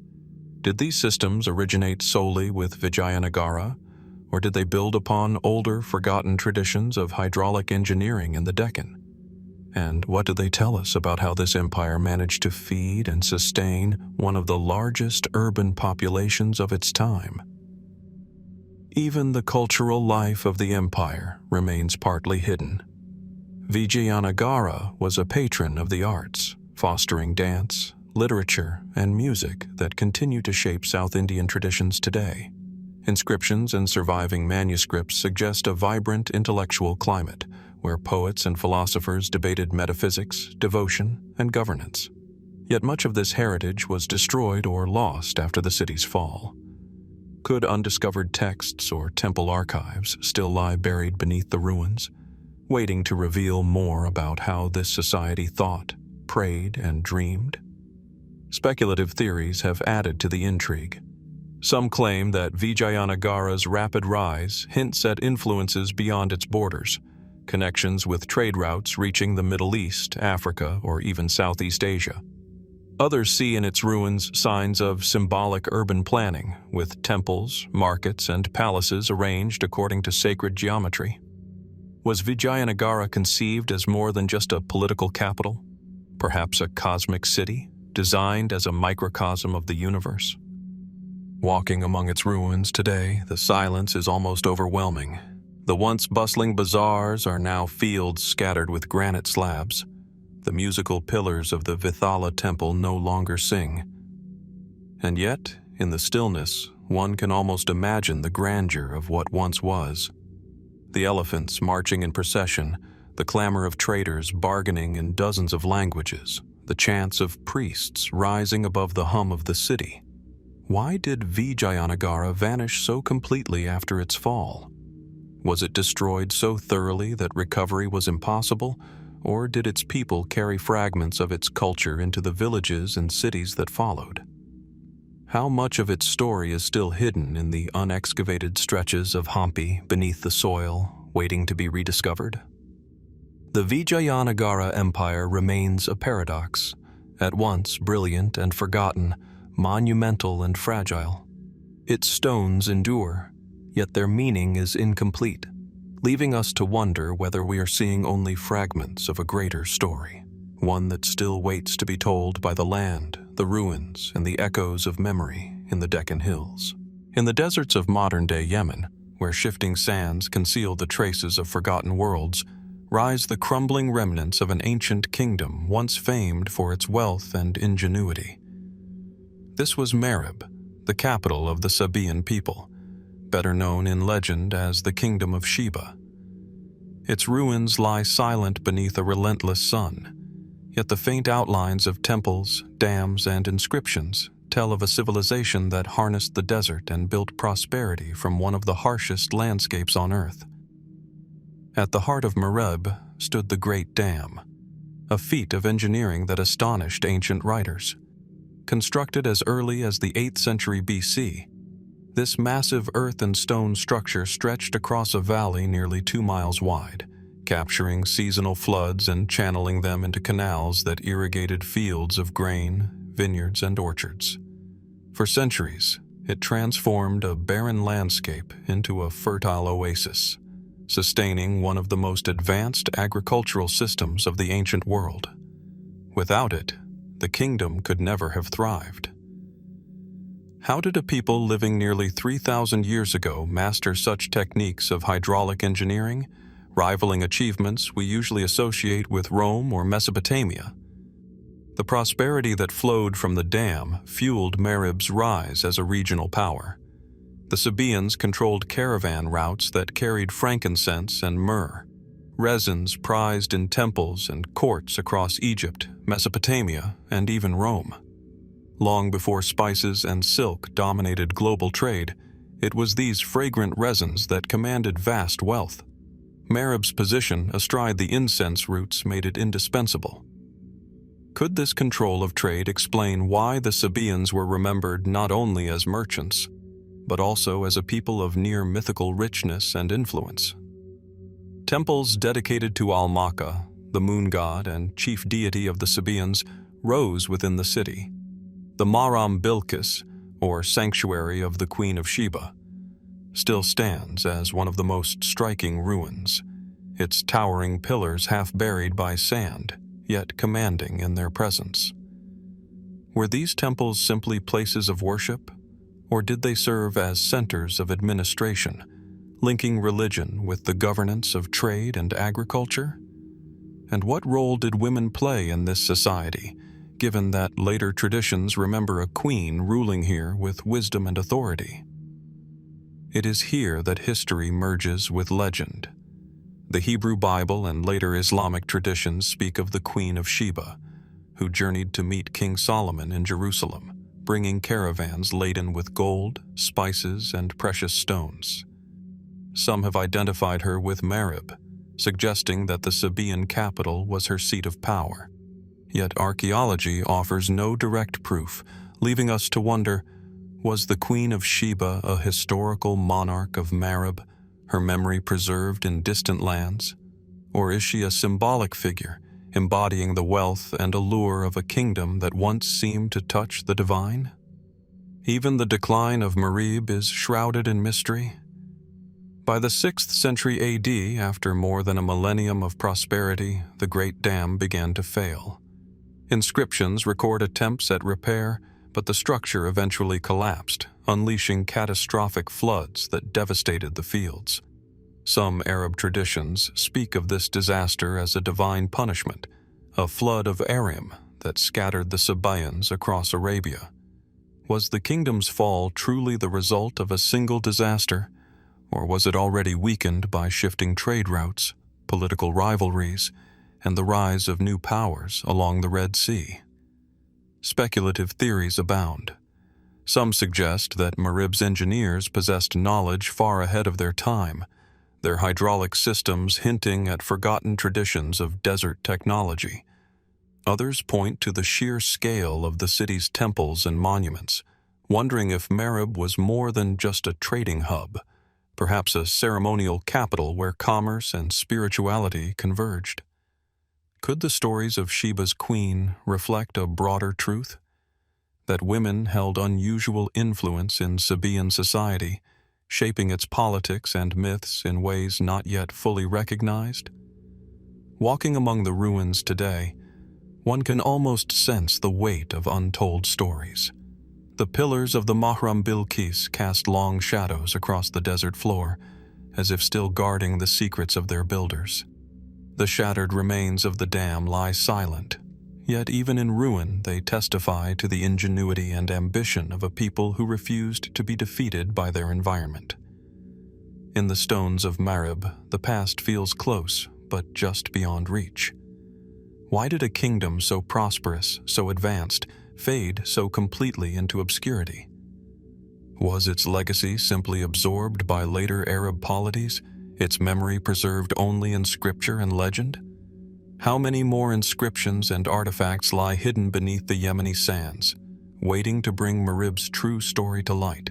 Did these systems originate solely with Vijayanagara, or did they build upon older, forgotten traditions of hydraulic engineering in the Deccan? And what do they tell us about how this empire managed to feed and sustain one of the largest urban populations of its time? Even the cultural life of the empire remains partly hidden. Vijayanagara was a patron of the arts, fostering dance, literature, and music that continue to shape South Indian traditions today. Inscriptions and surviving manuscripts suggest a vibrant intellectual climate where poets and philosophers debated metaphysics, devotion, and governance. Yet much of this heritage was destroyed or lost after the city's fall. Could undiscovered texts or temple archives still lie buried beneath the ruins, waiting to reveal more about how this society thought, prayed, and dreamed? Speculative theories have added to the intrigue. Some claim that Vijayanagara's rapid rise hints at influences beyond its borders, connections with trade routes reaching the Middle East, Africa, or even Southeast Asia. Others see in its ruins signs of symbolic urban planning, with temples, markets, and palaces arranged according to sacred geometry. Was Vijayanagara conceived as more than just a political capital, perhaps a cosmic city, designed as a microcosm of the universe? Walking among its ruins today, the silence is almost overwhelming. The once bustling bazaars are now fields scattered with granite slabs. The musical pillars of the Vithala temple no longer sing. And yet, in the stillness, one can almost imagine the grandeur of what once was. The elephants marching in procession, the clamor of traders bargaining in dozens of languages, the chants of priests rising above the hum of the city. Why did Vijayanagara vanish so completely after its fall? Was it destroyed so thoroughly that recovery was impossible, or did its people carry fragments of its culture into the villages and cities that followed? How much of its story is still hidden in the unexcavated stretches of Hampi beneath the soil, waiting to be rediscovered? The Vijayanagara Empire remains a paradox, at once brilliant and forgotten, monumental and fragile. Its stones endure, yet their meaning is incomplete, leaving us to wonder whether we are seeing only fragments of a greater story, one that still waits to be told by the land, the ruins, and the echoes of memory in the Deccan Hills. In the deserts of modern-day Yemen, where shifting sands conceal the traces of forgotten worlds, rise the crumbling remnants of an ancient kingdom once famed for its wealth and ingenuity. This was Marib, the capital of the Sabaean people, better known in legend as the Kingdom of Sheba. Its ruins lie silent beneath a relentless sun, yet the faint outlines of temples, dams, and inscriptions tell of a civilization that harnessed the desert and built prosperity from one of the harshest landscapes on Earth. At the heart of Marib stood the Great Dam, a feat of engineering that astonished ancient writers. Constructed as early as the 8th century BC, this massive earth and stone structure stretched across a valley nearly 2 miles wide, capturing seasonal floods and channeling them into canals that irrigated fields of grain, vineyards, and orchards. For centuries, it transformed a barren landscape into a fertile oasis, sustaining one of the most advanced agricultural systems of the ancient world. Without it, the kingdom could never have thrived. How did a people living nearly 3,000 years ago master such techniques of hydraulic engineering, rivaling achievements we usually associate with Rome or Mesopotamia? The prosperity that flowed from the dam fueled Marib's rise as a regional power. The Sabaeans controlled caravan routes that carried frankincense and myrrh, resins prized in temples and courts across Egypt, Mesopotamia, and even Rome. Long before spices and silk dominated global trade, it was these fragrant resins that commanded vast wealth. Marib's position astride the incense routes made it indispensable. Could this control of trade explain why the Sabaeans were remembered not only as merchants, but also as a people of near-mythical richness and influence? Temples dedicated to Almaka, the moon god and chief deity of the Sabaeans, rose within the city. The Maram Bilqis, or Sanctuary of the Queen of Sheba, still stands as one of the most striking ruins, its towering pillars half buried by sand, yet commanding in their presence. Were these temples simply places of worship, or did they serve as centers of administration, linking religion with the governance of trade and agriculture? And what role did women play in this society, given that later traditions remember a queen ruling here with wisdom and authority? It is here that history merges with legend. The Hebrew Bible and later Islamic traditions speak of the Queen of Sheba, who journeyed to meet King Solomon in Jerusalem, bringing caravans laden with gold, spices, and precious stones. Some have identified her with Marib, suggesting that the Sabaean capital was her seat of power. Yet archaeology offers no direct proof, leaving us to wonder, was the Queen of Sheba a historical monarch of Marib, her memory preserved in distant lands? Or is she a symbolic figure, embodying the wealth and allure of a kingdom that once seemed to touch the divine? Even the decline of Marib is shrouded in mystery. By the 6th century AD, after more than a millennium of prosperity, the Great Dam began to fail. Inscriptions record attempts at repair, but the structure eventually collapsed, unleashing catastrophic floods that devastated the fields. Some Arab traditions speak of this disaster as a divine punishment, a flood of Arim that scattered the Sabaeans across Arabia. Was the kingdom's fall truly the result of a single disaster, or was it already weakened by shifting trade routes, political rivalries, and the rise of new powers along the Red Sea? Speculative theories abound. Some suggest that Marib's engineers possessed knowledge far ahead of their time, their hydraulic systems hinting at forgotten traditions of desert technology. Others point to the sheer scale of the city's temples and monuments, wondering if Marib was more than just a trading hub, perhaps a ceremonial capital where commerce and spirituality converged. Could the stories of Sheba's queen reflect a broader truth? That women held unusual influence in Sabaean society, shaping its politics and myths in ways not yet fully recognized? Walking among the ruins today, one can almost sense the weight of untold stories. The pillars of the Mahram Bilqis cast long shadows across the desert floor, as if still guarding the secrets of their builders. The shattered remains of the dam lie silent, Yet even in ruin, they testify to the ingenuity and ambition of a people who refused to be defeated by their environment. In the stones of Marib, the past feels close, but just beyond reach. Why did a kingdom so prosperous, so advanced, fade so completely into obscurity? Was its legacy simply absorbed by later Arab polities, its memory preserved only in scripture and legend? How many more inscriptions and artifacts lie hidden beneath the Yemeni sands, waiting to bring Marib's true story to light?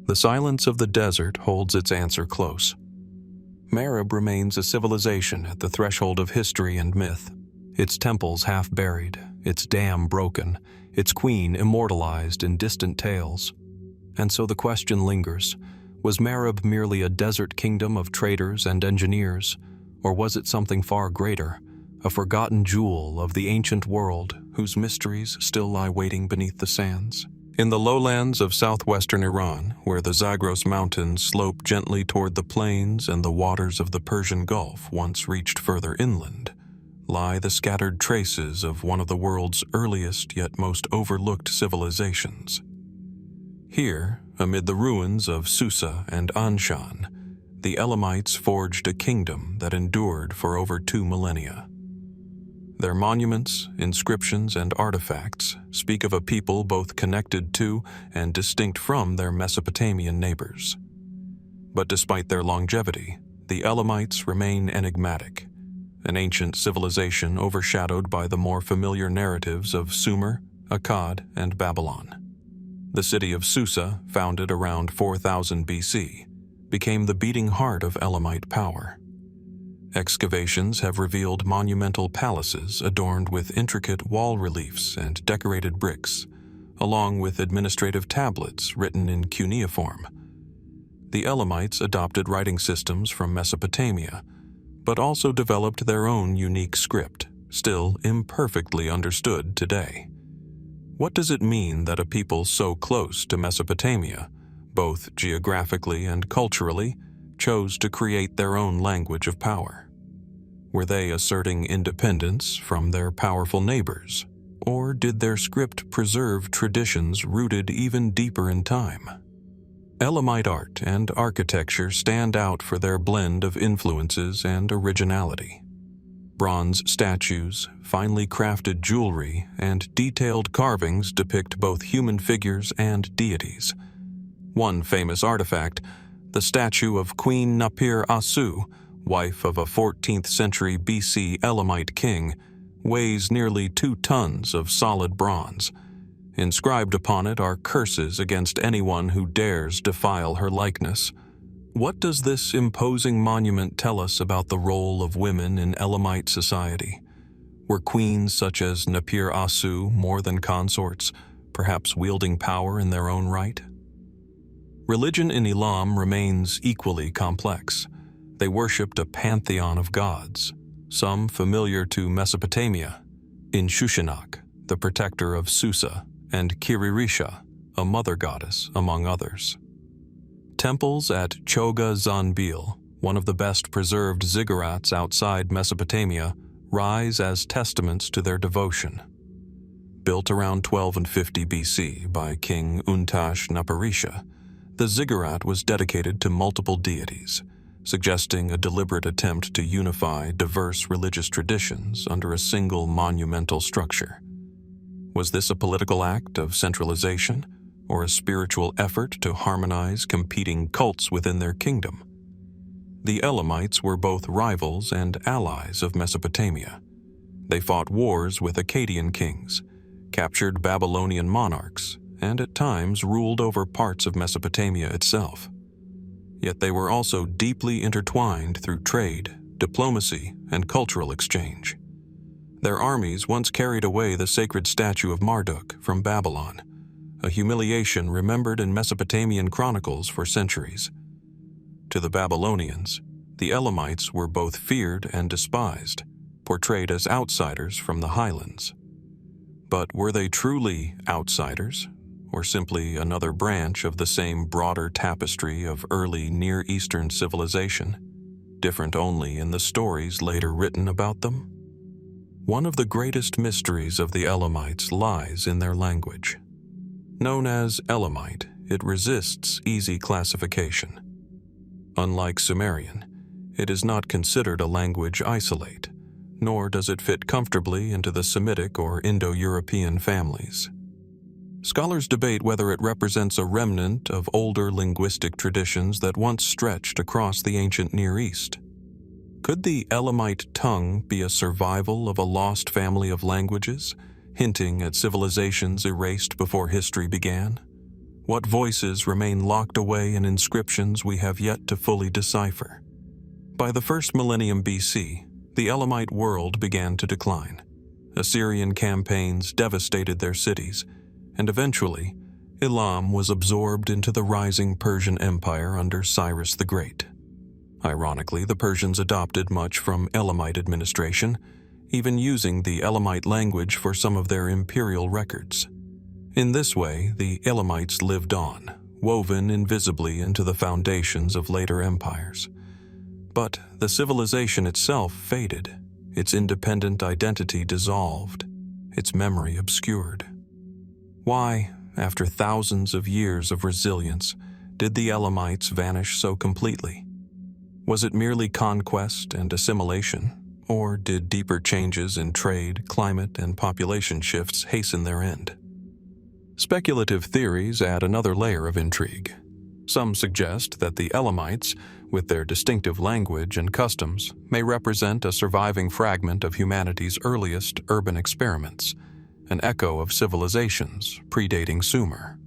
The silence of the desert holds its answer close. Marib remains a civilization at the threshold of history and myth, its temples half-buried, its dam broken, its queen immortalized in distant tales. And so the question lingers, was Marib merely a desert kingdom of traders and engineers, or was it something far greater, a forgotten jewel of the ancient world whose mysteries still lie waiting beneath the sands? In the lowlands of southwestern Iran, where the Zagros Mountains slope gently toward the plains and the waters of the Persian Gulf once reached further inland, lie the scattered traces of one of the world's earliest yet most overlooked civilizations. Here, amid the ruins of Susa and Anshan, the Elamites forged a kingdom that endured for over 2 millennia. Their monuments, inscriptions, and artifacts speak of a people both connected to and distinct from their Mesopotamian neighbors. But despite their longevity, the Elamites remain enigmatic, an ancient civilization overshadowed by the more familiar narratives of Sumer, Akkad, and Babylon. The city of Susa, founded around 4000 BC, became the beating heart of Elamite power. Excavations have revealed monumental palaces adorned with intricate wall reliefs and decorated bricks, along with administrative tablets written in cuneiform. The Elamites adopted writing systems from Mesopotamia, but also developed their own unique script, still imperfectly understood today. What does it mean that a people so close to Mesopotamia, both geographically and culturally, chose to create their own language of power? Were they asserting independence from their powerful neighbors, or did their script preserve traditions rooted even deeper in time? Elamite art and architecture stand out for their blend of influences and originality. Bronze statues, finely crafted jewelry, and detailed carvings depict both human figures and deities. One famous artifact, the statue of Queen Napir-Asu, wife of a 14th century BC Elamite king, weighs nearly 2 tons of solid bronze. Inscribed upon it are curses against anyone who dares defile her likeness. What does this imposing monument tell us about the role of women in Elamite society? Were queens such as Napir-Asu more than consorts, perhaps wielding power in their own right? Religion in Elam remains equally complex. They worshipped a pantheon of gods, some familiar to Mesopotamia, Inshushinak, the protector of Susa, and Kiririsha, a mother goddess, among others. Temples at Choga Zanbil, one of the best preserved ziggurats outside Mesopotamia, rise as testaments to their devotion. Built around 12 and 50 BC by King Untash-Naparisha, the ziggurat was dedicated to multiple deities, suggesting a deliberate attempt to unify diverse religious traditions under a single monumental structure. Was this a political act of centralization, or a spiritual effort to harmonize competing cults within their kingdom? The Elamites were both rivals and allies of Mesopotamia. They fought wars with Akkadian kings, captured Babylonian monarchs, and at times ruled over parts of Mesopotamia itself. Yet they were also deeply intertwined through trade, diplomacy, and cultural exchange. Their armies once carried away the sacred statue of Marduk from Babylon, a humiliation remembered in Mesopotamian chronicles for centuries. To the Babylonians, the Elamites were both feared and despised, portrayed as outsiders from the highlands. But were they truly outsiders, or simply another branch of the same broader tapestry of early Near Eastern civilization, different only in the stories later written about them? One of the greatest mysteries of the Elamites lies in their language. Known as Elamite, it resists easy classification. Unlike Sumerian, it is not considered a language isolate, nor does it fit comfortably into the Semitic or Indo-European families. Scholars debate whether it represents a remnant of older linguistic traditions that once stretched across the ancient Near East. Could the Elamite tongue be a survival of a lost family of languages, hinting at civilizations erased before history began? What voices remain locked away in inscriptions we have yet to fully decipher? By the first millennium BC, the Elamite world began to decline. Assyrian campaigns devastated their cities, and eventually, Elam was absorbed into the rising Persian Empire under Cyrus the Great. Ironically, the Persians adopted much from Elamite administration, even using the Elamite language for some of their imperial records. In this way, the Elamites lived on, woven invisibly into the foundations of later empires. But the civilization itself faded, its independent identity dissolved, its memory obscured. Why, after thousands of years of resilience, did the Elamites vanish so completely? Was it merely conquest and assimilation, or did deeper changes in trade, climate, and population shifts hasten their end? Speculative theories add another layer of intrigue. Some suggest that the Elamites, with their distinctive language and customs, may represent a surviving fragment of humanity's earliest urban experiments, an echo of civilizations predating Sumer.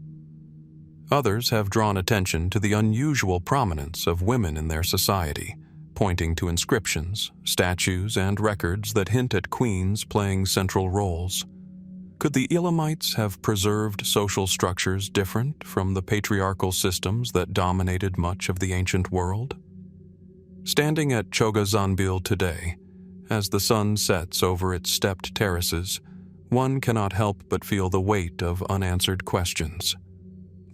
Others have drawn attention to the unusual prominence of women in their society, pointing to inscriptions, statues, and records that hint at queens playing central roles. Could the Elamites have preserved social structures different from the patriarchal systems that dominated much of the ancient world? Standing at Chogha today, as the sun sets over its stepped terraces, one cannot help but feel the weight of unanswered questions.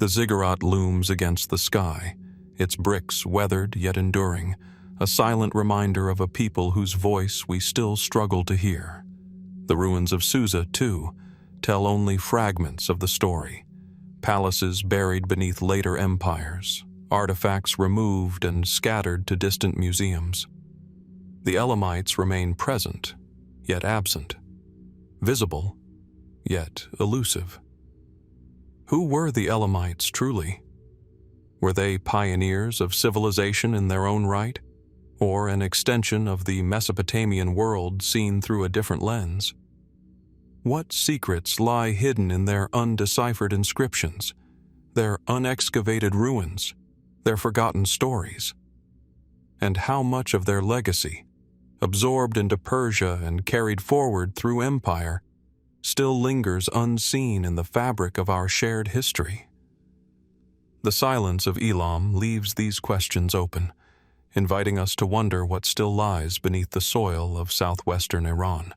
The ziggurat looms against the sky, its bricks weathered yet enduring, a silent reminder of a people whose voice we still struggle to hear. The ruins of Susa, too, tell only fragments of the story. Palaces buried beneath later empires, artifacts removed and scattered to distant museums. The Elamites remain present, yet absent. Visible, yet elusive. Who were the Elamites truly? Were they pioneers of civilization in their own right, or an extension of the Mesopotamian world seen through a different lens? What secrets lie hidden in their undeciphered inscriptions, their unexcavated ruins, their forgotten stories? And how much of their legacy, absorbed into Persia and carried forward through empire, still lingers unseen in the fabric of our shared history? The silence of Elam leaves these questions open, inviting us to wonder what still lies beneath the soil of southwestern Iran,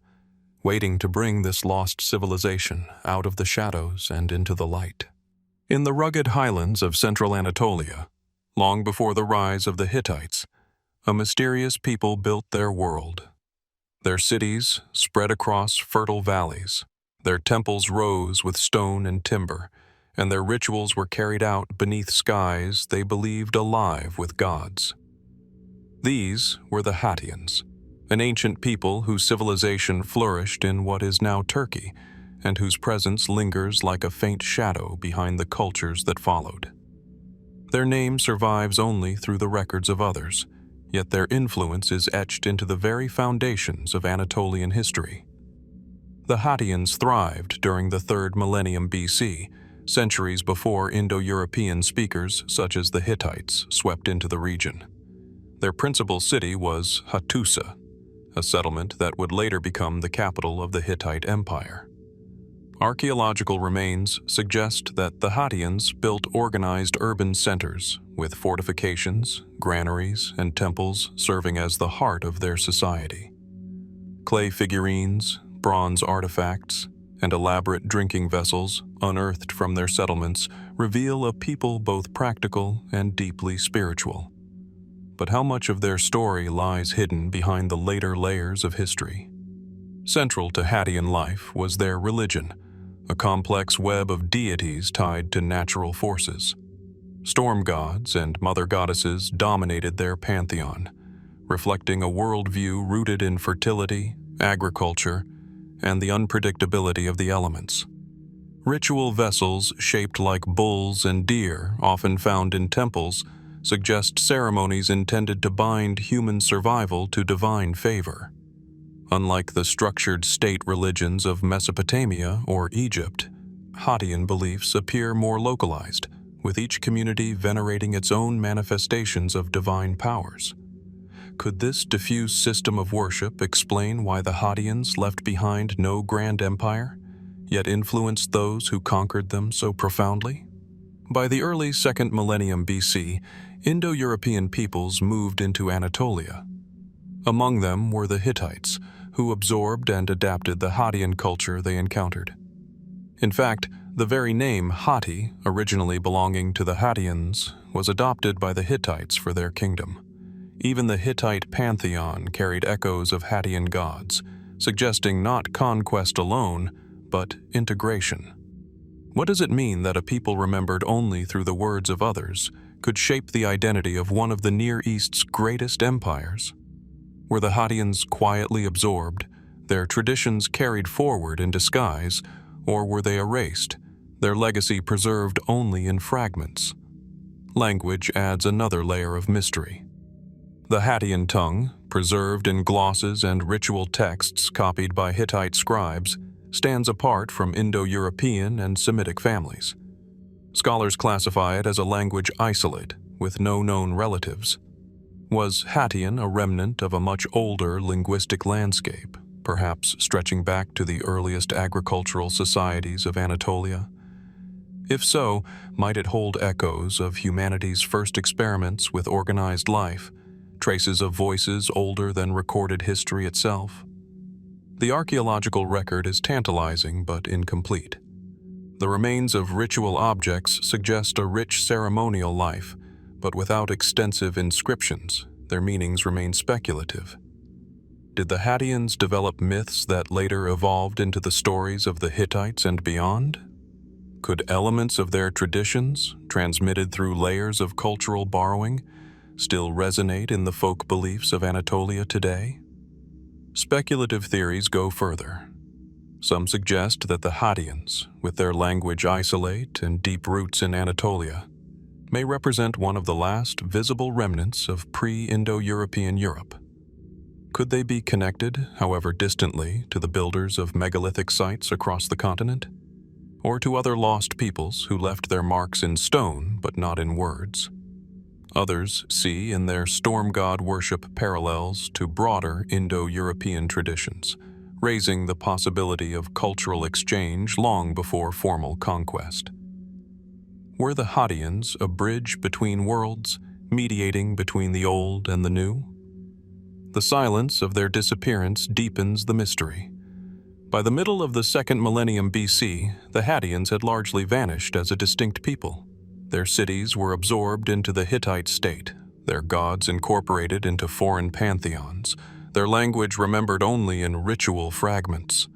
waiting to bring this lost civilization out of the shadows and into the light. In the rugged highlands of central Anatolia, long before the rise of the Hittites, a mysterious people built their world. Their cities spread across fertile valleys, their temples rose with stone and timber, and their rituals were carried out beneath skies they believed alive with gods. These were the Hattians, an ancient people whose civilization flourished in what is now Turkey, and whose presence lingers like a faint shadow behind the cultures that followed. Their name survives only through the records of others, yet their influence is etched into the very foundations of Anatolian history. The Hattians thrived during the 3rd millennium BC, centuries before Indo-European speakers such as the Hittites swept into the region. Their principal city was Hattusa, a settlement that would later become the capital of the Hittite Empire. Archaeological remains suggest that the Hattians built organized urban centers with fortifications, granaries, and temples serving as the heart of their society. Clay figurines, bronze artifacts, and elaborate drinking vessels unearthed from their settlements reveal a people both practical and deeply spiritual. But how much of their story lies hidden behind the later layers of history? Central to Hattian life was their religion, a complex web of deities tied to natural forces. Storm gods and mother goddesses dominated their pantheon, reflecting a worldview rooted in fertility, agriculture, and the unpredictability of the elements. Ritual vessels shaped like bulls and deer, often found in temples, suggest ceremonies intended to bind human survival to divine favor. Unlike the structured state religions of Mesopotamia or Egypt, Hattian beliefs appear more localized, with each community venerating its own manifestations of divine powers. Could this diffuse system of worship explain why the Hattians left behind no grand empire, yet influenced those who conquered them so profoundly? By the early 2nd millennium BC, Indo-European peoples moved into Anatolia. Among them were the Hittites, who absorbed and adapted the Hattian culture they encountered. In fact, the very name Hatti, originally belonging to the Hattians, was adopted by the Hittites for their kingdom. Even the Hittite pantheon carried echoes of Hattian gods, suggesting not conquest alone, but integration. What does it mean that a people remembered only through the words of others could shape the identity of one of the Near East's greatest empires? Were the Hattians quietly absorbed, their traditions carried forward in disguise, or were they erased, their legacy preserved only in fragments? Language adds another layer of mystery. The Hattian tongue, preserved in glosses and ritual texts copied by Hittite scribes, stands apart from Indo-European and Semitic families. Scholars classify it as a language isolate, with no known relatives. Was Hattian a remnant of a much older linguistic landscape, perhaps stretching back to the earliest agricultural societies of Anatolia? If so, might it hold echoes of humanity's first experiments with organized life, traces of voices older than recorded history itself? The archaeological record is tantalizing but incomplete. The remains of ritual objects suggest a rich ceremonial life, but without extensive inscriptions, their meanings remain speculative. Did the Hattians develop myths that later evolved into the stories of the Hittites and beyond? Could elements of their traditions, transmitted through layers of cultural borrowing, still resonate in the folk beliefs of Anatolia today? Speculative theories go further. Some suggest that the Hattians, with their language isolate and deep roots in Anatolia, may represent one of the last visible remnants of pre-Indo-European Europe. Could they be connected, however distantly, to the builders of megalithic sites across the continent? Or to other lost peoples who left their marks in stone but not in words? Others see in their storm god worship parallels to broader Indo-European traditions, raising the possibility of cultural exchange long before formal conquest. Were the Hattians a bridge between worlds, mediating between the old and the new? The silence of their disappearance deepens the mystery. By the middle of the 2nd millennium BC, the Hattians had largely vanished as a distinct people. Their cities were absorbed into the Hittite state, their gods incorporated into foreign pantheons, their language remembered only in ritual fragments.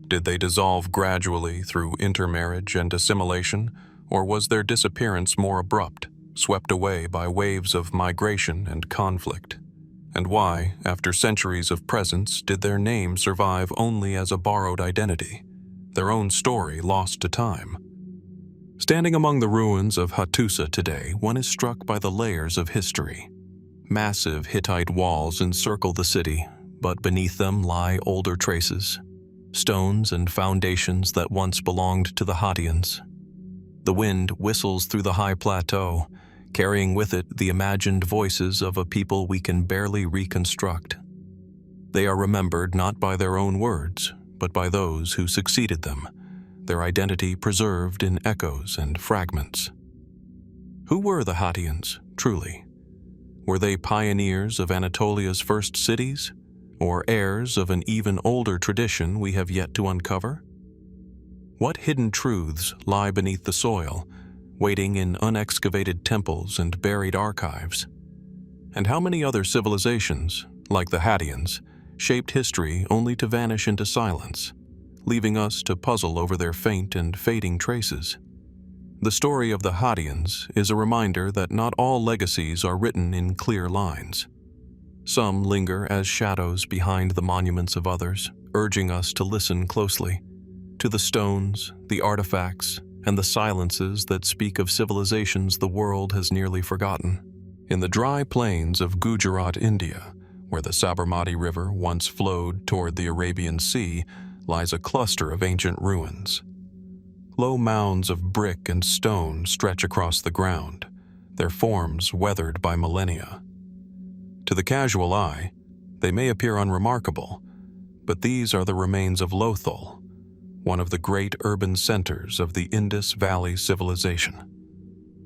Did they dissolve gradually through intermarriage and assimilation, or was their disappearance more abrupt, swept away by waves of migration and conflict? And why, after centuries of presence, did their name survive only as a borrowed identity, their own story lost to time? Standing among the ruins of Hattusa today, one is struck by the layers of history. Massive Hittite walls encircle the city, but beneath them lie older traces, stones and foundations that once belonged to the Hattians. The wind whistles through the high plateau, carrying with it the imagined voices of a people we can barely reconstruct. They are remembered not by their own words, but by those who succeeded them, their identity preserved in echoes and fragments. Who were the Hattians, truly? Were they pioneers of Anatolia's first cities, or heirs of an even older tradition we have yet to uncover? What hidden truths lie beneath the soil, waiting in unexcavated temples and buried archives? And how many other civilizations, like the Hattians, shaped history only to vanish into silence, leaving us to puzzle over their faint and fading traces. The story of the Hattians is a reminder that not all legacies are written in clear lines. Some linger as shadows behind the monuments of others, urging us to listen closely to the stones, the artifacts, and the silences that speak of civilizations the world has nearly forgotten. In the dry plains of Gujarat, India, where the Sabarmati River once flowed toward the Arabian Sea, lies a cluster of ancient ruins. Low mounds of brick and stone stretch across the ground, their forms weathered by millennia. To the casual eye, they may appear unremarkable, but these are the remains of Lothal, one of the great urban centers of the Indus Valley Civilization.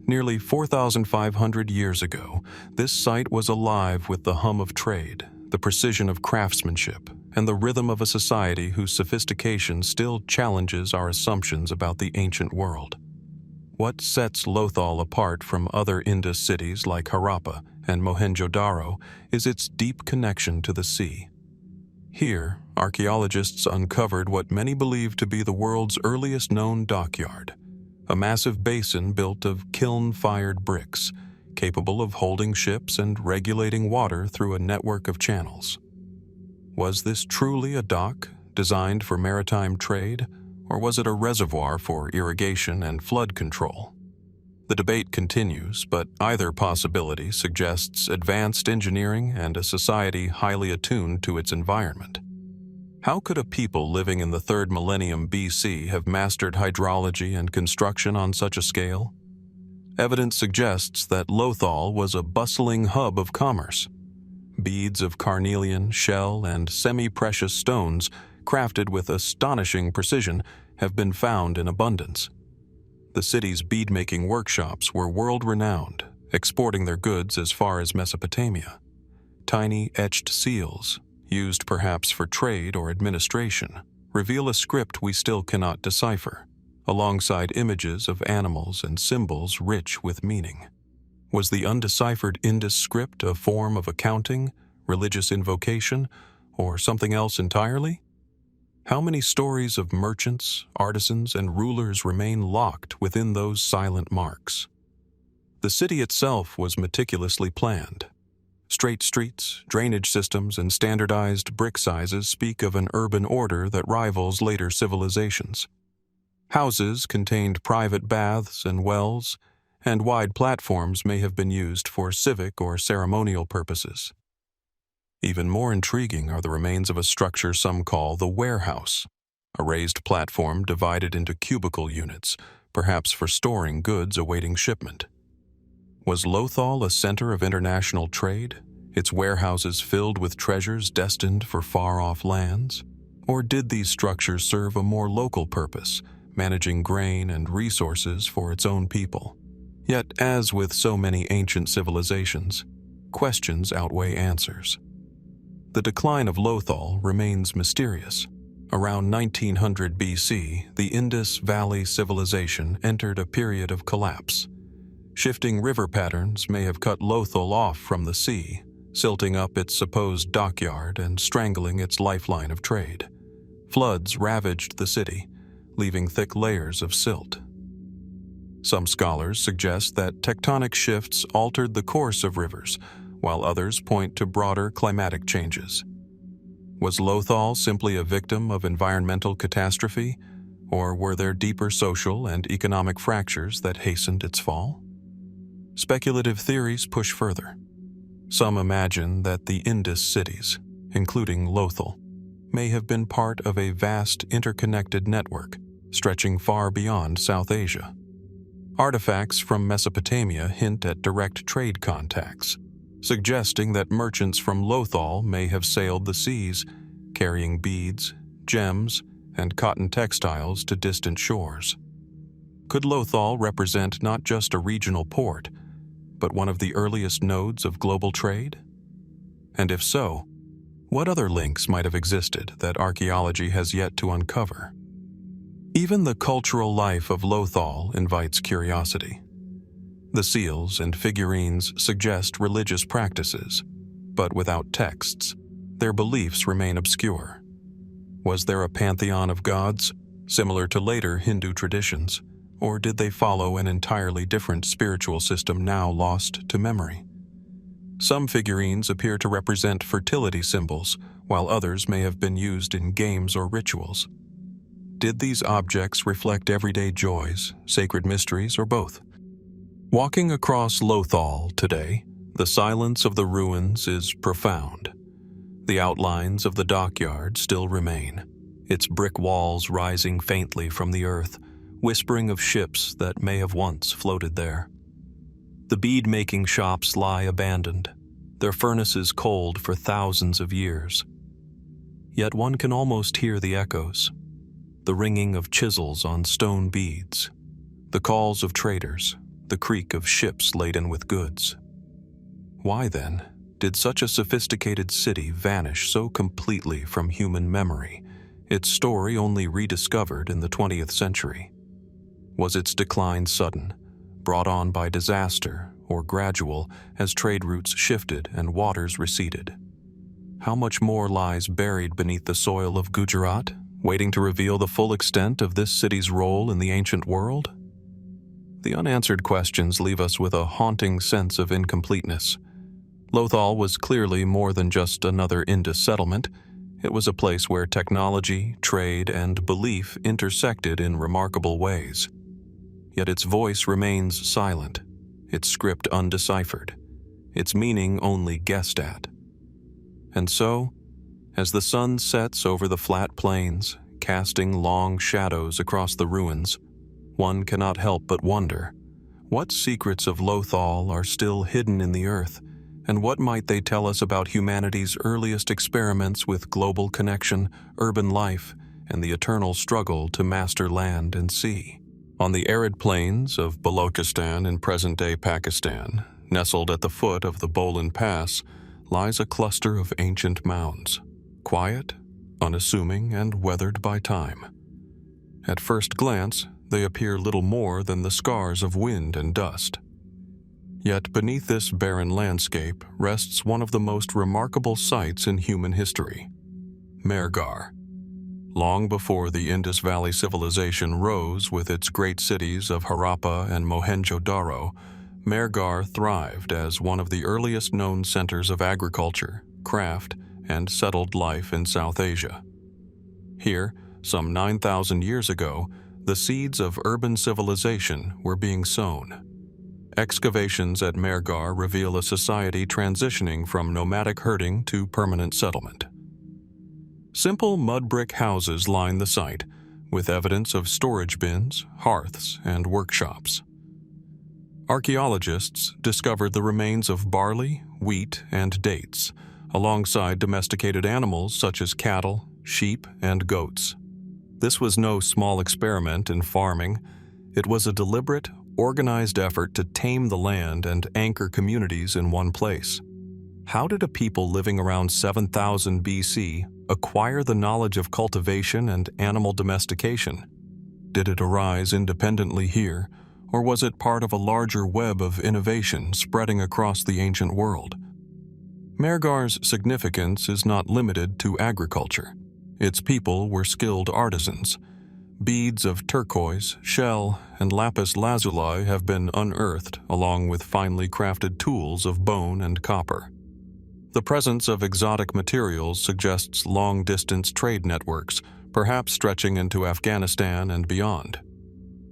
Nearly 4,500 years ago, this site was alive with the hum of trade, the precision of craftsmanship, and the rhythm of a society whose sophistication still challenges our assumptions about the ancient world. What sets Lothal apart from other Indus cities like Harappa and Mohenjo-Daro is its deep connection to the sea. Here, archaeologists uncovered what many believe to be the world's earliest known dockyard, a massive basin built of kiln-fired bricks, capable of holding ships and regulating water through a network of channels. Was this truly a dock designed for maritime trade, or was it a reservoir for irrigation and flood control? The debate continues, but either possibility suggests advanced engineering and a society highly attuned to its environment. How could a people living in the 3rd millennium BC have mastered hydrology and construction on such a scale? Evidence suggests that Lothal was a bustling hub of commerce. Beads of carnelian, shell, and semi-precious stones, crafted with astonishing precision, have been found in abundance. The city's bead-making workshops were world-renowned, exporting their goods as far as Mesopotamia. Tiny etched seals, used perhaps for trade or administration, reveal a script we still cannot decipher, alongside images of animals and symbols rich with meaning. Was the undeciphered Indus script a form of accounting, religious invocation, or something else entirely? How many stories of merchants, artisans, and rulers remain locked within those silent marks? The city itself was meticulously planned. Straight streets, drainage systems, and standardized brick sizes speak of an urban order that rivals later civilizations. Houses contained private baths and wells, and wide platforms may have been used for civic or ceremonial purposes. Even more intriguing are the remains of a structure some call the warehouse, a raised platform divided into cubicle units, perhaps for storing goods awaiting shipment. Was Lothal a center of international trade, its warehouses filled with treasures destined for far-off lands? Or did these structures serve a more local purpose, managing grain and resources for its own people? Yet, as with so many ancient civilizations, questions outweigh answers. The decline of Lothal remains mysterious. Around 1900 BC, the Indus Valley Civilization entered a period of collapse. Shifting river patterns may have cut Lothal off from the sea, silting up its supposed dockyard and strangling its lifeline of trade. Floods ravaged the city, leaving thick layers of silt. Some scholars suggest that tectonic shifts altered the course of rivers, while others point to broader climatic changes. Was Lothal simply a victim of environmental catastrophe, or were there deeper social and economic fractures that hastened its fall? Speculative theories push further. Some imagine that the Indus cities, including Lothal, may have been part of a vast interconnected network stretching far beyond South Asia. Artifacts from Mesopotamia hint at direct trade contacts, suggesting that merchants from Lothal may have sailed the seas, carrying beads, gems, and cotton textiles to distant shores. Could Lothal represent not just a regional port, but one of the earliest nodes of global trade? And if so, what other links might have existed that archaeology has yet to uncover? Even the cultural life of Lothal invites curiosity. The seals and figurines suggest religious practices, but without texts. their beliefs remain obscure. Was there a pantheon of gods, similar to later Hindu traditions, or did they follow an entirely different spiritual system now lost to memory? Some figurines appear to represent fertility symbols, while others may have been used in games or rituals. Did these objects reflect everyday joys, sacred mysteries, or both? Walking across Lothal today, the silence of the ruins is profound. The outlines of the dockyard still remain, its brick walls rising faintly from the earth, whispering of ships that may have once floated there. The bead-making shops lie abandoned, their furnaces cold for thousands of years. Yet one can almost hear the echoes, the ringing of chisels on stone beads, the calls of traders, the creak of ships laden with goods. Why, then, did such a sophisticated city vanish so completely from human memory, its story only rediscovered in the 20th century? Was its decline sudden, brought on by disaster, or gradual as trade routes shifted and waters receded? How much more lies buried beneath the soil of Gujarat, waiting to reveal the full extent of this city's role in the ancient world? The unanswered questions leave us with a haunting sense of incompleteness. Lothal was clearly more than just another Indus settlement. It was a place where technology, trade, and belief intersected in remarkable ways. Yet its voice remains silent, its script undeciphered, its meaning only guessed at. And so, as the sun sets over the flat plains, casting long shadows across the ruins, one cannot help but wonder, what secrets of Lothal are still hidden in the earth, and what might they tell us about humanity's earliest experiments with global connection, urban life, and the eternal struggle to master land and sea? On the arid plains of Balochistan in present-day Pakistan, nestled at the foot of the Bolan Pass, lies a cluster of ancient mounds, quiet, unassuming, and weathered by time. At first glance, they appear little more than the scars of wind and dust. Yet beneath this barren landscape rests one of the most remarkable sights in human history, Mehrgarh. Long before the Indus Valley Civilization rose with its great cities of Harappa and Mohenjo-Daro, Mehrgarh thrived as one of the earliest known centers of agriculture, craft, and settled life in South Asia. Here, some 9,000 years ago, the seeds of urban civilization were being sown. Excavations at Mehrgarh reveal a society transitioning from nomadic herding to permanent settlement. Simple mud brick houses line the site, with evidence of storage bins, hearths, and workshops. Archaeologists discovered the remains of barley, wheat, and dates, alongside domesticated animals such as cattle, sheep, and goats. This was no small experiment in farming. It was a deliberate, organized effort to tame the land and anchor communities in one place. How did a people living around 7000 BC acquire the knowledge of cultivation and animal domestication? Did it arise independently here, or was it part of a larger web of innovation spreading across the ancient world? Mehrgarh's significance is not limited to agriculture. Its people were skilled artisans. Beads of turquoise, shell, and lapis lazuli have been unearthed, along with finely crafted tools of bone and copper. The presence of exotic materials suggests long-distance trade networks, perhaps stretching into Afghanistan and beyond.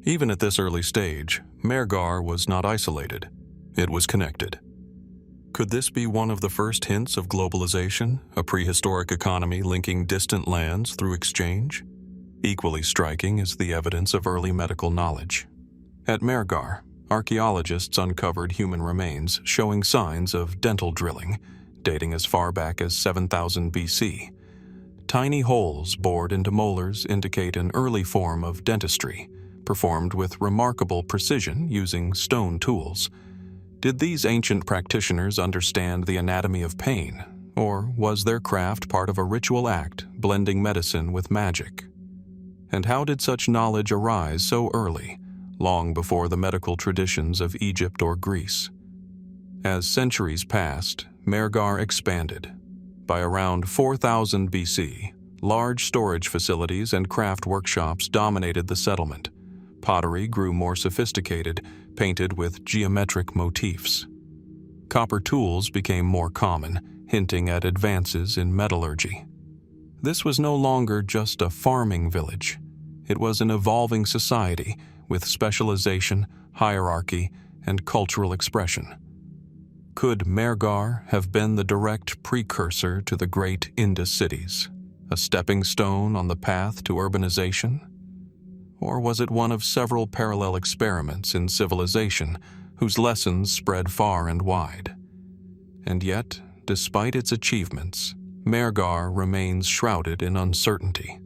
Even at this early stage, Mehrgarh was not isolated. It was connected. Could this be one of the first hints of globalization, a prehistoric economy linking distant lands through exchange? Equally striking is the evidence of early medical knowledge. At Mehrgarh, archaeologists uncovered human remains showing signs of dental drilling, dating as far back as 7000 BC. Tiny holes bored into molars indicate an early form of dentistry, performed with remarkable precision using stone tools. Did these ancient practitioners understand the anatomy of pain, or was their craft part of a ritual act blending medicine with magic? And how did such knowledge arise so early, long before the medical traditions of Egypt or Greece? As centuries passed, Mehrgarh expanded. By around 4000 BC, large storage facilities and craft workshops dominated the settlement. Pottery grew more sophisticated, painted with geometric motifs. Copper tools became more common, hinting at advances in metallurgy. This was no longer just a farming village. It was an evolving society with specialization, hierarchy, and cultural expression. Could Mehrgarh have been the direct precursor to the great Indus cities, a stepping stone on the path to urbanization? Or was it one of several parallel experiments in civilization whose lessons spread far and wide? And yet, despite its achievements, Mehrgarh remains shrouded in uncertainty.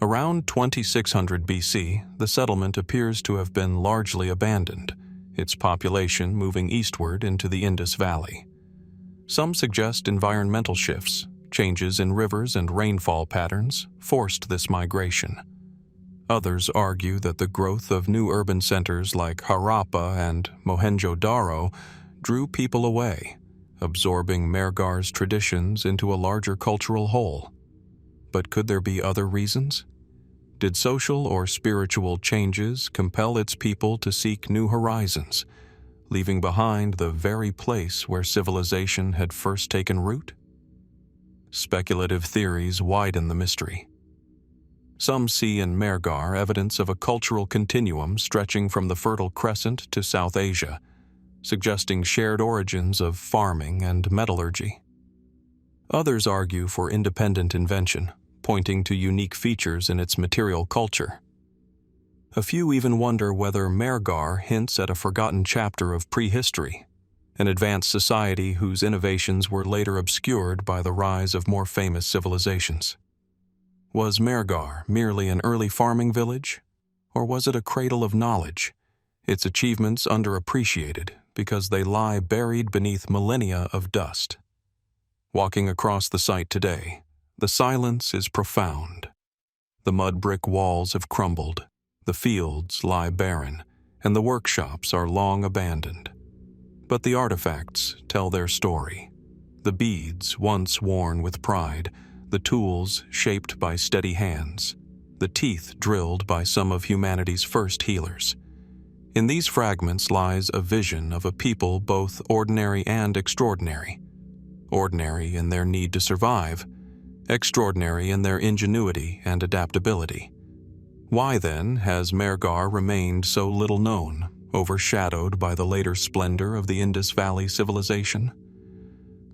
Around 2600 BC, the settlement appears to have been largely abandoned, its population moving eastward into the Indus Valley. Some suggest environmental shifts, changes in rivers and rainfall patterns, forced this migration. Others argue that the growth of new urban centers like Harappa and Mohenjo-Daro drew people away, absorbing Mehrgarh's traditions into a larger cultural whole. But could there be other reasons? Did social or spiritual changes compel its people to seek new horizons, leaving behind the very place where civilization had first taken root? Speculative theories widen the mystery. Some see in Mehrgarh evidence of a cultural continuum stretching from the Fertile Crescent to South Asia, suggesting shared origins of farming and metallurgy. Others argue for independent invention, pointing to unique features in its material culture. A few even wonder whether Mehrgarh hints at a forgotten chapter of prehistory, an advanced society whose innovations were later obscured by the rise of more famous civilizations. Was Mehrgarh merely an early farming village, or was it a cradle of knowledge, its achievements underappreciated because they lie buried beneath millennia of dust? Walking across the site today, the silence is profound. The mud brick walls have crumbled, the fields lie barren, and the workshops are long abandoned. But the artifacts tell their story. The beads once worn with pride, the tools shaped by steady hands, the teeth drilled by some of humanity's first healers. In these fragments lies a vision of a people both ordinary and extraordinary. Ordinary in their need to survive, extraordinary in their ingenuity and adaptability. Why then has Mehrgarh remained so little known, overshadowed by the later splendor of the Indus Valley civilization?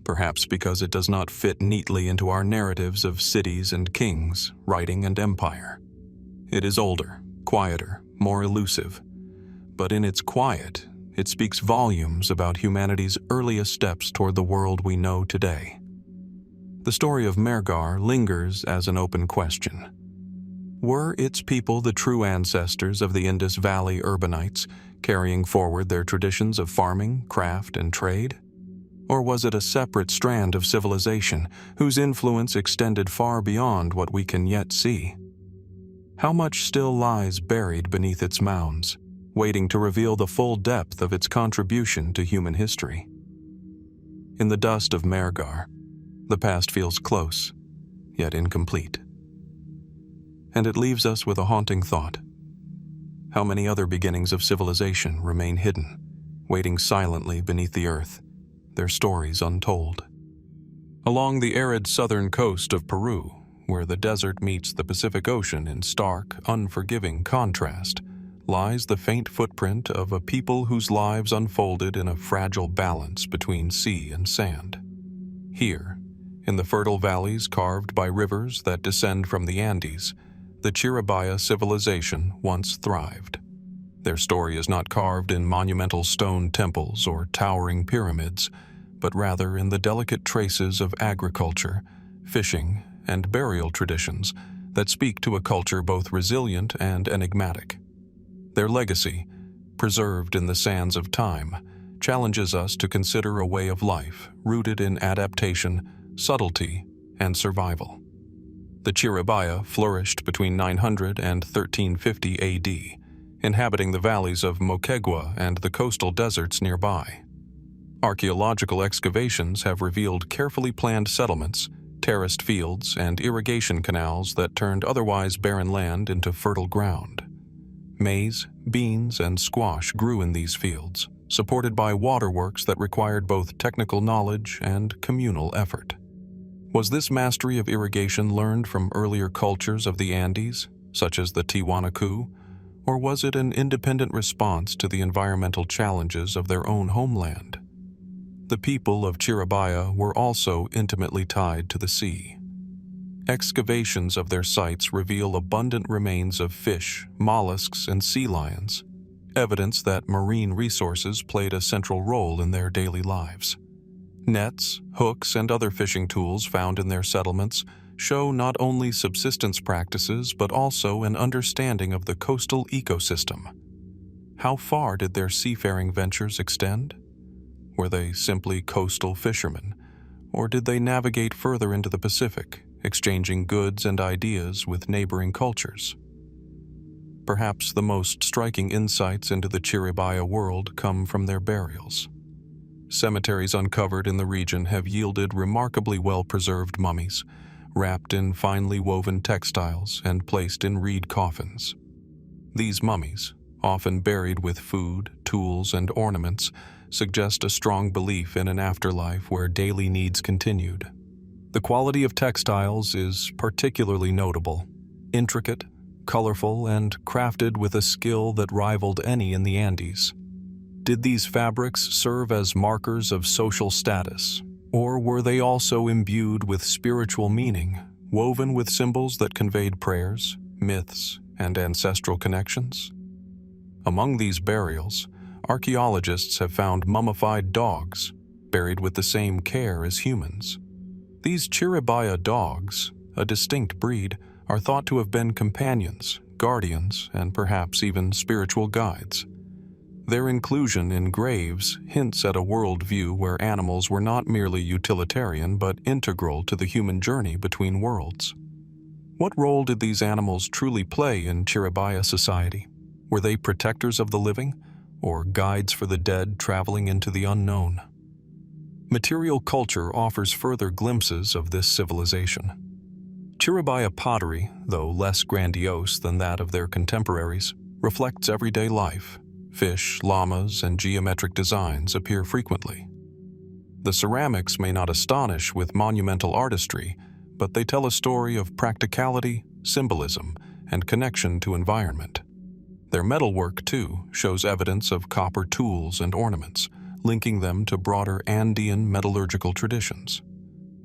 Perhaps because it does not fit neatly into our narratives of cities and kings, writing and empire. It is older, quieter, more elusive. But in its quiet, it speaks volumes about humanity's earliest steps toward the world we know today. The story of Mehrgarh lingers as an open question. Were its people the true ancestors of the Indus Valley urbanites, carrying forward their traditions of farming, craft, and trade? Or was it a separate strand of civilization whose influence extended far beyond what we can yet see? How much still lies buried beneath its mounds, waiting to reveal the full depth of its contribution to human history? In the dust of Mehrgarh, the past feels close, yet incomplete. And it leaves us with a haunting thought. How many other beginnings of civilization remain hidden, waiting silently beneath the earth, their stories untold? Along the arid southern coast of Peru, where the desert meets the Pacific Ocean in stark, unforgiving contrast, lies the faint footprint of a people whose lives unfolded in a fragile balance between sea and sand. Here, in the fertile valleys carved by rivers that descend from the Andes, the Chiribaya Civilization once thrived. Their story is not carved in monumental stone temples or towering pyramids, but rather in the delicate traces of agriculture, fishing, and burial traditions that speak to a culture both resilient and enigmatic. Their legacy, preserved in the sands of time, challenges us to consider a way of life rooted in adaptation, subtlety, and survival. The Chiribaya flourished between 900 and 1350 AD, inhabiting the valleys of Moquegua and the coastal deserts nearby. Archaeological excavations have revealed carefully planned settlements, terraced fields, and irrigation canals that turned otherwise barren land into fertile ground. Maize, beans, and squash grew in these fields, supported by waterworks that required both technical knowledge and communal effort. Was this mastery of irrigation learned from earlier cultures of the Andes, such as the Tiwanaku, or was it an independent response to the environmental challenges of their own homeland? The people of Chiribaya were also intimately tied to the sea. Excavations of their sites reveal abundant remains of fish, mollusks, and sea lions, evidence that marine resources played a central role in their daily lives. Nets, hooks, and other fishing tools found in their settlements show not only subsistence practices but also an understanding of the coastal ecosystem. How far did their seafaring ventures extend? Were they simply coastal fishermen, or did they navigate further into the Pacific, exchanging goods and ideas with neighboring cultures? Perhaps the most striking insights into the Chiribaya world come from their burials. Cemeteries uncovered in the region have yielded remarkably well-preserved mummies, wrapped in finely woven textiles and placed in reed coffins. These mummies, often buried with food, tools, and ornaments, suggest a strong belief in an afterlife where daily needs continued. The quality of textiles is particularly notable, intricate, colorful, and crafted with a skill that rivaled any in the Andes. Did these fabrics serve as markers of social status, or were they also imbued with spiritual meaning, woven with symbols that conveyed prayers, myths, and ancestral connections? Among these burials, archaeologists have found mummified dogs, buried with the same care as humans. These Chiribaya dogs, a distinct breed, are thought to have been companions, guardians, and perhaps even spiritual guides. Their inclusion in graves hints at a worldview where animals were not merely utilitarian but integral to the human journey between worlds. What role did these animals truly play in Chiribaya society? Were they protectors of the living, or guides for the dead traveling into the unknown? Material culture offers further glimpses of this civilization. Chiribaya pottery, though less grandiose than that of their contemporaries, reflects everyday life. Fish, llamas, and geometric designs appear frequently. The ceramics may not astonish with monumental artistry, but they tell a story of practicality, symbolism, and connection to environment. Their metalwork, too, shows evidence of copper tools and ornaments, linking them to broader Andean metallurgical traditions.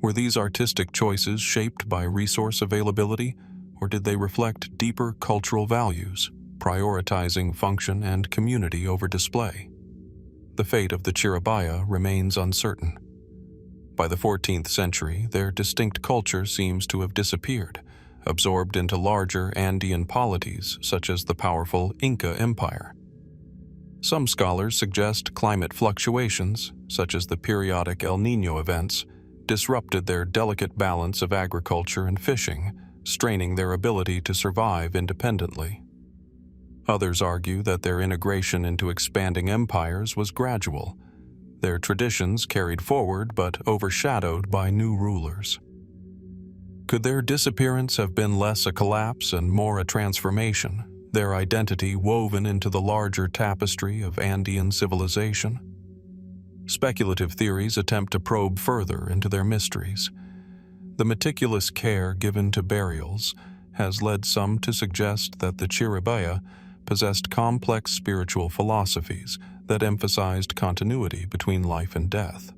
Were these artistic choices shaped by resource availability, or did they reflect deeper cultural values, prioritizing function and community over display? The fate of the Chiribaya remains uncertain. By the 14th century, their distinct culture seems to have disappeared, absorbed into larger Andean polities such as the powerful Inca Empire. Some scholars suggest climate fluctuations, such as the periodic El Niño events, disrupted their delicate balance of agriculture and fishing, straining their ability to survive independently. Others argue that their integration into expanding empires was gradual, their traditions carried forward but overshadowed by new rulers. Could their disappearance have been less a collapse and more a transformation, their identity woven into the larger tapestry of Andean civilization? Speculative theories attempt to probe further into their mysteries. The meticulous care given to burials has led some to suggest that the Chiribaya possessed complex spiritual philosophies that emphasized continuity between life and death.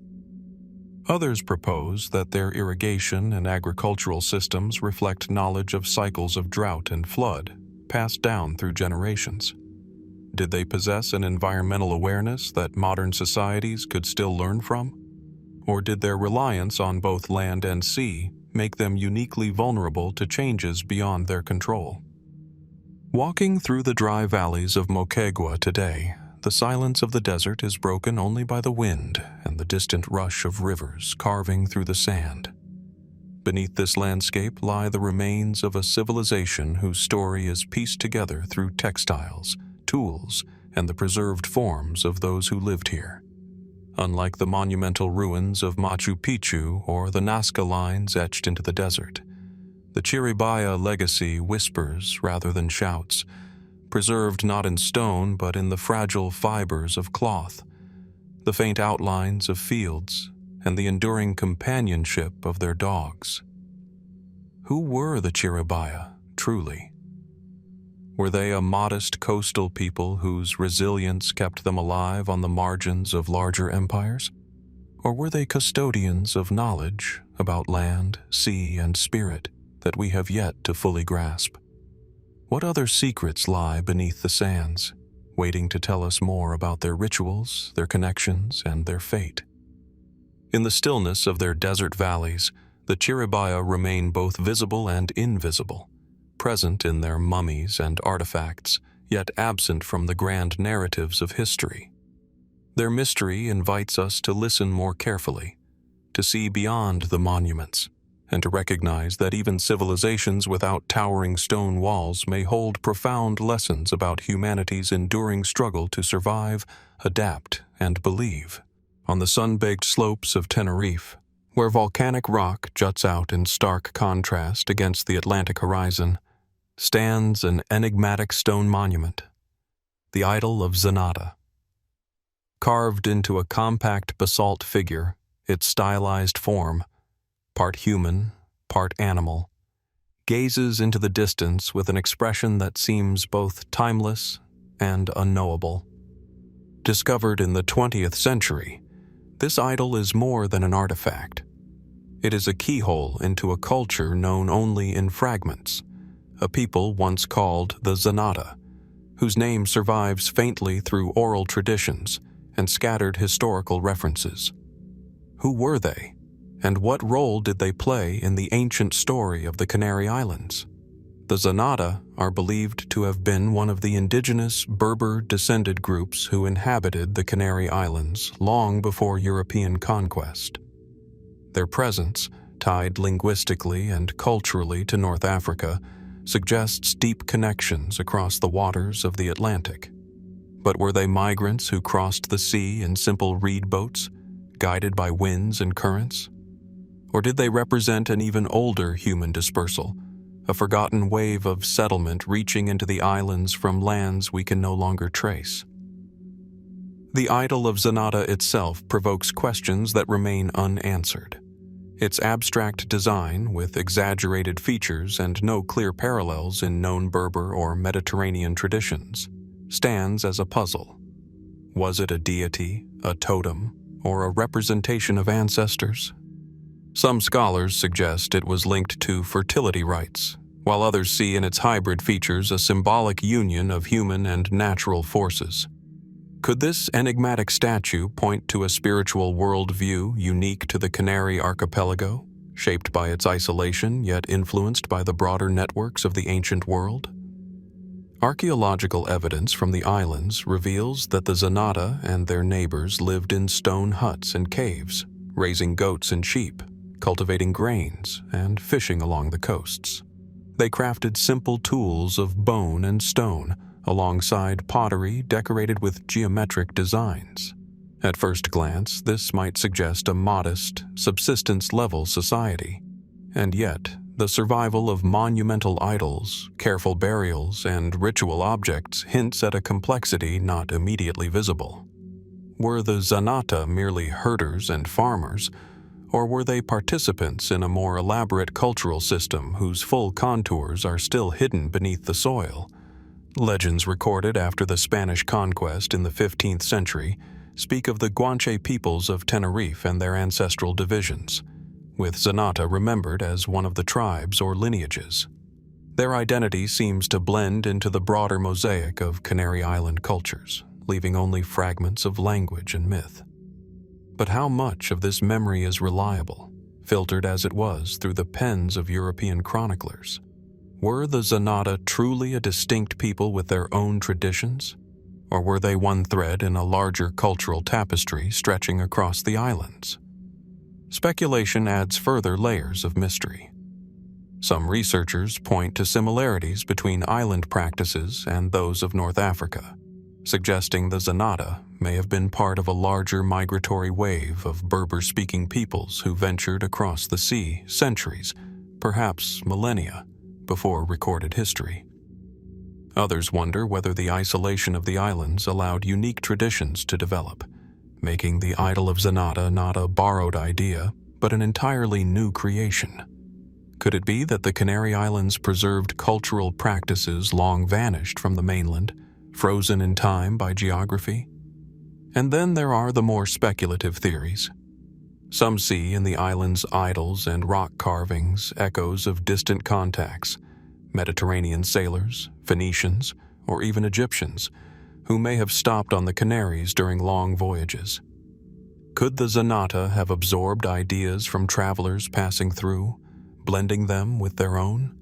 Others propose that their irrigation and agricultural systems reflect knowledge of cycles of drought and flood, passed down through generations. Did they possess an environmental awareness that modern societies could still learn from? Or did their reliance on both land and sea make them uniquely vulnerable to changes beyond their control? Walking through the dry valleys of Moquegua today, the silence of the desert is broken only by the wind and the distant rush of rivers carving through the sand. Beneath this landscape lie the remains of a civilization whose story is pieced together through textiles, tools, and the preserved forms of those who lived here. unlike the monumental ruins of Machu Picchu or the Nazca lines etched into the desert. The Chiribaya legacy whispers rather than shouts, preserved not in stone but in the fragile fibers of cloth, the faint outlines of fields, and the enduring companionship of their dogs. Who were the Chiribaya, truly? Were they a modest coastal people whose resilience kept them alive on the margins of larger empires? Or were they custodians of knowledge about land, sea, and spirit that we have yet to fully grasp? What other secrets lie beneath the sands, waiting to tell us more about their rituals, their connections, and their fate? In the stillness of their desert valleys, the Chiribaya remain both visible and invisible, present in their mummies and artifacts, yet absent from the grand narratives of history. Their mystery invites us to listen more carefully, to see beyond the monuments, and to recognize that even civilizations without towering stone walls may hold profound lessons about humanity's enduring struggle to survive, adapt, and believe. On the sun-baked slopes of Tenerife, where volcanic rock juts out in stark contrast against the Atlantic horizon, stands an enigmatic stone monument, the idol of Zanata. Carved into a compact basalt figure, its stylized form, part human, part animal, gazes into the distance with an expression that seems both timeless and unknowable. Discovered in the 20th century, this idol is more than an artifact. It is a keyhole into a culture known only in fragments, a people once called the Zanata, whose name survives faintly through oral traditions and scattered historical references. Who were they? And what role did they play in the ancient story of the Canary Islands? The Zanata are believed to have been one of the indigenous Berber-descended groups who inhabited the Canary Islands long before European conquest. Their presence, tied linguistically and culturally to North Africa, suggests deep connections across the waters of the Atlantic. But were they migrants who crossed the sea in simple reed boats, guided by winds and currents? Or did they represent an even older human dispersal, a forgotten wave of settlement reaching into the islands from lands we can no longer trace? The idol of Zanata itself provokes questions that remain unanswered. Its abstract design, with exaggerated features and no clear parallels in known Berber or Mediterranean traditions, stands as a puzzle. Was it a deity, a totem, or a representation of ancestors? Some scholars suggest it was linked to fertility rites, while others see in its hybrid features a symbolic union of human and natural forces. Could this enigmatic statue point to a spiritual worldview unique to the Canary Archipelago, shaped by its isolation yet influenced by the broader networks of the ancient world? Archaeological evidence from the islands reveals that the Zanata and their neighbors lived in stone huts and caves, raising goats and sheep, cultivating grains, and fishing along the coasts. They crafted simple tools of bone and stone, alongside pottery decorated with geometric designs. At first glance, this might suggest a modest, subsistence-level society. And yet, the survival of monumental idols, careful burials, and ritual objects hints at a complexity not immediately visible. Were the Zanata merely herders and farmers, or were they participants in a more elaborate cultural system whose full contours are still hidden beneath the soil? Legends recorded after the Spanish conquest in the 15th century speak of the Guanche peoples of Tenerife and their ancestral divisions, with Zanata remembered as one of the tribes or lineages. Their identity seems to blend into the broader mosaic of Canary Island cultures, leaving only fragments of language and myth. But how much of this memory is reliable, filtered as it was through the pens of European chroniclers? Were the Zanata truly a distinct people with their own traditions? Or were they one thread in a larger cultural tapestry stretching across the islands? Speculation adds further layers of mystery. Some researchers point to similarities between island practices and those of North Africa, suggesting the Zanata may have been part of a larger migratory wave of Berber-speaking peoples who ventured across the sea centuries, perhaps millennia, before recorded history. Others wonder whether the isolation of the islands allowed unique traditions to develop, making the idol of Zanata not a borrowed idea, but an entirely new creation. Could it be that the Canary Islands preserved cultural practices long vanished from the mainland, frozen in time by geography? And then there are the more speculative theories. Some see in the island's idols and rock carvings echoes of distant contacts, Mediterranean sailors, Phoenicians, or even Egyptians, who may have stopped on the Canaries during long voyages. Could the Zanata have absorbed ideas from travelers passing through, blending them with their own?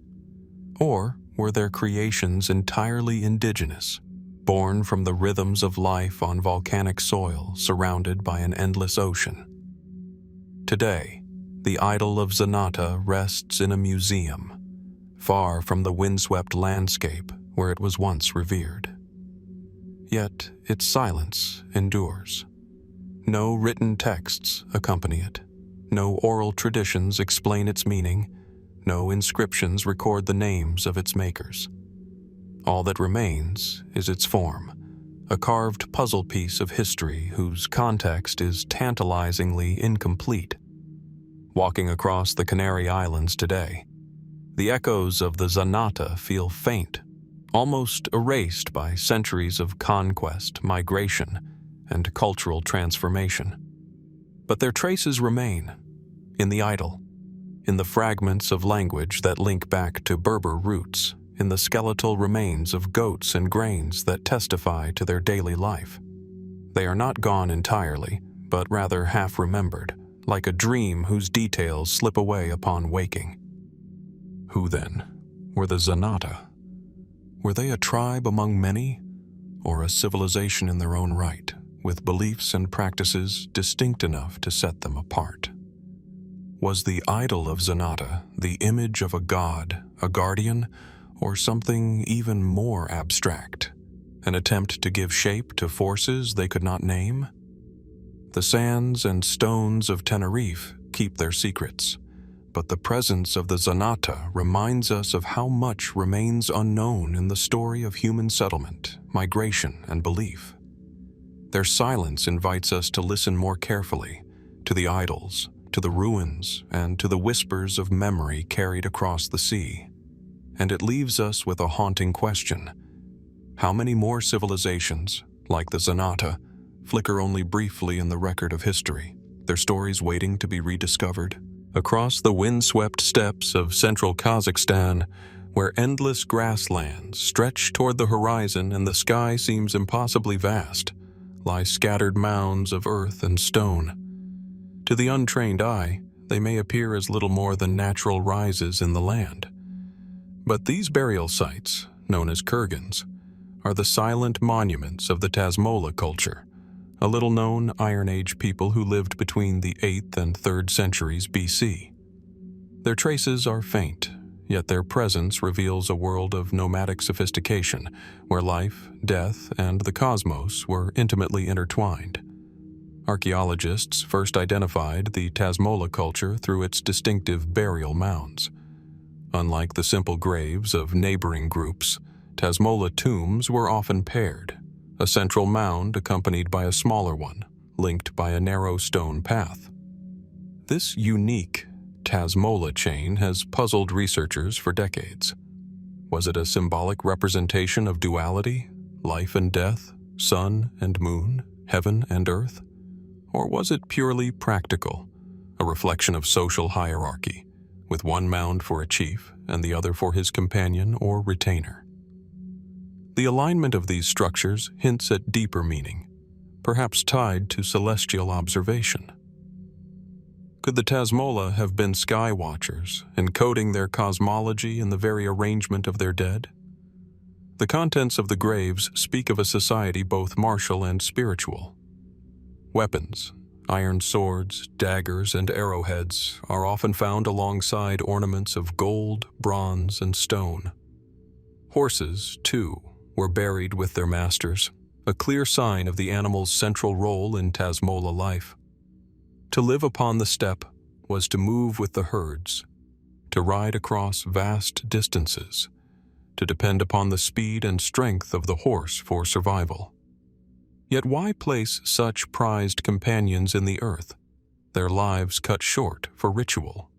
Or were their creations entirely indigenous, born from the rhythms of life on volcanic soil surrounded by an endless ocean? Today, the idol of Zanata rests in a museum, far from the windswept landscape where it was once revered. Yet its silence endures. No written texts accompany it. No oral traditions explain its meaning. No inscriptions record the names of its makers. All that remains is its form, a carved puzzle piece of history whose context is tantalizingly incomplete. Walking across the Canary Islands today, the echoes of the Zanata feel faint, almost erased by centuries of conquest, migration, and cultural transformation. But their traces remain, in the idol, in the fragments of language that link back to Berber roots, in the skeletal remains of goats and grains that testify to their daily life. They are not gone entirely, but rather half-remembered, like a dream whose details slip away upon waking. Who then were the Zanata? Were they a tribe among many, or a civilization in their own right, with beliefs and practices distinct enough to set them apart? Was the idol of Zanata the image of a god, a guardian, or something even more abstract, an attempt to give shape to forces they could not name? The sands and stones of Tenerife keep their secrets, but the presence of the Zanata reminds us of how much remains unknown in the story of human settlement, migration, and belief. Their silence invites us to listen more carefully to the idols, to the ruins, and to the whispers of memory carried across the sea. And it leaves us with a haunting question. How many more civilizations, like the Zanata, flicker only briefly in the record of history, their stories waiting to be rediscovered? Across the windswept steppes of central Kazakhstan, where endless grasslands stretch toward the horizon and the sky seems impossibly vast, lie scattered mounds of earth and stone. To the untrained eye, they may appear as little more than natural rises in the land. But these burial sites, known as kurgans, are the silent monuments of the Tasmola culture, a little-known Iron Age people who lived between the 8th and 3rd centuries BC. Their traces are faint, yet their presence reveals a world of nomadic sophistication, where life, death, and the cosmos were intimately intertwined. Archaeologists first identified the Tasmola culture through its distinctive burial mounds. Unlike the simple graves of neighboring groups, Tasmola tombs were often paired, a central mound accompanied by a smaller one, linked by a narrow stone path. This unique Tasmola chain has puzzled researchers for decades. Was it a symbolic representation of duality, life and death, sun and moon, heaven and earth? Or was it purely practical, a reflection of social hierarchy, with one mound for a chief and the other for his companion or retainer? The alignment of these structures hints at deeper meaning, perhaps tied to celestial observation. Could the Tasmola have been sky watchers, encoding their cosmology in the very arrangement of their dead? The contents of the graves speak of a society both martial and spiritual. Weapons, iron swords, daggers, and arrowheads are often found alongside ornaments of gold, bronze, and stone. Horses, too, were buried with their masters, a clear sign of the animal's central role in Tasmola life. To live upon the steppe was to move with the herds, to ride across vast distances, to depend upon the speed and strength of the horse for survival. Yet why place such prized companions in the earth, their lives cut short for ritual?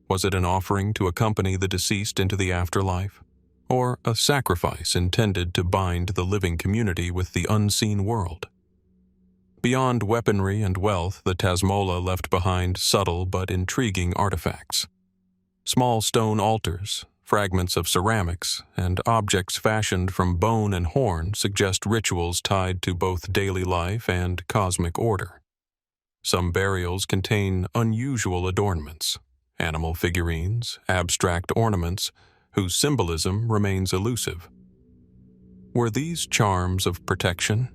Was it an offering to accompany the deceased into the afterlife, or a sacrifice intended to bind the living community with the unseen world? Beyond weaponry and wealth, the Tasmola left behind subtle but intriguing artifacts. Small stone altars, fragments of ceramics, and objects fashioned from bone and horn suggest rituals tied to both daily life and cosmic order. Some burials contain unusual adornments, animal figurines, abstract ornaments, whose symbolism remains elusive. Were these charms of protection,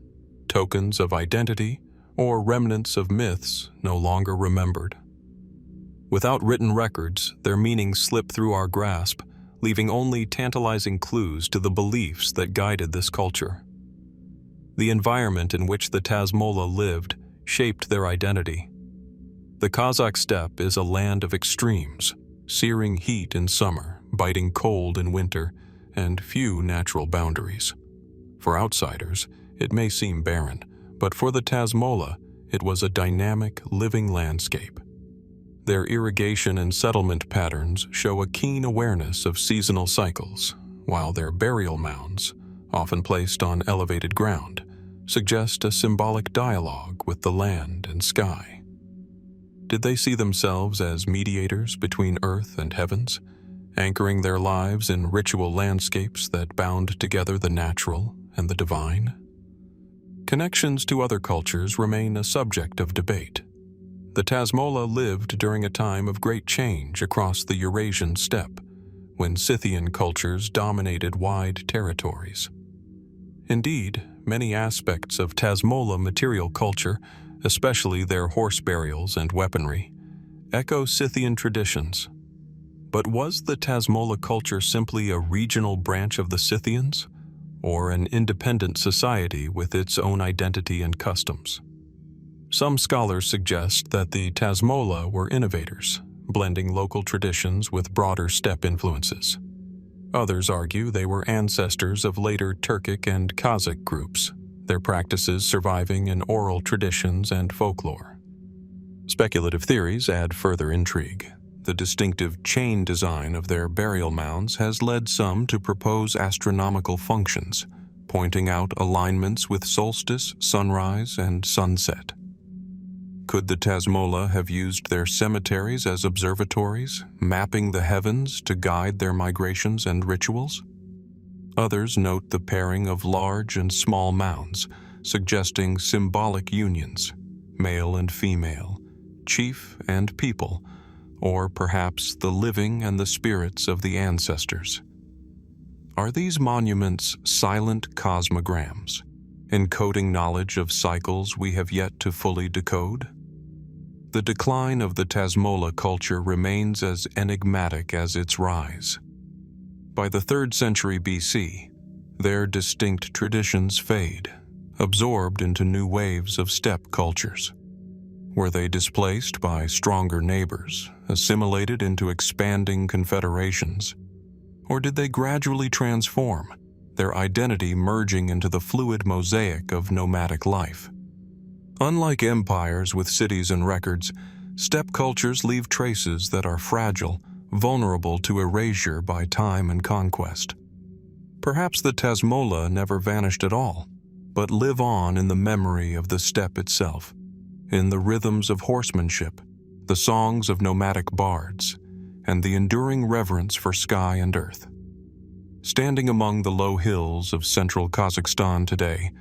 tokens of identity, or remnants of myths no longer remembered? Without written records, their meanings slip through our grasp, leaving only tantalizing clues to the beliefs that guided this culture. The environment in which the Tasmola lived shaped their identity. The Kazakh steppe is a land of extremes, searing heat in summer, biting cold in winter, and few natural boundaries. For outsiders, it may seem barren, but for the Tasmola, it was a dynamic, living landscape. Their irrigation and settlement patterns show a keen awareness of seasonal cycles, while their burial mounds, often placed on elevated ground, suggest a symbolic dialogue with the land and sky. Did they see themselves as mediators between earth and heavens, anchoring their lives in ritual landscapes that bound together the natural and the divine? Connections to other cultures remain a subject of debate. The Tasmola lived during a time of great change across the Eurasian steppe, when Scythian cultures dominated wide territories. Indeed, many aspects of Tasmola material culture, especially their horse burials and weaponry, echo Scythian traditions. But was the Tasmola culture simply a regional branch of the Scythians, or an independent society with its own identity and customs? Some scholars suggest that the Tasmola were innovators, blending local traditions with broader steppe influences. Others argue they were ancestors of later Turkic and Kazakh groups, their practices surviving in oral traditions and folklore. Speculative theories add further intrigue. The distinctive chain design of their burial mounds has led some to propose astronomical functions, pointing out alignments with solstice, sunrise, and sunset. Could the Tasmola have used their cemeteries as observatories, mapping the heavens to guide their migrations and rituals? Others note the pairing of large and small mounds, suggesting symbolic unions, male and female, chief and people, or perhaps the living and the spirits of the ancestors. Are these monuments silent cosmograms, encoding knowledge of cycles we have yet to fully decode? The decline of the Tasmola culture remains as enigmatic as its rise. By the 3rd century BC, their distinct traditions fade, absorbed into new waves of steppe cultures. Were they displaced by stronger neighbors, assimilated into expanding confederations? Or did they gradually transform, their identity merging into the fluid mosaic of nomadic life? Unlike empires with cities and records, steppe cultures leave traces that are fragile, vulnerable to erasure by time and conquest. Perhaps the Tasmola never vanished at all, but live on in the memory of the steppe itself, in the rhythms of horsemanship, the songs of nomadic bards, and the enduring reverence for sky and earth. Standing among the low hills of central Kazakhstan today,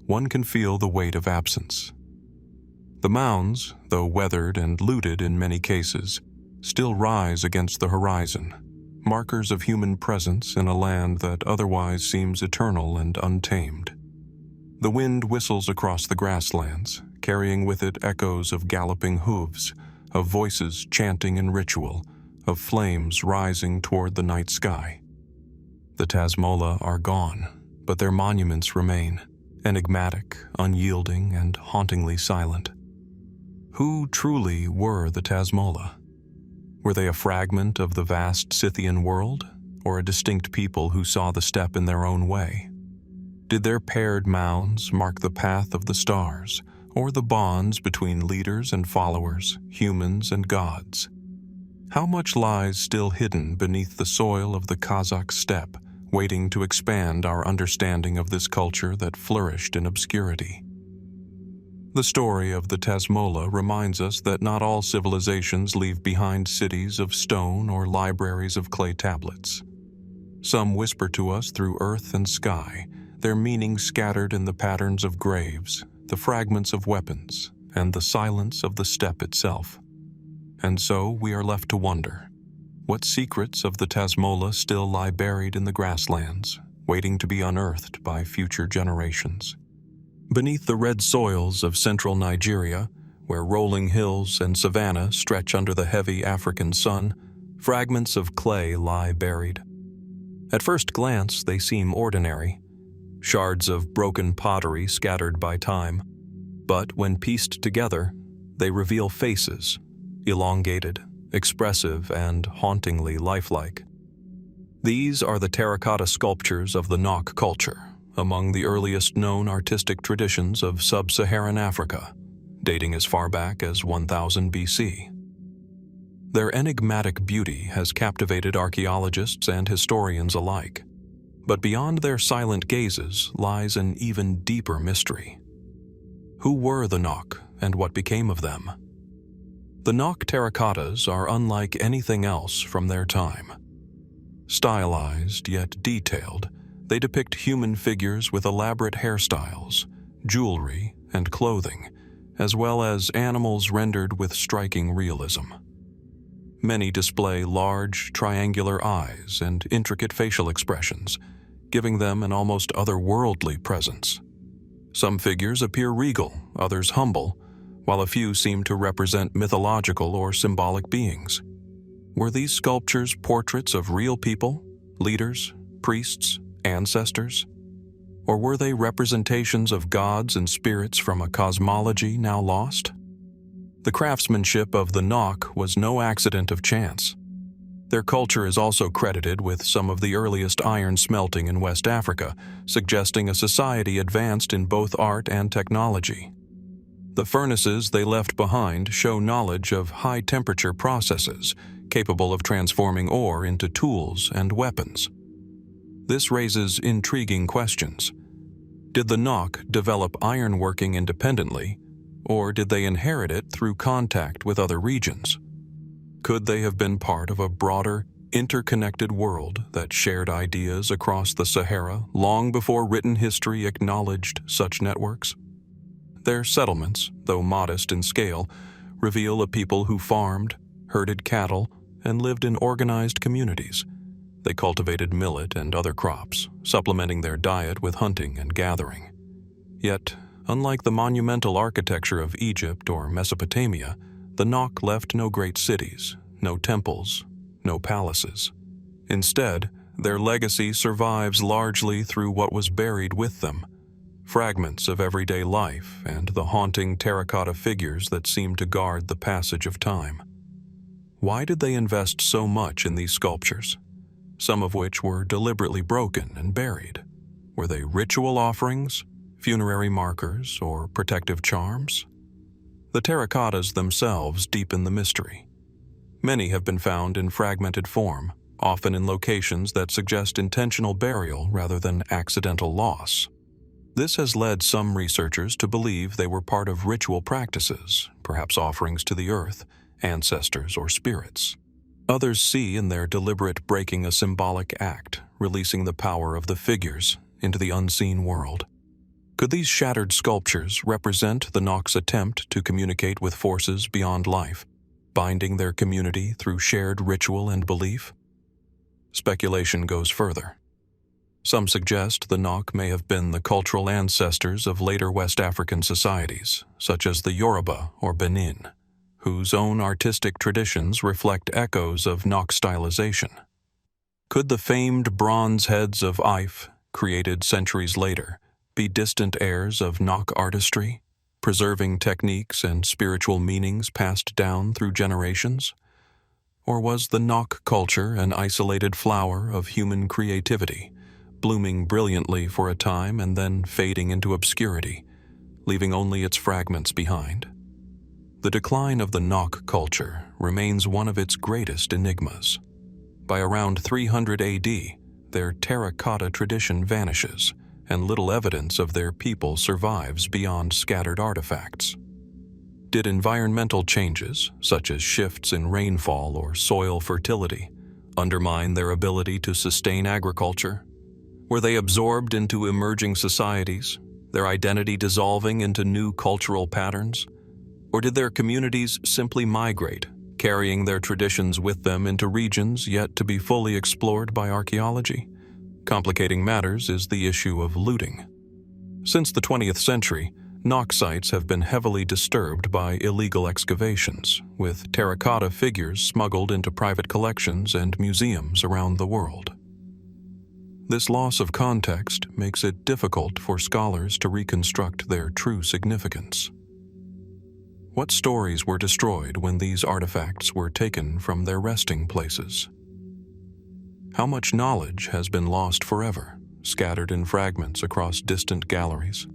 one can feel the weight of absence. The mounds, though weathered and looted in many cases, still rise against the horizon, markers of human presence in a land that otherwise seems eternal and untamed. The wind whistles across the grasslands, carrying with it echoes of galloping hooves, of voices chanting in ritual, of flames rising toward the night sky. The Tasmola are gone, but their monuments remain, enigmatic, unyielding, and hauntingly silent. Who truly were the Tasmola? Were they a fragment of the vast Scythian world, or a distinct people who saw the steppe in their own way? Did their paired mounds mark the path of the stars, or the bonds between leaders and followers, humans and gods? How much lies still hidden beneath the soil of the Kazakh steppe, waiting to expand our understanding of this culture that flourished in obscurity? The story of the Tasmola reminds us that not all civilizations leave behind cities of stone or libraries of clay tablets. Some whisper to us through earth and sky, their meaning scattered in the patterns of graves, the fragments of weapons, and the silence of the steppe itself. And so we are left to wonder, what secrets of the Tasmola still lie buried in the grasslands, waiting to be unearthed by future generations? Beneath the red soils of central Nigeria, where rolling hills and savanna stretch under the heavy African sun, fragments of clay lie buried. At first glance, they seem ordinary, shards of broken pottery scattered by time. But when pieced together, they reveal faces, elongated, expressive, and hauntingly lifelike. These are the terracotta sculptures of the Nok culture, among the earliest known artistic traditions of sub-Saharan Africa, dating as far back as 1000 BC. Their enigmatic beauty has captivated archaeologists and historians alike. But beyond their silent gazes lies an even deeper mystery. Who were the Nok, and what became of them? The Nok terracottas are unlike anything else from their time. Stylized yet detailed, they depict human figures with elaborate hairstyles, jewelry, and clothing, as well as animals rendered with striking realism. Many display large, triangular eyes and intricate facial expressions, giving them an almost otherworldly presence. Some figures appear regal, others humble, while a few seem to represent mythological or symbolic beings. Were these sculptures portraits of real people, leaders, priests, ancestors? Or were they representations of gods and spirits from a cosmology now lost? The craftsmanship of the Nok was no accident of chance. Their culture is also credited with some of the earliest iron smelting in West Africa, suggesting a society advanced in both art and technology. The furnaces they left behind show knowledge of high-temperature processes, capable of transforming ore into tools and weapons. This raises intriguing questions. Did the Nok develop ironworking independently, or did they inherit it through contact with other regions? Could they have been part of a broader, interconnected world that shared ideas across the Sahara long before written history acknowledged such networks? Their settlements, though modest in scale, reveal a people who farmed, herded cattle, and lived in organized communities. They cultivated millet and other crops, supplementing their diet with hunting and gathering. Yet, unlike the monumental architecture of Egypt or Mesopotamia, the Nok left no great cities, no temples, no palaces. Instead, their legacy survives largely through what was buried with them: fragments of everyday life and the haunting terracotta figures that seem to guard the passage of time. Why did they invest so much in these sculptures, some of which were deliberately broken and buried? Were they ritual offerings, funerary markers, or protective charms? The terracottas themselves deepen the mystery. Many have been found in fragmented form, often in locations that suggest intentional burial rather than accidental loss. This has led some researchers to believe they were part of ritual practices, perhaps offerings to the earth, ancestors, or spirits. Others see in their deliberate breaking a symbolic act, releasing the power of the figures into the unseen world. Could these shattered sculptures represent the Nok's attempt to communicate with forces beyond life, binding their community through shared ritual and belief? Speculation goes further. Some suggest the Nok may have been the cultural ancestors of later West African societies, such as the Yoruba or Benin, whose own artistic traditions reflect echoes of Nok stylization. Could the famed bronze heads of Ife, created centuries later, be distant heirs of Nok artistry, preserving techniques and spiritual meanings passed down through generations? Or was the Nok culture an isolated flower of human creativity, blooming brilliantly for a time and then fading into obscurity, leaving only its fragments behind? The decline of the Nok culture remains one of its greatest enigmas. By around 300 AD, their terracotta tradition vanishes, and little evidence of their people survives beyond scattered artifacts. Did environmental changes, such as shifts in rainfall or soil fertility, undermine their ability to sustain agriculture? Were they absorbed into emerging societies, their identity dissolving into new cultural patterns? Or did their communities simply migrate, carrying their traditions with them into regions yet to be fully explored by archaeology? Complicating matters is the issue of looting. Since the 20th century, Nok sites have been heavily disturbed by illegal excavations, with terracotta figures smuggled into private collections and museums around the world. This loss of context makes it difficult for scholars to reconstruct their true significance. What stories were destroyed when these artifacts were taken from their resting places? How much knowledge has been lost forever, scattered in fragments across distant galleries?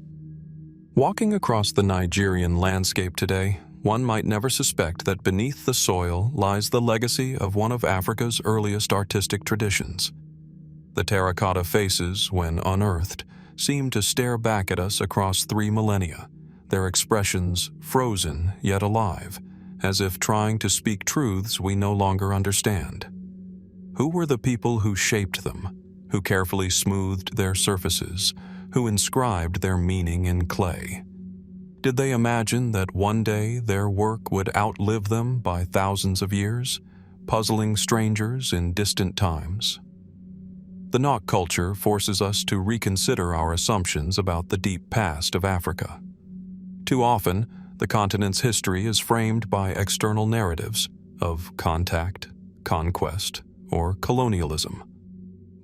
Walking across the Nigerian landscape today, one might never suspect that beneath the soil lies the legacy of one of Africa's earliest artistic traditions. The terracotta faces, when unearthed, seem to stare back at us across 3 millennia, their expressions frozen yet alive, as if trying to speak truths we no longer understand. Who were the people who shaped them, who carefully smoothed their surfaces, who inscribed their meaning in clay? Did they imagine that one day their work would outlive them by thousands of years, puzzling strangers in distant times? The Nok culture forces us to reconsider our assumptions about the deep past of Africa. Too often, the continent's history is framed by external narratives of contact, conquest, or colonialism.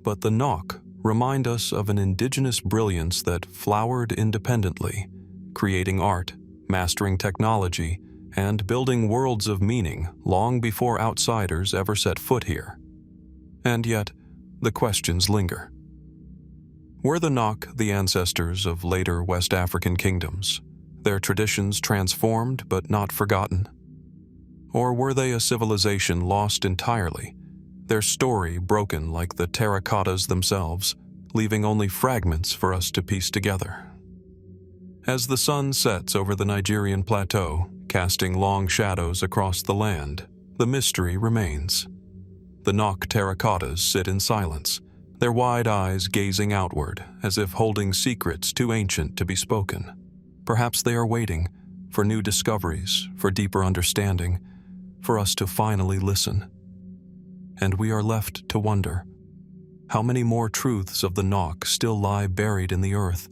But the Nok remind us of an indigenous brilliance that flowered independently, creating art, mastering technology, and building worlds of meaning long before outsiders ever set foot here. And yet, the questions linger. Were the Nok the ancestors of later West African kingdoms, their traditions transformed but not forgotten? Or were they a civilization lost entirely, their story broken like the terracottas themselves, leaving only fragments for us to piece together? As the sun sets over the Nigerian plateau, casting long shadows across the land, the mystery remains. The Nok terracottas sit in silence, their wide eyes gazing outward as if holding secrets too ancient to be spoken. Perhaps they are waiting for new discoveries, for deeper understanding, for us to finally listen. And we are left to wonder, how many more truths of the Nok still lie buried in the earth,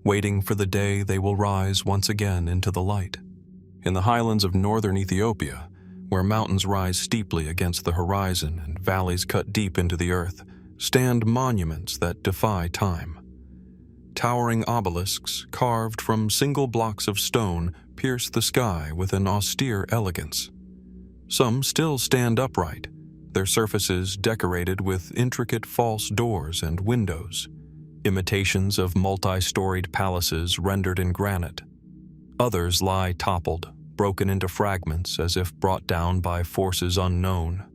waiting for the day they will rise once again into the light? In the highlands of northern Ethiopia, where mountains rise steeply against the horizon and valleys cut deep into the earth, stand monuments that defy time. Towering obelisks carved from single blocks of stone pierce the sky with an austere elegance. Some still stand upright, their surfaces decorated with intricate false doors and windows, imitations of multi-storied palaces rendered in granite. Others lie toppled, broken into fragments as if brought down by forces unknown.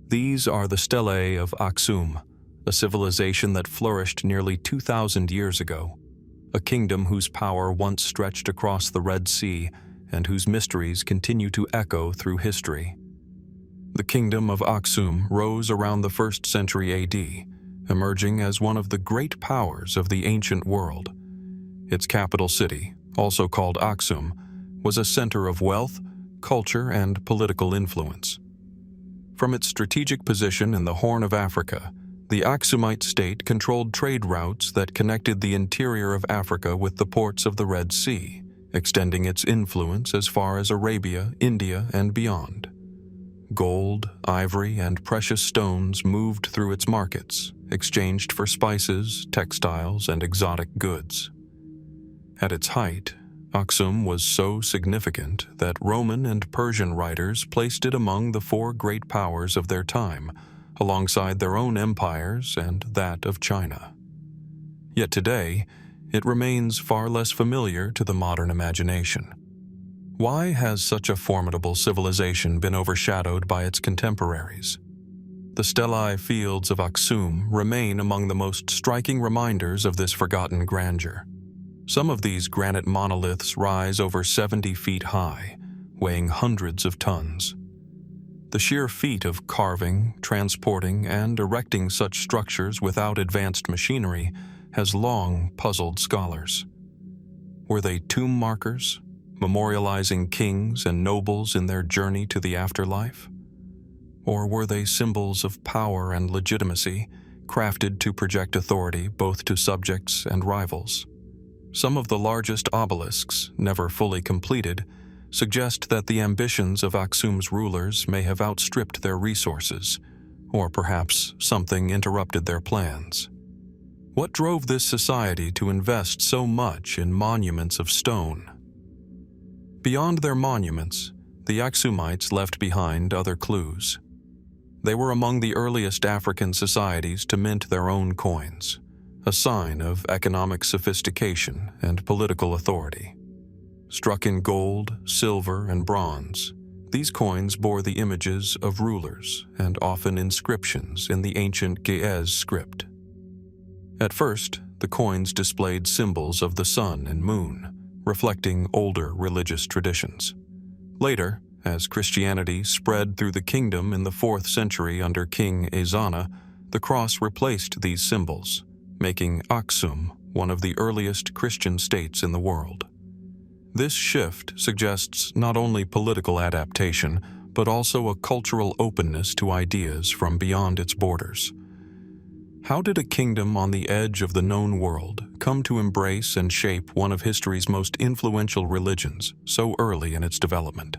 These are the stelae of Aksum, a civilization that flourished nearly 2,000 years ago, a kingdom whose power once stretched across the Red Sea and whose mysteries continue to echo through history. The kingdom of Aksum rose around the 1st century AD, emerging as one of the great powers of the ancient world. Its capital city, also called Aksum, was a center of wealth, culture, and political influence. From its strategic position in the Horn of Africa, the Aksumite state controlled trade routes that connected the interior of Africa with the ports of the Red Sea, extending its influence as far as Arabia, India, and beyond. Gold, ivory, and precious stones moved through its markets, exchanged for spices, textiles, and exotic goods. At its height, Aksum was so significant that Roman and Persian writers placed it among the four great powers of their time, alongside their own empires and that of China. Yet today, it remains far less familiar to the modern imagination. Why has such a formidable civilization been overshadowed by its contemporaries? The stellae fields of Aksum remain among the most striking reminders of this forgotten grandeur. Some of these granite monoliths rise over 70 feet high, weighing hundreds of tons. The sheer feat of carving, transporting, and erecting such structures without advanced machinery has long puzzled scholars. Were they tomb markers, memorializing kings and nobles in their journey to the afterlife? Or were they symbols of power and legitimacy, crafted to project authority both to subjects and rivals? Some of the largest obelisks, never fully completed, suggest that the ambitions of Aksum's rulers may have outstripped their resources, or perhaps something interrupted their plans. What drove this society to invest so much in monuments of stone? Beyond their monuments, the Aksumites left behind other clues. They were among the earliest African societies to mint their own coins, a sign of economic sophistication and political authority. Struck in gold, silver, and bronze, these coins bore the images of rulers and often inscriptions in the ancient Ge'ez script. At first, the coins displayed symbols of the sun and moon, reflecting older religious traditions. Later, as Christianity spread through the kingdom in the 4th century under King Ezana, the cross replaced these symbols, making Aksum one of the earliest Christian states in the world. This shift suggests not only political adaptation, but also a cultural openness to ideas from beyond its borders. How did a kingdom on the edge of the known world come to embrace and shape one of history's most influential religions so early in its development?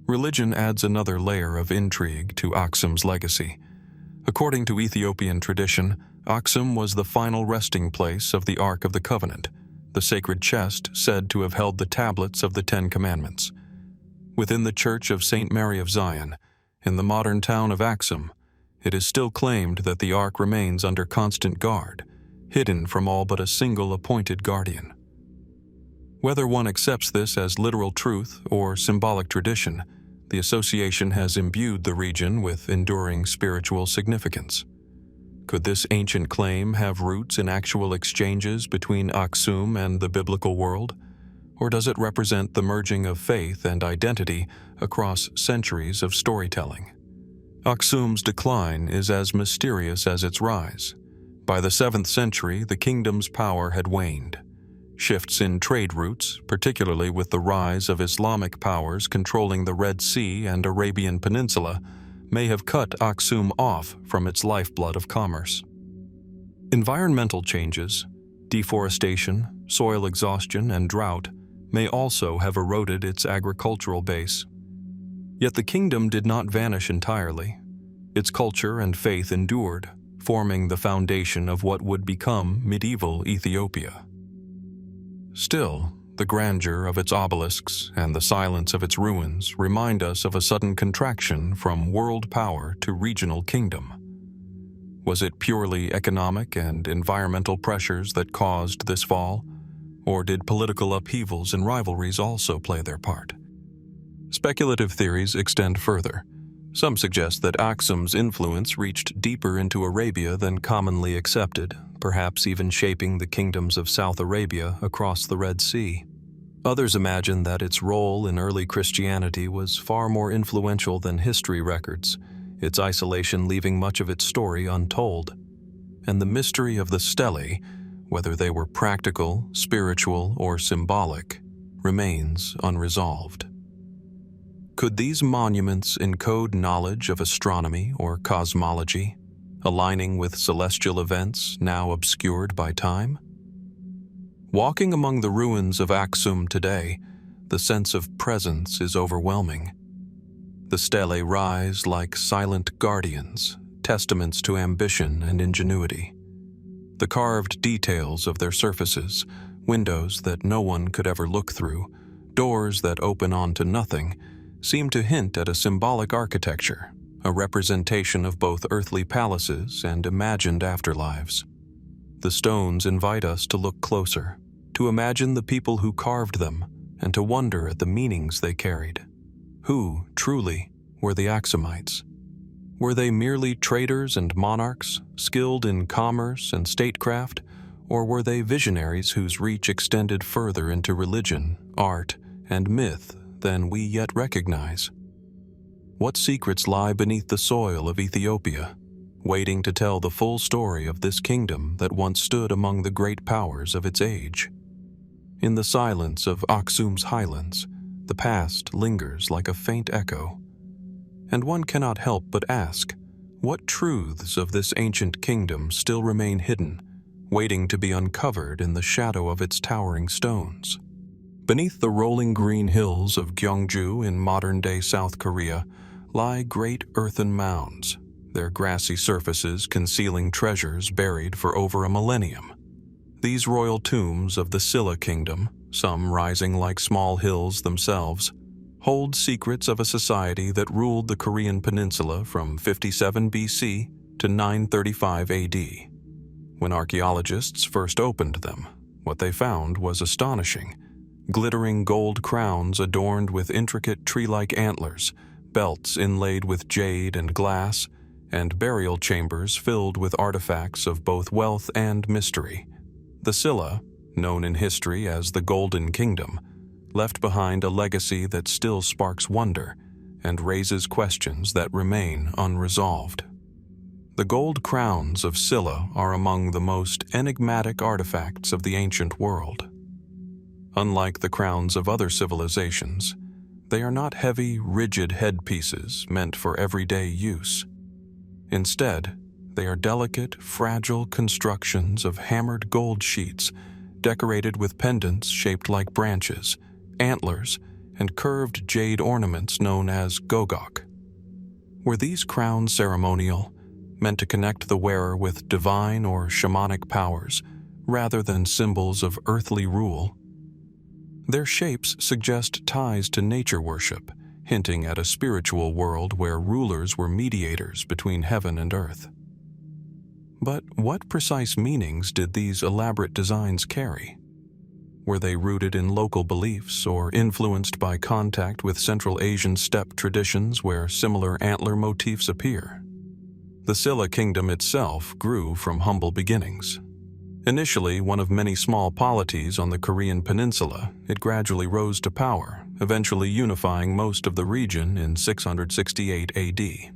Religion adds another layer of intrigue to Aksum's legacy. According to Ethiopian tradition, Aksum was the final resting place of the Ark of the Covenant, the sacred chest said to have held the tablets of the Ten Commandments. Within the Church of St. Mary of Zion, in the modern town of Aksum, it is still claimed that the Ark remains under constant guard, hidden from all but a single appointed guardian. Whether one accepts this as literal truth or symbolic tradition, the association has imbued the region with enduring spiritual significance. Could this ancient claim have roots in actual exchanges between Aksum and the biblical world? Or does it represent the merging of faith and identity across centuries of storytelling? Aksum's decline is as mysterious as its rise. By the 7th century, the kingdom's power had waned. Shifts in trade routes, particularly with the rise of Islamic powers controlling the Red Sea and Arabian Peninsula, may have cut Aksum off from its lifeblood of commerce. Environmental changes, deforestation, soil exhaustion, and drought may also have eroded its agricultural base. Yet the kingdom did not vanish entirely. Its culture and faith endured, forming the foundation of what would become medieval Ethiopia. Still, the grandeur of its obelisks and the silence of its ruins remind us of a sudden contraction from world power to regional kingdom. Was it purely economic and environmental pressures that caused this fall, or did political upheavals and rivalries also play their part? Speculative theories extend further. Some suggest that Aksum's influence reached deeper into Arabia than commonly accepted, perhaps even shaping the kingdoms of South Arabia across the Red Sea. Others imagine that its role in early Christianity was far more influential than history records, its isolation leaving much of its story untold. And the mystery of the stelae, whether they were practical, spiritual, or symbolic, remains unresolved. Could these monuments encode knowledge of astronomy or cosmology, aligning with celestial events now obscured by time? Walking among the ruins of Aksum today, the sense of presence is overwhelming. The stelae rise like silent guardians, testaments to ambition and ingenuity. The carved details of their surfaces, windows that no one could ever look through, doors that open onto nothing, seem to hint at a symbolic architecture, a representation of both earthly palaces and imagined afterlives. The stones invite us to look closer, to imagine the people who carved them, and to wonder at the meanings they carried. Who, truly, were the Aksumites? Were they merely traders and monarchs, skilled in commerce and statecraft, or were they visionaries whose reach extended further into religion, art, and myth than we yet recognize? What secrets lie beneath the soil of Ethiopia, waiting to tell the full story of this kingdom that once stood among the great powers of its age? In the silence of Aksum's highlands, the past lingers like a faint echo, and one cannot help but ask, what truths of this ancient kingdom still remain hidden, waiting to be uncovered in the shadow of its towering stones? Beneath the rolling green hills of Gyeongju in modern-day South Korea lie great earthen mounds, their grassy surfaces concealing treasures buried for over a millennium. These royal tombs of the Silla Kingdom, some rising like small hills themselves, hold secrets of a society that ruled the Korean peninsula from 57 BC to 935 AD. When archaeologists first opened them, what they found was astonishing. Glittering gold crowns adorned with intricate tree-like antlers, belts inlaid with jade and glass, and burial chambers filled with artifacts of both wealth and mystery. The Silla, known in history as the Golden Kingdom, left behind a legacy that still sparks wonder and raises questions that remain unresolved. The gold crowns of Silla are among the most enigmatic artifacts of the ancient world. Unlike the crowns of other civilizations, they are not heavy, rigid headpieces meant for everyday use. Instead, they are delicate, fragile constructions of hammered gold sheets, decorated with pendants shaped like branches, antlers, and curved jade ornaments known as gogok. Were these crowns ceremonial, meant to connect the wearer with divine or shamanic powers, rather than symbols of earthly rule? Their shapes suggest ties to nature worship, hinting at a spiritual world where rulers were mediators between heaven and earth. But what precise meanings did these elaborate designs carry? Were they rooted in local beliefs or influenced by contact with Central Asian steppe traditions where similar antler motifs appear? The Silla Kingdom itself grew from humble beginnings. Initially one of many small polities on the Korean peninsula, it gradually rose to power, eventually unifying most of the region in 668 AD.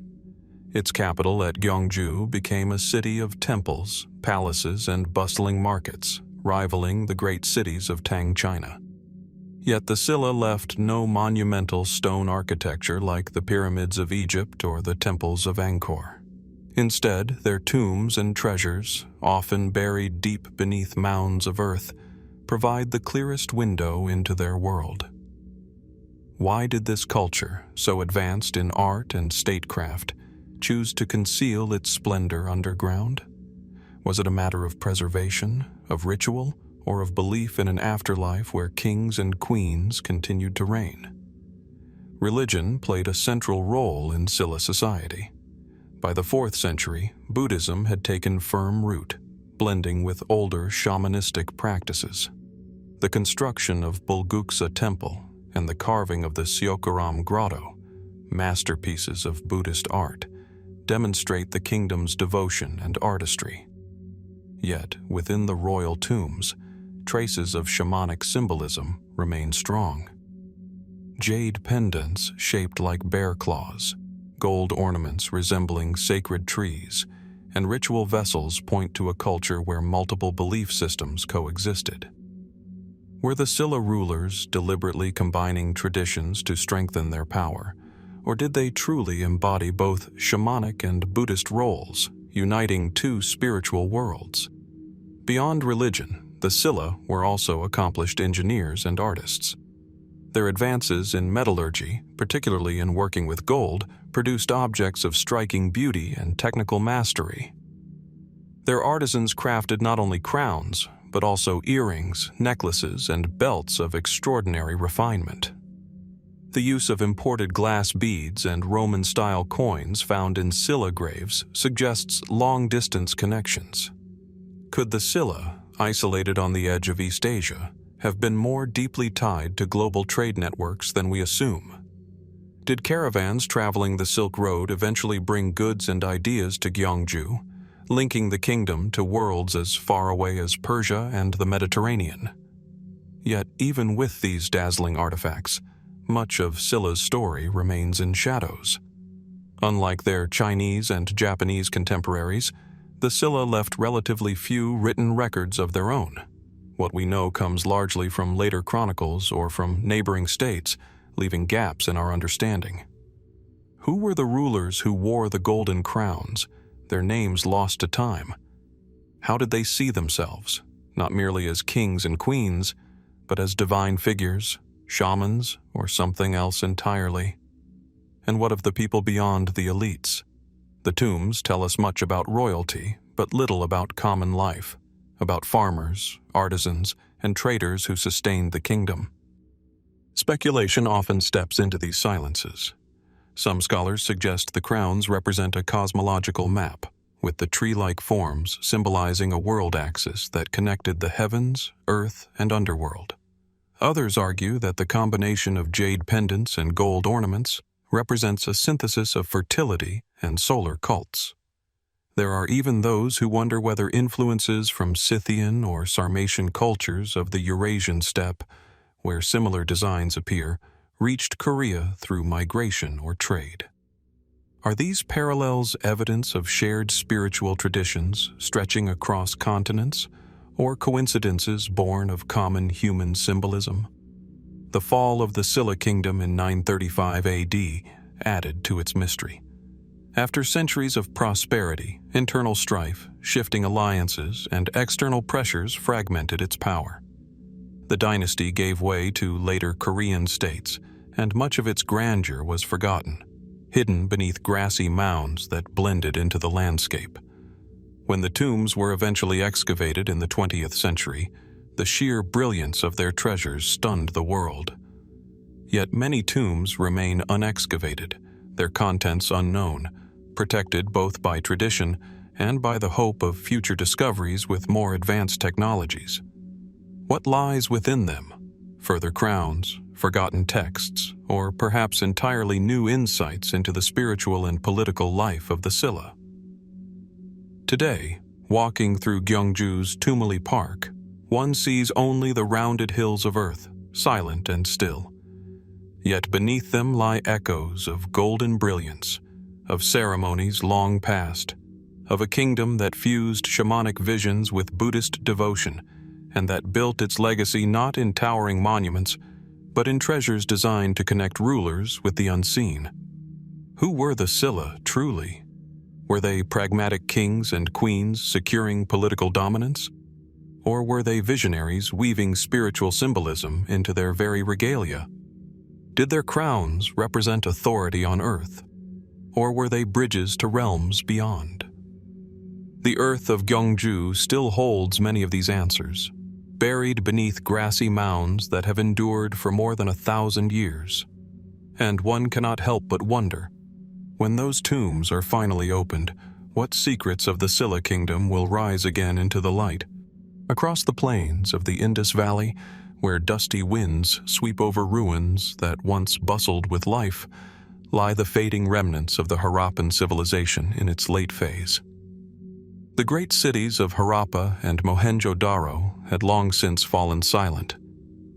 Its capital at Gyeongju became a city of temples, palaces, and bustling markets, rivaling the great cities of Tang China. Yet the Silla left no monumental stone architecture like the pyramids of Egypt or the temples of Angkor. Instead, their tombs and treasures, often buried deep beneath mounds of earth, provide the clearest window into their world. Why did this culture, so advanced in art and statecraft, choose to conceal its splendor underground? Was it a matter of preservation, of ritual, or of belief in an afterlife where kings and queens continued to reign? Religion played a central role in Silla society. By the 4th century, Buddhism had taken firm root, blending with older shamanistic practices. The construction of Bulguksa Temple and the carving of the Seokgaram Grotto, masterpieces of Buddhist art, demonstrate the kingdom's devotion and artistry. Yet, within the royal tombs, traces of shamanic symbolism remain strong. Jade pendants shaped like bear claws, gold ornaments resembling sacred trees, and ritual vessels point to a culture where multiple belief systems coexisted. Were the Silla rulers deliberately combining traditions to strengthen their power, or did they truly embody both shamanic and Buddhist roles, uniting two spiritual worlds? Beyond religion, the Silla were also accomplished engineers and artists. Their advances in metallurgy, particularly in working with gold, produced objects of striking beauty and technical mastery. Their artisans crafted not only crowns, but also earrings, necklaces, and belts of extraordinary refinement. The use of imported glass beads and Roman-style coins found in Silla graves suggests long-distance connections. Could the Silla, isolated on the edge of East Asia, have been more deeply tied to global trade networks than we assume? Did caravans traveling the Silk Road eventually bring goods and ideas to Gyeongju, linking the kingdom to worlds as far away as Persia and the Mediterranean? Yet, even with these dazzling artifacts, much of Silla's story remains in shadows. Unlike their Chinese and Japanese contemporaries, the Silla left relatively few written records of their own. What we know comes largely from later chronicles or from neighboring states, leaving gaps in our understanding. Who were the rulers who wore the golden crowns, their names lost to time? How did they see themselves, not merely as kings and queens, but as divine figures, shamans, or something else entirely? And what of the people beyond the elites? The tombs tell us much about royalty, but little about common life, about farmers, artisans, and traders who sustained the kingdom. Speculation often steps into these silences. Some scholars suggest the crowns represent a cosmological map, with the tree-like forms symbolizing a world axis that connected the heavens, earth, and underworld. Others argue that the combination of jade pendants and gold ornaments represents a synthesis of fertility and solar cults. There are even those who wonder whether influences from Scythian or Sarmatian cultures of the Eurasian steppe, where similar designs appear, reached Korea through migration or trade. Are these parallels evidence of shared spiritual traditions stretching across continents, or coincidences born of common human symbolism? The fall of the Silla Kingdom in 935 AD added to its mystery. After centuries of prosperity, internal strife, shifting alliances, and external pressures fragmented its power. The dynasty gave way to later Korean states, and much of its grandeur was forgotten, hidden beneath grassy mounds that blended into the landscape. When the tombs were eventually excavated in the 20th century, the sheer brilliance of their treasures stunned the world. Yet many tombs remain unexcavated, their contents unknown, protected both by tradition and by the hope of future discoveries with more advanced technologies. What lies within them? Further crowns, forgotten texts, or perhaps entirely new insights into the spiritual and political life of the Silla? Today, walking through Gyeongju's Tumuli Park, one sees only the rounded hills of earth, silent and still. Yet beneath them lie echoes of golden brilliance, of ceremonies long past, of a kingdom that fused shamanic visions with Buddhist devotion, and that built its legacy not in towering monuments, but in treasures designed to connect rulers with the unseen. Who were the Silla, truly? Were they pragmatic kings and queens securing political dominance? Or were they visionaries weaving spiritual symbolism into their very regalia? Did their crowns represent authority on earth? Or were they bridges to realms beyond? The earth of Gyeongju still holds many of these answers, buried beneath grassy mounds that have endured for more than 1,000 years. And one cannot help but wonder, when those tombs are finally opened, what secrets of the Silla Kingdom will rise again into the light? Across the plains of the Indus Valley, where dusty winds sweep over ruins that once bustled with life, lie the fading remnants of the Harappan civilization in its late phase. The great cities of Harappa and Mohenjo-Daro had long since fallen silent,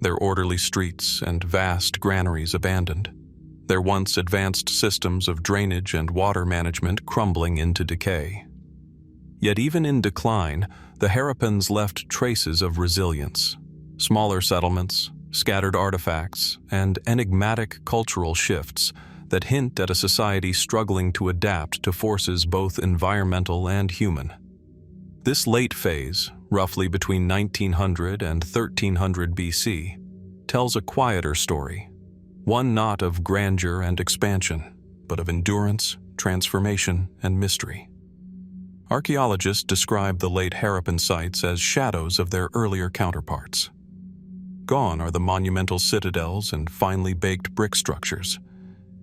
their orderly streets and vast granaries abandoned, their once advanced systems of drainage and water management crumbling into decay. Yet even in decline, the Harappans left traces of resilience, smaller settlements, scattered artifacts, and enigmatic cultural shifts that hint at a society struggling to adapt to forces both environmental and human. This late phase, roughly between 1900 and 1300 BC, tells a quieter story, one not of grandeur and expansion, but of endurance, transformation, and mystery. Archaeologists describe the late Harappan sites as shadows of their earlier counterparts. Gone are the monumental citadels and finely baked brick structures.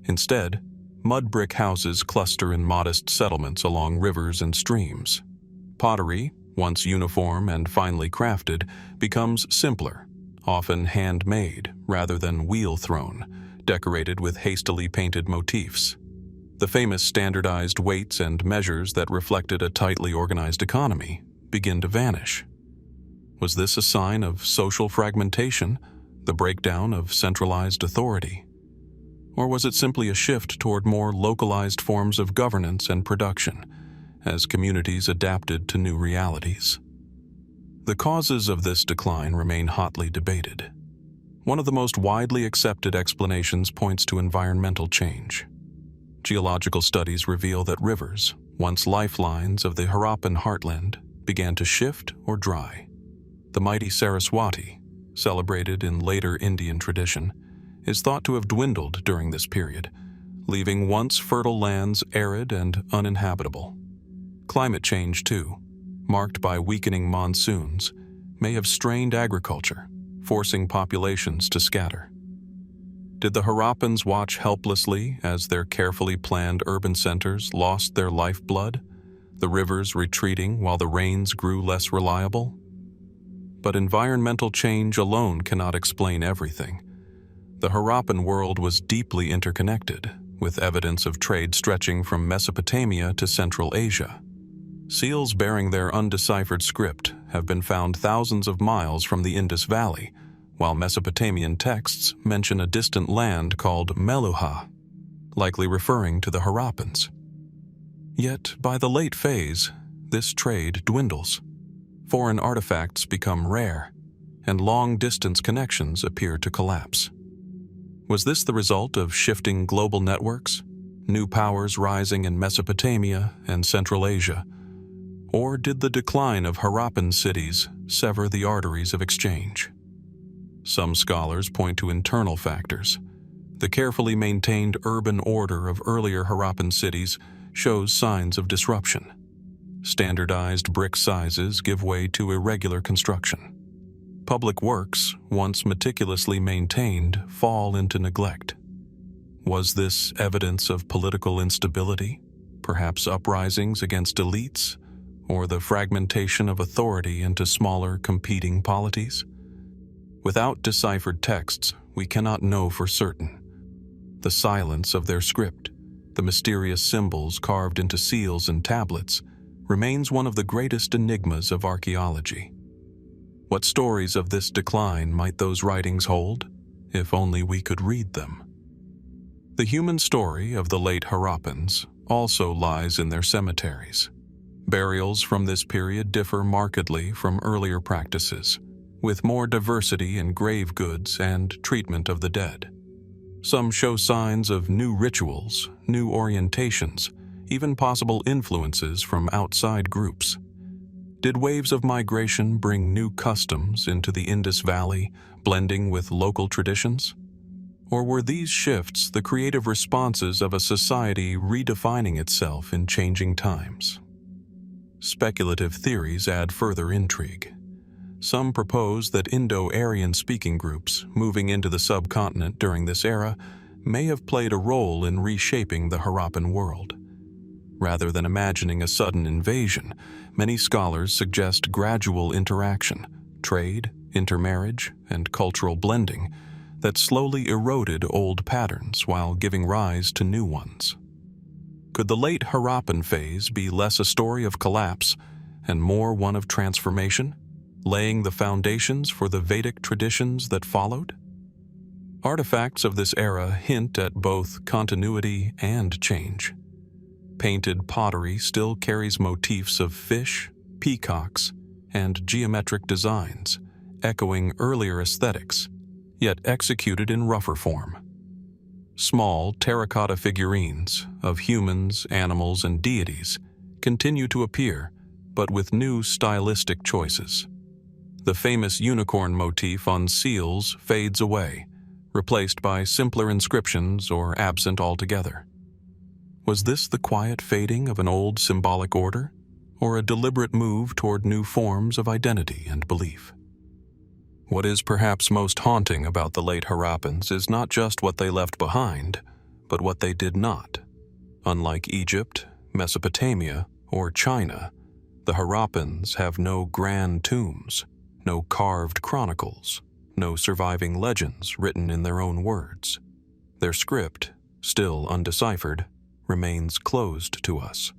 Instead, mud brick houses cluster in modest settlements along rivers and streams. Pottery, once uniform and finely crafted, becomes simpler, often handmade rather than wheel-thrown, decorated with hastily painted motifs. The famous standardized weights and measures that reflected a tightly organized economy begin to vanish. Was this a sign of social fragmentation, the breakdown of centralized authority? Or was it simply a shift toward more localized forms of governance and production, as communities adapted to new realities? The causes of this decline remain hotly debated. One of the most widely accepted explanations points to environmental change. Geological studies reveal that rivers, once lifelines of the Harappan heartland, began to shift or dry. The mighty Saraswati, celebrated in later Indian tradition, is thought to have dwindled during this period, leaving once fertile lands arid and uninhabitable. Climate change, too, marked by weakening monsoons, may have strained agriculture, forcing populations to scatter. Did the Harappans watch helplessly as their carefully planned urban centers lost their lifeblood, the rivers retreating while the rains grew less reliable? But environmental change alone cannot explain everything. The Harappan world was deeply interconnected, with evidence of trade stretching from Mesopotamia to Central Asia. Seals bearing their undeciphered script have been found thousands of miles from the Indus Valley, while Mesopotamian texts mention a distant land called Meluhha, likely referring to the Harappans. Yet, by the late phase, this trade dwindles. Foreign artifacts become rare, and long-distance connections appear to collapse. Was this the result of shifting global networks, new powers rising in Mesopotamia and Central Asia? Or did the decline of Harappan cities sever the arteries of exchange? Some scholars point to internal factors. The carefully maintained urban order of earlier Harappan cities shows signs of disruption. Standardized brick sizes give way to irregular construction. Public works, once meticulously maintained, fall into neglect. Was this evidence of political instability, perhaps uprisings against elites, or the fragmentation of authority into smaller competing polities? Without deciphered texts, we cannot know for certain. The silence of their script, the mysterious symbols carved into seals and tablets, remains one of the greatest enigmas of archaeology. What stories of this decline might those writings hold, if only we could read them? The human story of the late Harappans also lies in their cemeteries. Burials from this period differ markedly from earlier practices, with more diversity in grave goods and treatment of the dead. Some show signs of new rituals, new orientations, even possible influences from outside groups. Did waves of migration bring new customs into the Indus Valley, blending with local traditions? Or were these shifts the creative responses of a society redefining itself in changing times? Speculative theories add further intrigue. Some propose that Indo-Aryan speaking groups moving into the subcontinent during this era may have played a role in reshaping the Harappan world. Rather than imagining a sudden invasion, many scholars suggest gradual interaction, trade, intermarriage, and cultural blending that slowly eroded old patterns while giving rise to new ones. Could the late Harappan phase be less a story of collapse and more one of transformation, laying the foundations for the Vedic traditions that followed? Artifacts of this era hint at both continuity and change. Painted pottery still carries motifs of fish, peacocks, and geometric designs, echoing earlier aesthetics, yet executed in rougher form. Small terracotta figurines of humans, animals, and deities continue to appear, but with new stylistic choices. The famous unicorn motif on seals fades away, replaced by simpler inscriptions or absent altogether. Was this the quiet fading of an old symbolic order, or a deliberate move toward new forms of identity and belief. What is perhaps most haunting about the late Harappans is not just what they left behind, but what they did not. Unlike Egypt, Mesopotamia, or China, the Harappans have no grand tombs, no carved chronicles, no surviving legends written in their own words. Their script, still undeciphered, remains closed to us.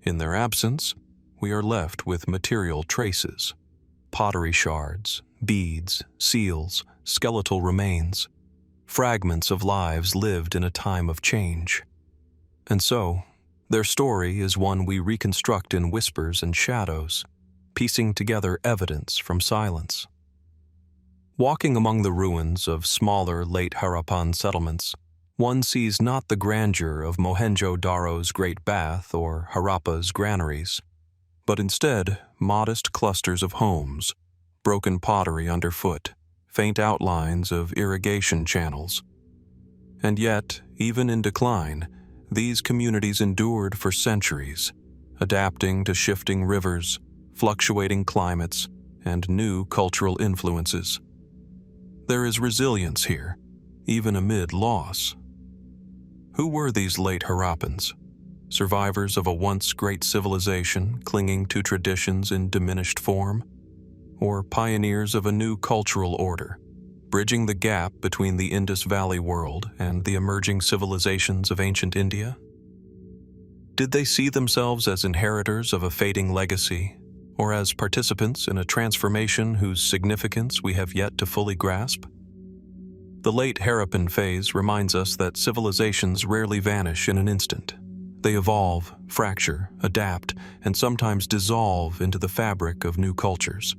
In their absence, we are left with material traces, pottery shards, beads, seals, skeletal remains, fragments of lives lived in a time of change. And so, their story is one we reconstruct in whispers and shadows, piecing together evidence from silence. Walking among the ruins of smaller late Harappan settlements, one sees not the grandeur of Mohenjo-Daro's Great Bath or Harappa's granaries, but instead modest clusters of homes, broken pottery underfoot, faint outlines of irrigation channels. And yet, even in decline, these communities endured for centuries, adapting to shifting rivers, fluctuating climates, and new cultural influences. There is resilience here, even amid loss. Who were these late Harappans? Survivors of a once great civilization clinging to traditions in diminished form? Or pioneers of a new cultural order, bridging the gap between the Indus Valley world and the emerging civilizations of ancient India? Did they see themselves as inheritors of a fading legacy, or as participants in a transformation whose significance we have yet to fully grasp? The late Harappan phase reminds us that civilizations rarely vanish in an instant. They evolve, fracture, adapt, and sometimes dissolve into the fabric of new cultures.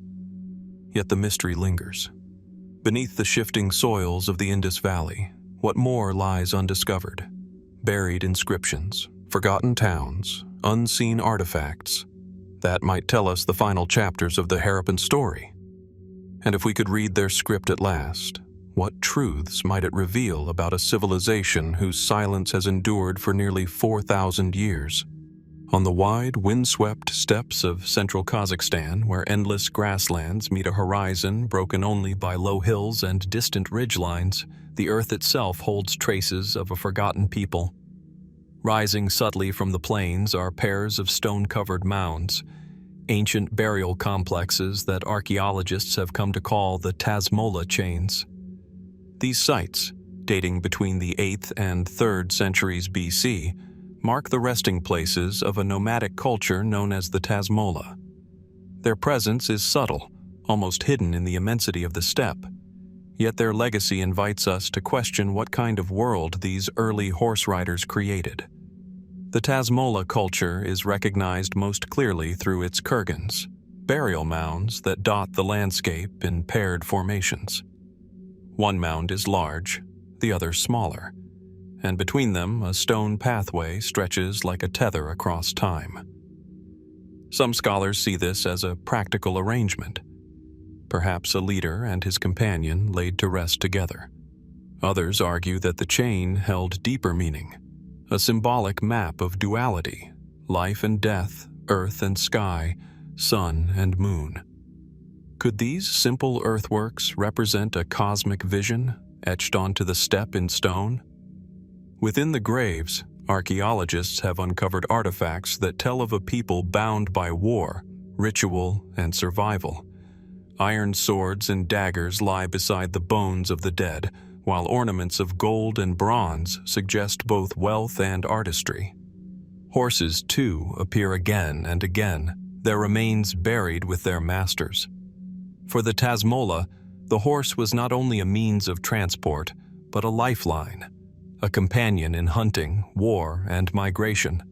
Yet the mystery lingers. Beneath the shifting soils of the Indus Valley, what more lies undiscovered? Buried inscriptions, forgotten towns, unseen artifacts. That might tell us the final chapters of the Harappan story. And if we could read their script at last, what truths might it reveal about a civilization whose silence has endured for nearly 4,000 years? On the wide, windswept steppes of central Kazakhstan, where endless grasslands meet a horizon broken only by low hills and distant ridgelines, the earth itself holds traces of a forgotten people. Rising subtly from the plains are pairs of stone-covered mounds, ancient burial complexes that archaeologists have come to call the Tasmola chains. These sites, dating between the 8th and 3rd centuries BC, mark the resting places of a nomadic culture known as the Tasmola. Their presence is subtle, almost hidden in the immensity of the steppe, yet their legacy invites us to question what kind of world these early horse riders created. The Tasmola culture is recognized most clearly through its kurgans, burial mounds that dot the landscape in paired formations. One mound is large, the other smaller, and between them a stone pathway stretches like a tether across time. Some scholars see this as a practical arrangement, perhaps a leader and his companion laid to rest together. Others argue that the chain held deeper meaning, a symbolic map of duality, life and death, earth and sky, sun and moon. Could these simple earthworks represent a cosmic vision etched onto the steppe in stone? Within the graves, archaeologists have uncovered artifacts that tell of a people bound by war, ritual, and survival. Iron swords and daggers lie beside the bones of the dead, while ornaments of gold and bronze suggest both wealth and artistry. Horses, too, appear again and again, their remains buried with their masters. For the Tasmola, the horse was not only a means of transport, but a lifeline, a companion in hunting, war, and migration.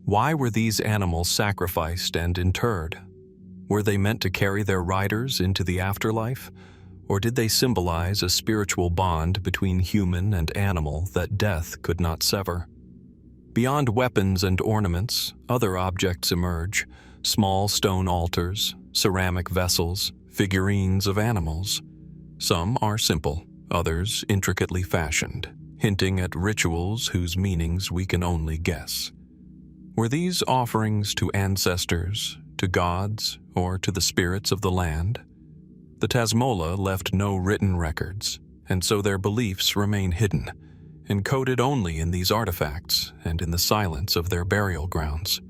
Why were these animals sacrificed and interred? Were they meant to carry their riders into the afterlife, or did they symbolize a spiritual bond between human and animal that death could not sever? Beyond weapons and ornaments, other objects emerge: small stone altars, ceramic vessels, figurines of animals. Some are simple, others intricately fashioned, hinting at rituals whose meanings we can only guess. Were these offerings to ancestors, to gods, or to the spirits of the land? The Tasmola left no written records, and so their beliefs remain hidden, encoded only in these artifacts and in the silence of their burial grounds.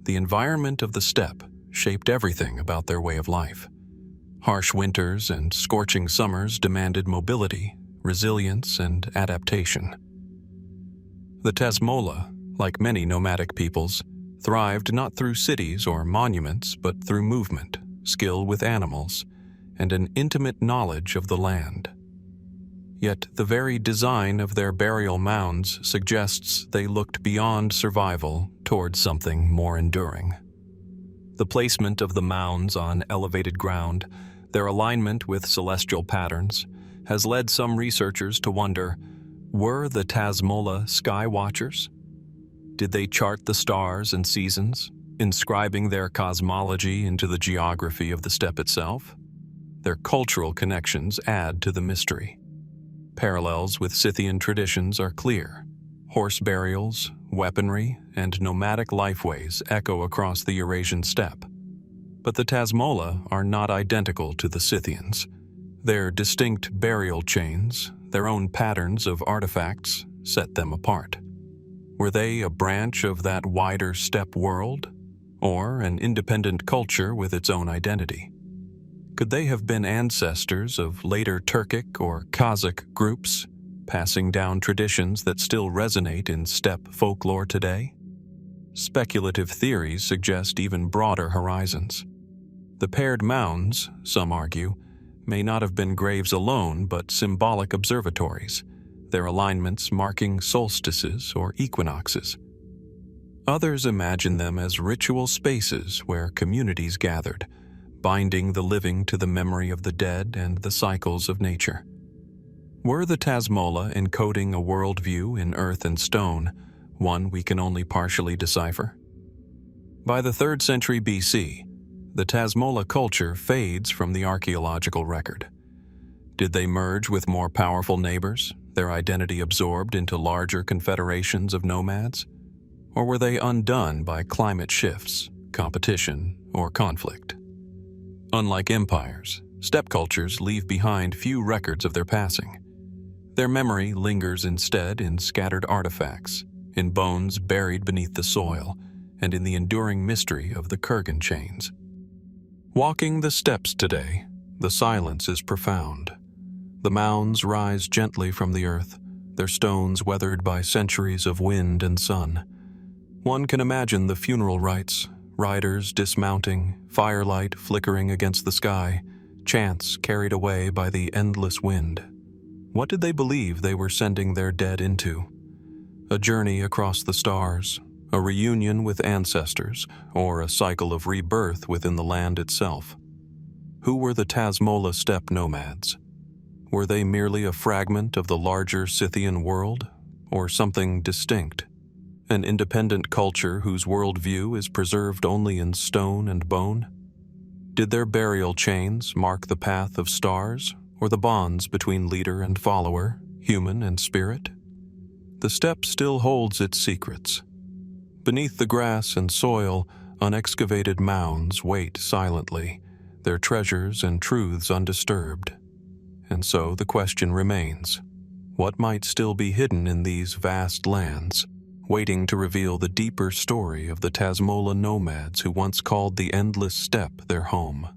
The environment of the steppe shaped everything about their way of life. Harsh winters and scorching summers demanded mobility, resilience, and adaptation. The Tasmola, like many nomadic peoples, thrived not through cities or monuments but through movement, skill with animals, and an intimate knowledge of the land. Yet the very design of their burial mounds suggests they looked beyond survival towards something more enduring. The placement of the mounds on elevated ground, their alignment with celestial patterns, has led some researchers to wonder, were the Tasmola sky watchers? Did they chart the stars and seasons, inscribing their cosmology into the geography of the steppe itself? Their cultural connections add to the mystery. Parallels with Scythian traditions are clear. Horse burials, weaponry, and nomadic lifeways echo across the Eurasian steppe. But the Tasmola are not identical to the Scythians. Their distinct burial chains, their own patterns of artifacts, set them apart. Were they a branch of that wider steppe world, or an independent culture with its own identity? Could they have been ancestors of later Turkic or Kazakh groups, passing down traditions that still resonate in steppe folklore today? Speculative theories suggest even broader horizons. The paired mounds, some argue, may not have been graves alone but symbolic observatories, their alignments marking solstices or equinoxes. Others imagine them as ritual spaces where communities gathered, binding the living to the memory of the dead and the cycles of nature. Were the Tasmola encoding a worldview in earth and stone, one we can only partially decipher? By the 3rd century BC, the Tasmola culture fades from the archaeological record. Did they merge with more powerful neighbors, their identity absorbed into larger confederations of nomads? Or were they undone by climate shifts, competition, or conflict? Unlike empires, steppe cultures leave behind few records of their passing. Their memory lingers instead in scattered artifacts, in bones buried beneath the soil, and in the enduring mystery of the Kurgan chains. Walking the steppes today, the silence is profound. The mounds rise gently from the earth, their stones weathered by centuries of wind and sun. One can imagine the funeral rites, riders dismounting, firelight flickering against the sky, chants carried away by the endless wind. What did they believe they were sending their dead into? A journey across the stars, a reunion with ancestors, or a cycle of rebirth within the land itself? Who were the Tasmola steppe nomads? Were they merely a fragment of the larger Scythian world, or something distinct? An independent culture whose worldview is preserved only in stone and bone? Did their burial chains mark the path of stars, or the bonds between leader and follower, human and spirit? The steppe still holds its secrets. Beneath the grass and soil, unexcavated mounds wait silently, their treasures and truths undisturbed. And so the question remains, what might still be hidden in these vast lands, waiting to reveal the deeper story of the Tasmola nomads who once called the endless steppe their home?